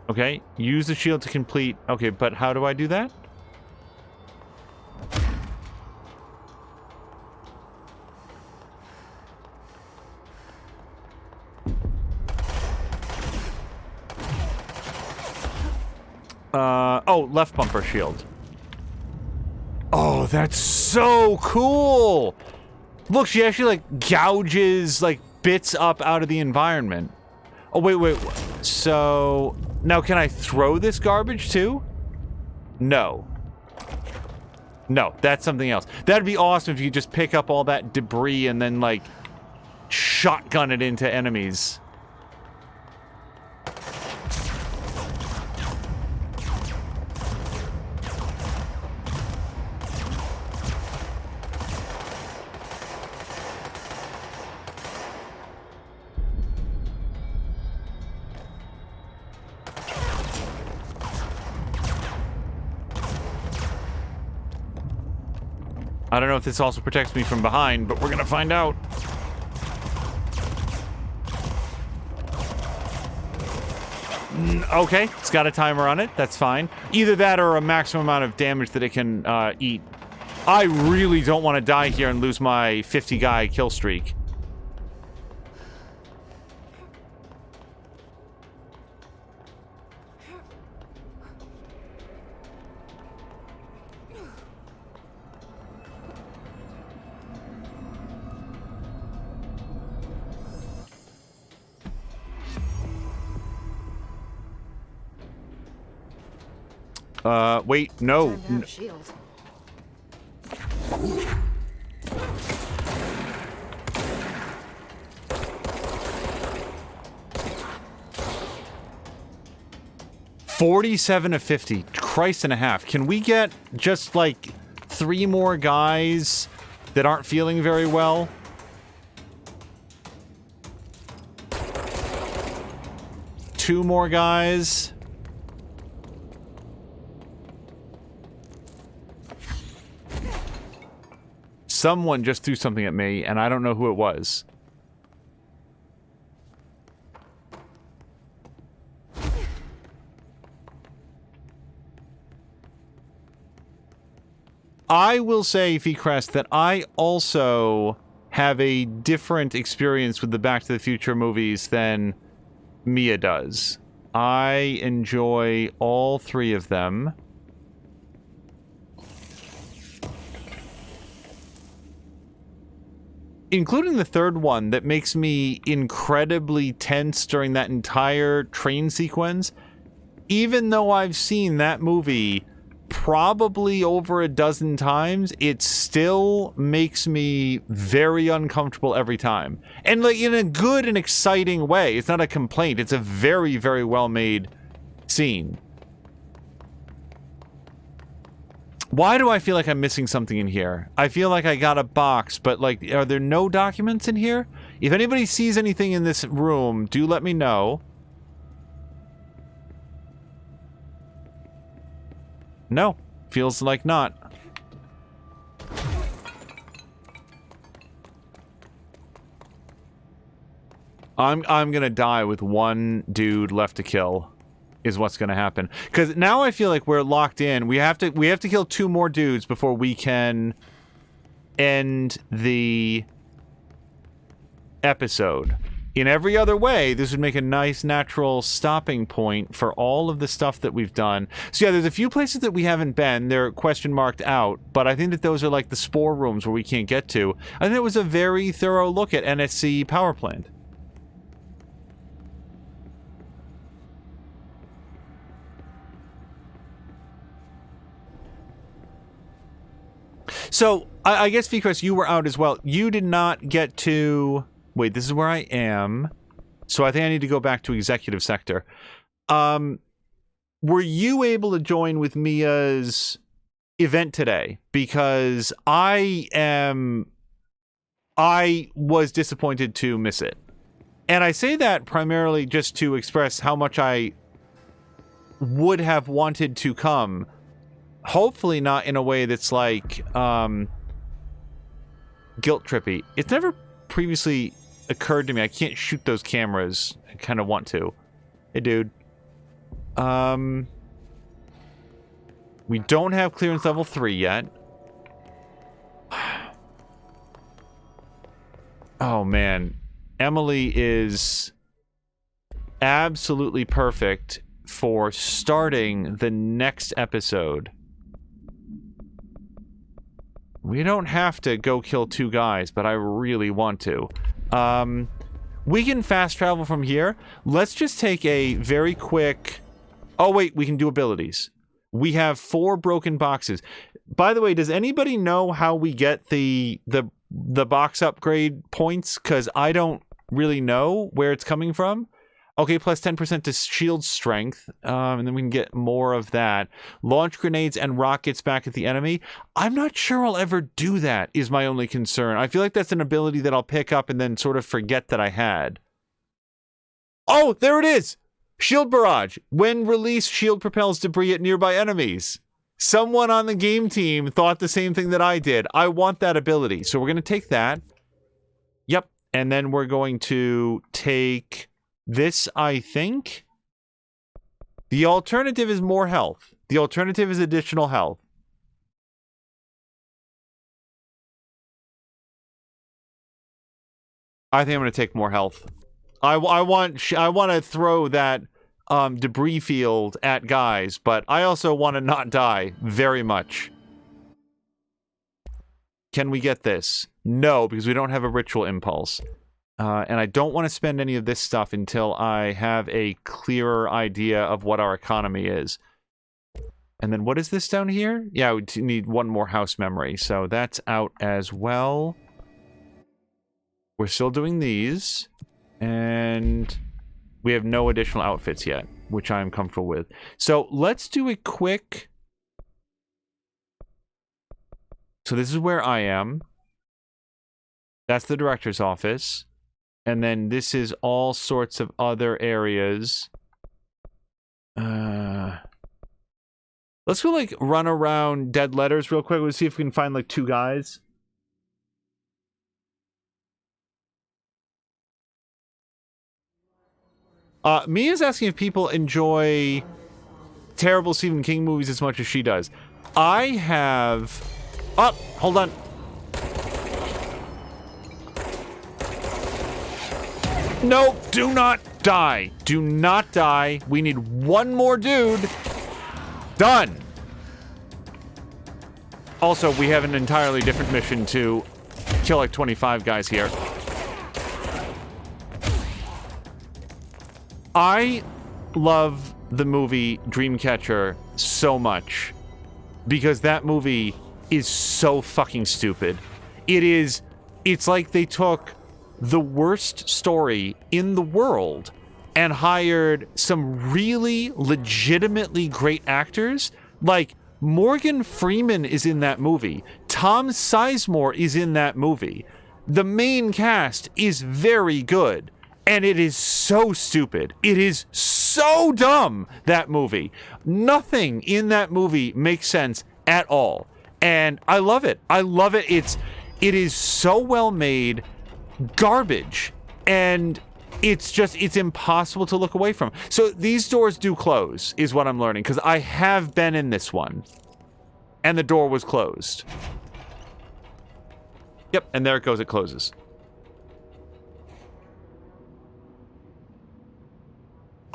Okay, use the shield to complete. Okay, but how do I do that? Oh, left bumper shield. Oh, that's so cool! Look, she actually, like, gouges, like, bits up out of the environment. Oh, wait. So, now can I throw this garbage, too? No. No, that's something else. That'd be awesome if you could just pick up all that debris and then, like, shotgun it into enemies. I don't know if this also protects me from behind, but we're gonna find out. Okay, it's got a timer on it. That's fine. Either that or a maximum amount of damage that it can eat. I really don't want to die here and lose my 50 guy kill streak. Wait, no. Shield. $47 of 50. Christ and a half. Can we get just like 3 more guys that aren't feeling very well? Two more guys. Someone just threw something at me, and I don't know who it was. I will say, Vcrest, that I also have a different experience with the Back to the Future movies than Mia does. I enjoy all 3 of them. Including the 3rd one that makes me incredibly tense during that entire train sequence. Even though I've seen that movie probably over a dozen times, it still makes me very uncomfortable every time. And like in a good and exciting way. It's not a complaint. It's a very, very well made scene. Why do I feel like I'm missing something in here? I feel like I got a box, but like, are there no documents in here? If anybody sees anything in this room, do let me know. No, feels like not. I'm gonna die with 1 dude left to kill. Is what's going to happen. Because now I feel like we're locked in. We have to kill 2 more dudes before we can end the episode. In every other way, this would make a nice natural stopping point for all of the stuff that we've done. So yeah, there's a few places that we haven't been. They're question marked out, but I think that those are like the spore rooms where we can't get to. I think it was a very thorough look at NSC power plant. So, I guess, Fikris, you were out as well. You did not get to... Wait, this is where I am. So I think I need to go back to Executive Sector. Were you able to join with Mia's event today? Because I was disappointed to miss it. And I say that primarily just to express how much I would have wanted to come. Hopefully not in a way that's like guilt trippy. It's never previously occurred to me I can't shoot those cameras. I kind of want to. Hey, dude. We don't have clearance level 3 yet. Oh, man. Emily is absolutely perfect for starting the next episode. We don't have to go kill 2 guys, but I really want to. We can fast travel from here. Let's just take a very quick... Oh, wait, we can do abilities. We have 4 broken boxes. By the way, does anybody know how we get the box upgrade points? Because I don't really know where it's coming from. Okay, plus 10% to shield strength, and then we can get more of that. Launch grenades and rockets back at the enemy. I'm not sure I'll ever do that, is my only concern. I feel like that's an ability that I'll pick up and then sort of forget that I had. Oh, there it is! Shield barrage. When released, shield propels debris at nearby enemies. Someone on the game team thought the same thing that I did. I want that ability, so we're going to take that. Yep, and then we're going to take... this, I think. The alternative is more health. The alternative is additional health. I think I'm going to take more health. I want to throw that debris field at guys, but I also want to not die very much. Can we get this? No, because we don't have a ritual impulse. And I don't want to spend any of this stuff until I have a clearer idea of what our economy is. And then what is this down here? Yeah, we need 1 more house memory. So that's out as well. We're still doing these. And we have no additional outfits yet, which I'm comfortable with. So let's do a quick... So this is where I am. That's the director's office. And then this is all sorts of other areas. Let's go, like, run around Dead Letters real quick. Let's see if we can find, like, 2 guys. Mia's asking if people enjoy terrible Stephen King movies as much as she does. I have... Oh, hold on. No, do not die. Do not die. We need 1 more dude. Done. Also, we have an entirely different mission to kill like 25 guys here. I love the movie Dreamcatcher so much because that movie is so fucking stupid. It's like they took the worst story in the world and hired some really legitimately great actors. Like, Morgan Freeman is in that movie. Tom Sizemore is in that movie. The main cast is very good. And it is so stupid. It is so dumb, that movie. Nothing in that movie makes sense at all. And I love it. I love it. It is so well made. Garbage. And it's impossible to look away from. So these doors do close, is what I'm learning. Because I have been in this one. And the door was closed. Yep, and there it goes. It closes.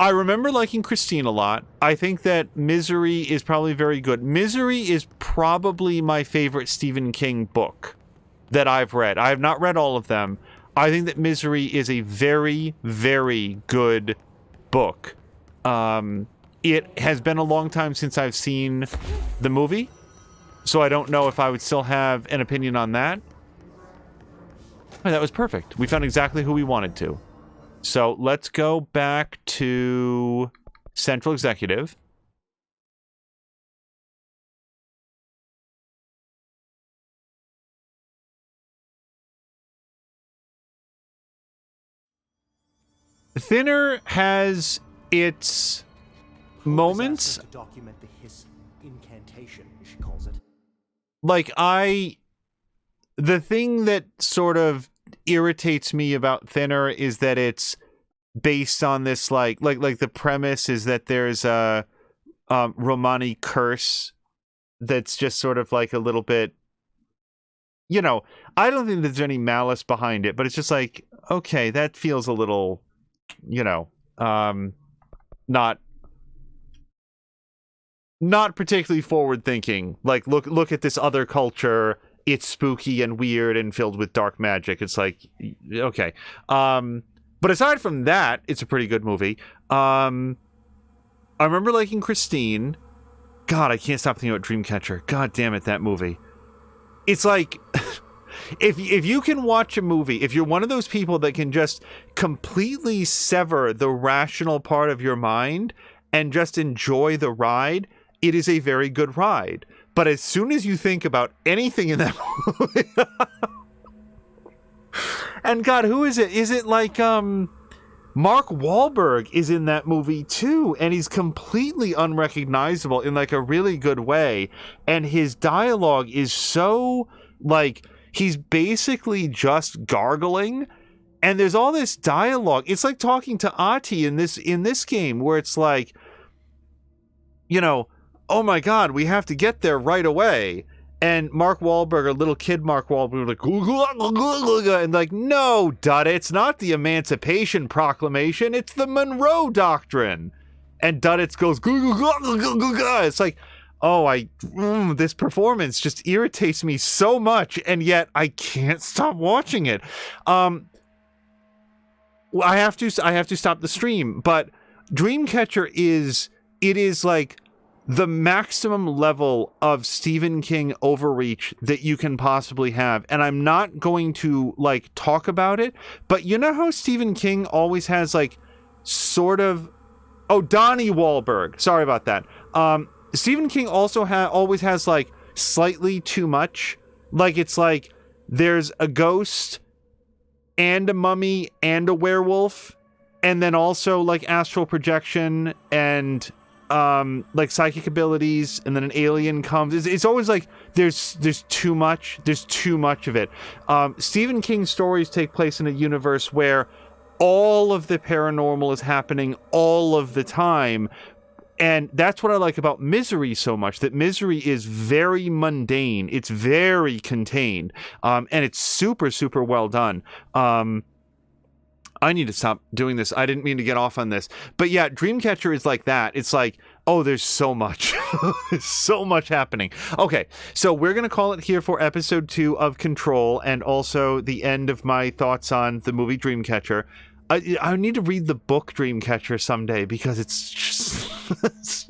I remember liking Christine a lot. I think that Misery is probably very good. Misery is probably my favorite Stephen King book that I've read. I have not read all of them. I think that Misery is a very, very good book. It has been a long time since I've seen the movie, so I don't know if I would still have an opinion on that. Oh, that was perfect. We found exactly who we wanted to. So let's go back to Central Executive. Thinner has its moments. To document the hiss incantation, she calls it. Like, the thing that sort of irritates me about Thinner is that it's based on this like the premise is that there's a Romani curse that's just sort of like a little bit, you know, I don't think there's any malice behind it, but it's just like, okay, that feels a little, you know, not particularly forward thinking. Like, look at this other culture. It's spooky and weird and filled with dark magic. It's like, okay. But aside from that, it's a pretty good movie. I remember liking Christine. God, I can't stop thinking about Dreamcatcher. God damn it, that movie. It's like, if you can watch a movie, if you're one of those people that can just completely sever the rational part of your mind and just enjoy the ride, it is a very good ride. But as soon as you think about anything in that movie, and God, who is it? Is it like Mark Wahlberg is in that movie too, and he's completely unrecognizable in like a really good way, and his dialogue is so like he's basically just gargling, and there's all this dialogue. It's like talking to Ahti in this game where it's like, you know, oh my God, we have to get there right away. And Mark Wahlberg, a little kid Mark Wahlberg, like, and like, no, Dud, it's not the Emancipation Proclamation, it's the Monroe Doctrine. And Duddits goes, it's like, oh, this performance just irritates me so much, and yet I can't stop watching it. I have to stop the stream, but Dreamcatcher is like the maximum level of Stephen King overreach that you can possibly have. And I'm not going to like talk about it, but you know how Stephen King always has like sort of, Donnie Wahlberg. Sorry about that. Stephen King also always has like slightly too much. Like it's like there's a ghost and a mummy and a werewolf, and then also like astral projection and like psychic abilities, and then an alien comes. It's always like there's too much. There's too much of it. Stephen King's stories take place in a universe where all of the paranormal is happening all of the time. And that's what I like about Misery so much, that Misery is very mundane. It's very contained. And it's super, super well done. I need to stop doing this. I didn't mean to get off on this. But yeah, Dreamcatcher is like that. It's like, oh, there's so much. There's so much happening. Okay, so we're going to call it here for episode 2 of Control, and also the end of my thoughts on the movie Dreamcatcher. I need to read the book Dreamcatcher someday, because it's just...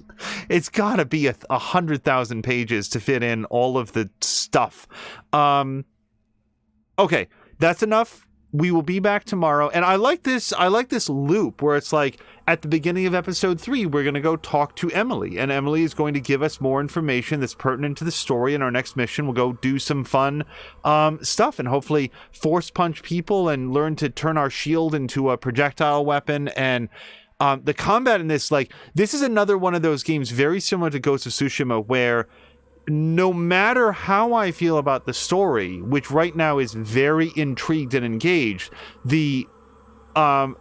it's got to be 100,000 pages to fit in all of the stuff. Okay, that's enough. We will be back tomorrow, and I like this loop where it's like at the beginning of episode 3 we're going to go talk to Emily, and Emily is going to give us more information that's pertinent to the story. In our next mission we'll go do some fun stuff and hopefully force punch people and learn to turn our shield into a projectile weapon. And the combat in this, like, this is another one of those games very similar to Ghost of Tsushima, where no matter how I feel about the story, which right now is very intrigued and engaged, the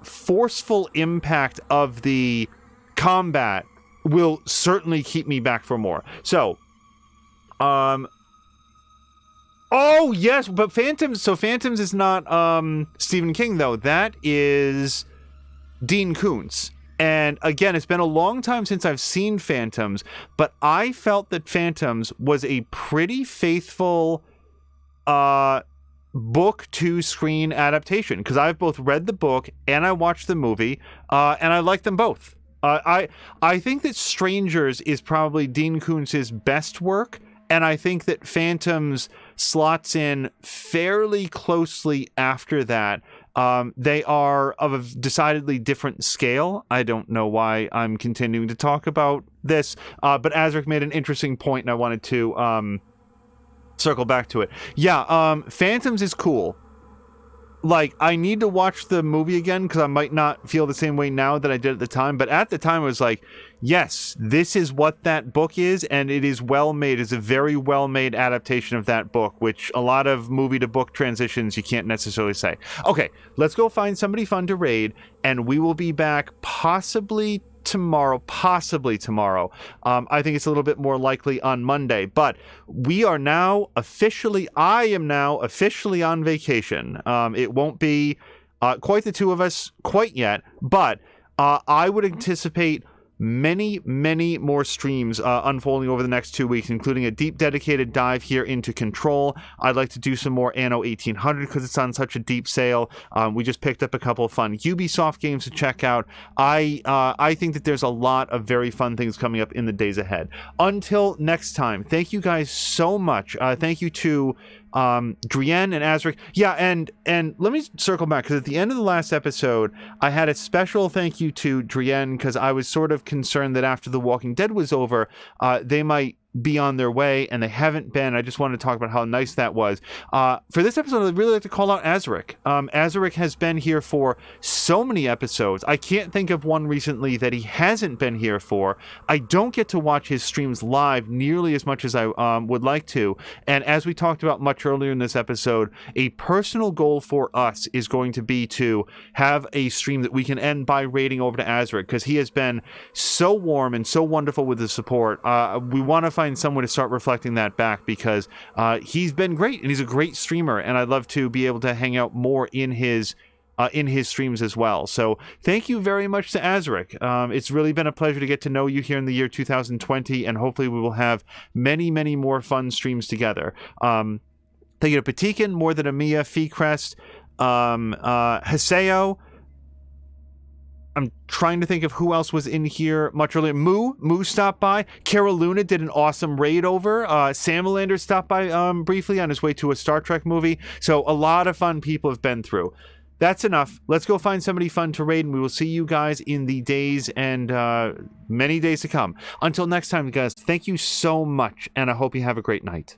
forceful impact of the combat will certainly keep me back for more. So, oh yes, but Phantoms is not Stephen King though. That is Dean Koontz. And again, it's been a long time since I've seen Phantoms, but I felt that Phantoms was a pretty faithful book to screen adaptation, because I've both read the book and I watched the movie, and I like them both. I think that Strangers is probably Dean Koontz's best work, and I think that Phantoms slots in fairly closely after that. They are of a decidedly different scale. I don't know why I'm continuing to talk about this, but Azric made an interesting point, and I wanted to circle back to it. Yeah, Phantoms is cool. Like, I need to watch the movie again because I might not feel the same way now that I did at the time. But at the time, I was like, yes, this is what that book is, and it is well made. It's a very well made adaptation of that book, which a lot of movie to book transitions you can't necessarily say. Okay, let's go find somebody fun to raid, and we will be back possibly tomorrow. I think it's a little bit more likely on Monday, but I am now officially on vacation. It won't be quite the two of us quite yet, but I would anticipate many more streams unfolding over the next 2 weeks, including a deep dedicated dive here into Control. I'd like to do some more Anno 1800 because it's on such a deep sale. We just picked up a couple of fun Ubisoft games to check out. I think that there's a lot of very fun things coming up in the days ahead. Until next time, thank you guys so much. Thank you to Drienne and Azric. Yeah, and let me circle back, because at the end of the last episode, I had a special thank you to Drienne, because I was sort of concerned that after The Walking Dead was over, they might be on their way, and they haven't been. I just wanted to talk about how nice that was. For this episode, I'd really like to call out Azric. Azric has been here for so many episodes. I can't think of one recently that he hasn't been here for. I don't get to watch his streams live nearly as much as I would like to, and as we talked about much earlier in this episode, a personal goal for us is going to be to have a stream that we can end by rating over to Azric, because he has been so warm and so wonderful with the support. We want to find someone to start reflecting that back, because he's been great and he's a great streamer, and I'd love to be able to hang out more in his streams as well. So thank you very much to Azric. It's really been a pleasure to get to know you here in the year 2020, and hopefully we will have many more fun streams together. Thank you to Patikin, More Than a Mia, Feecrest, Haseo. I'm trying to think of who else was in here much earlier. Moo stopped by. Carol Luna did an awesome raid over. Samalander stopped by briefly on his way to a Star Trek movie. So a lot of fun people have been through. That's enough. Let's go find somebody fun to raid, and we will see you guys in the days and many days to come. Until next time, guys, thank you so much, and I hope you have a great night.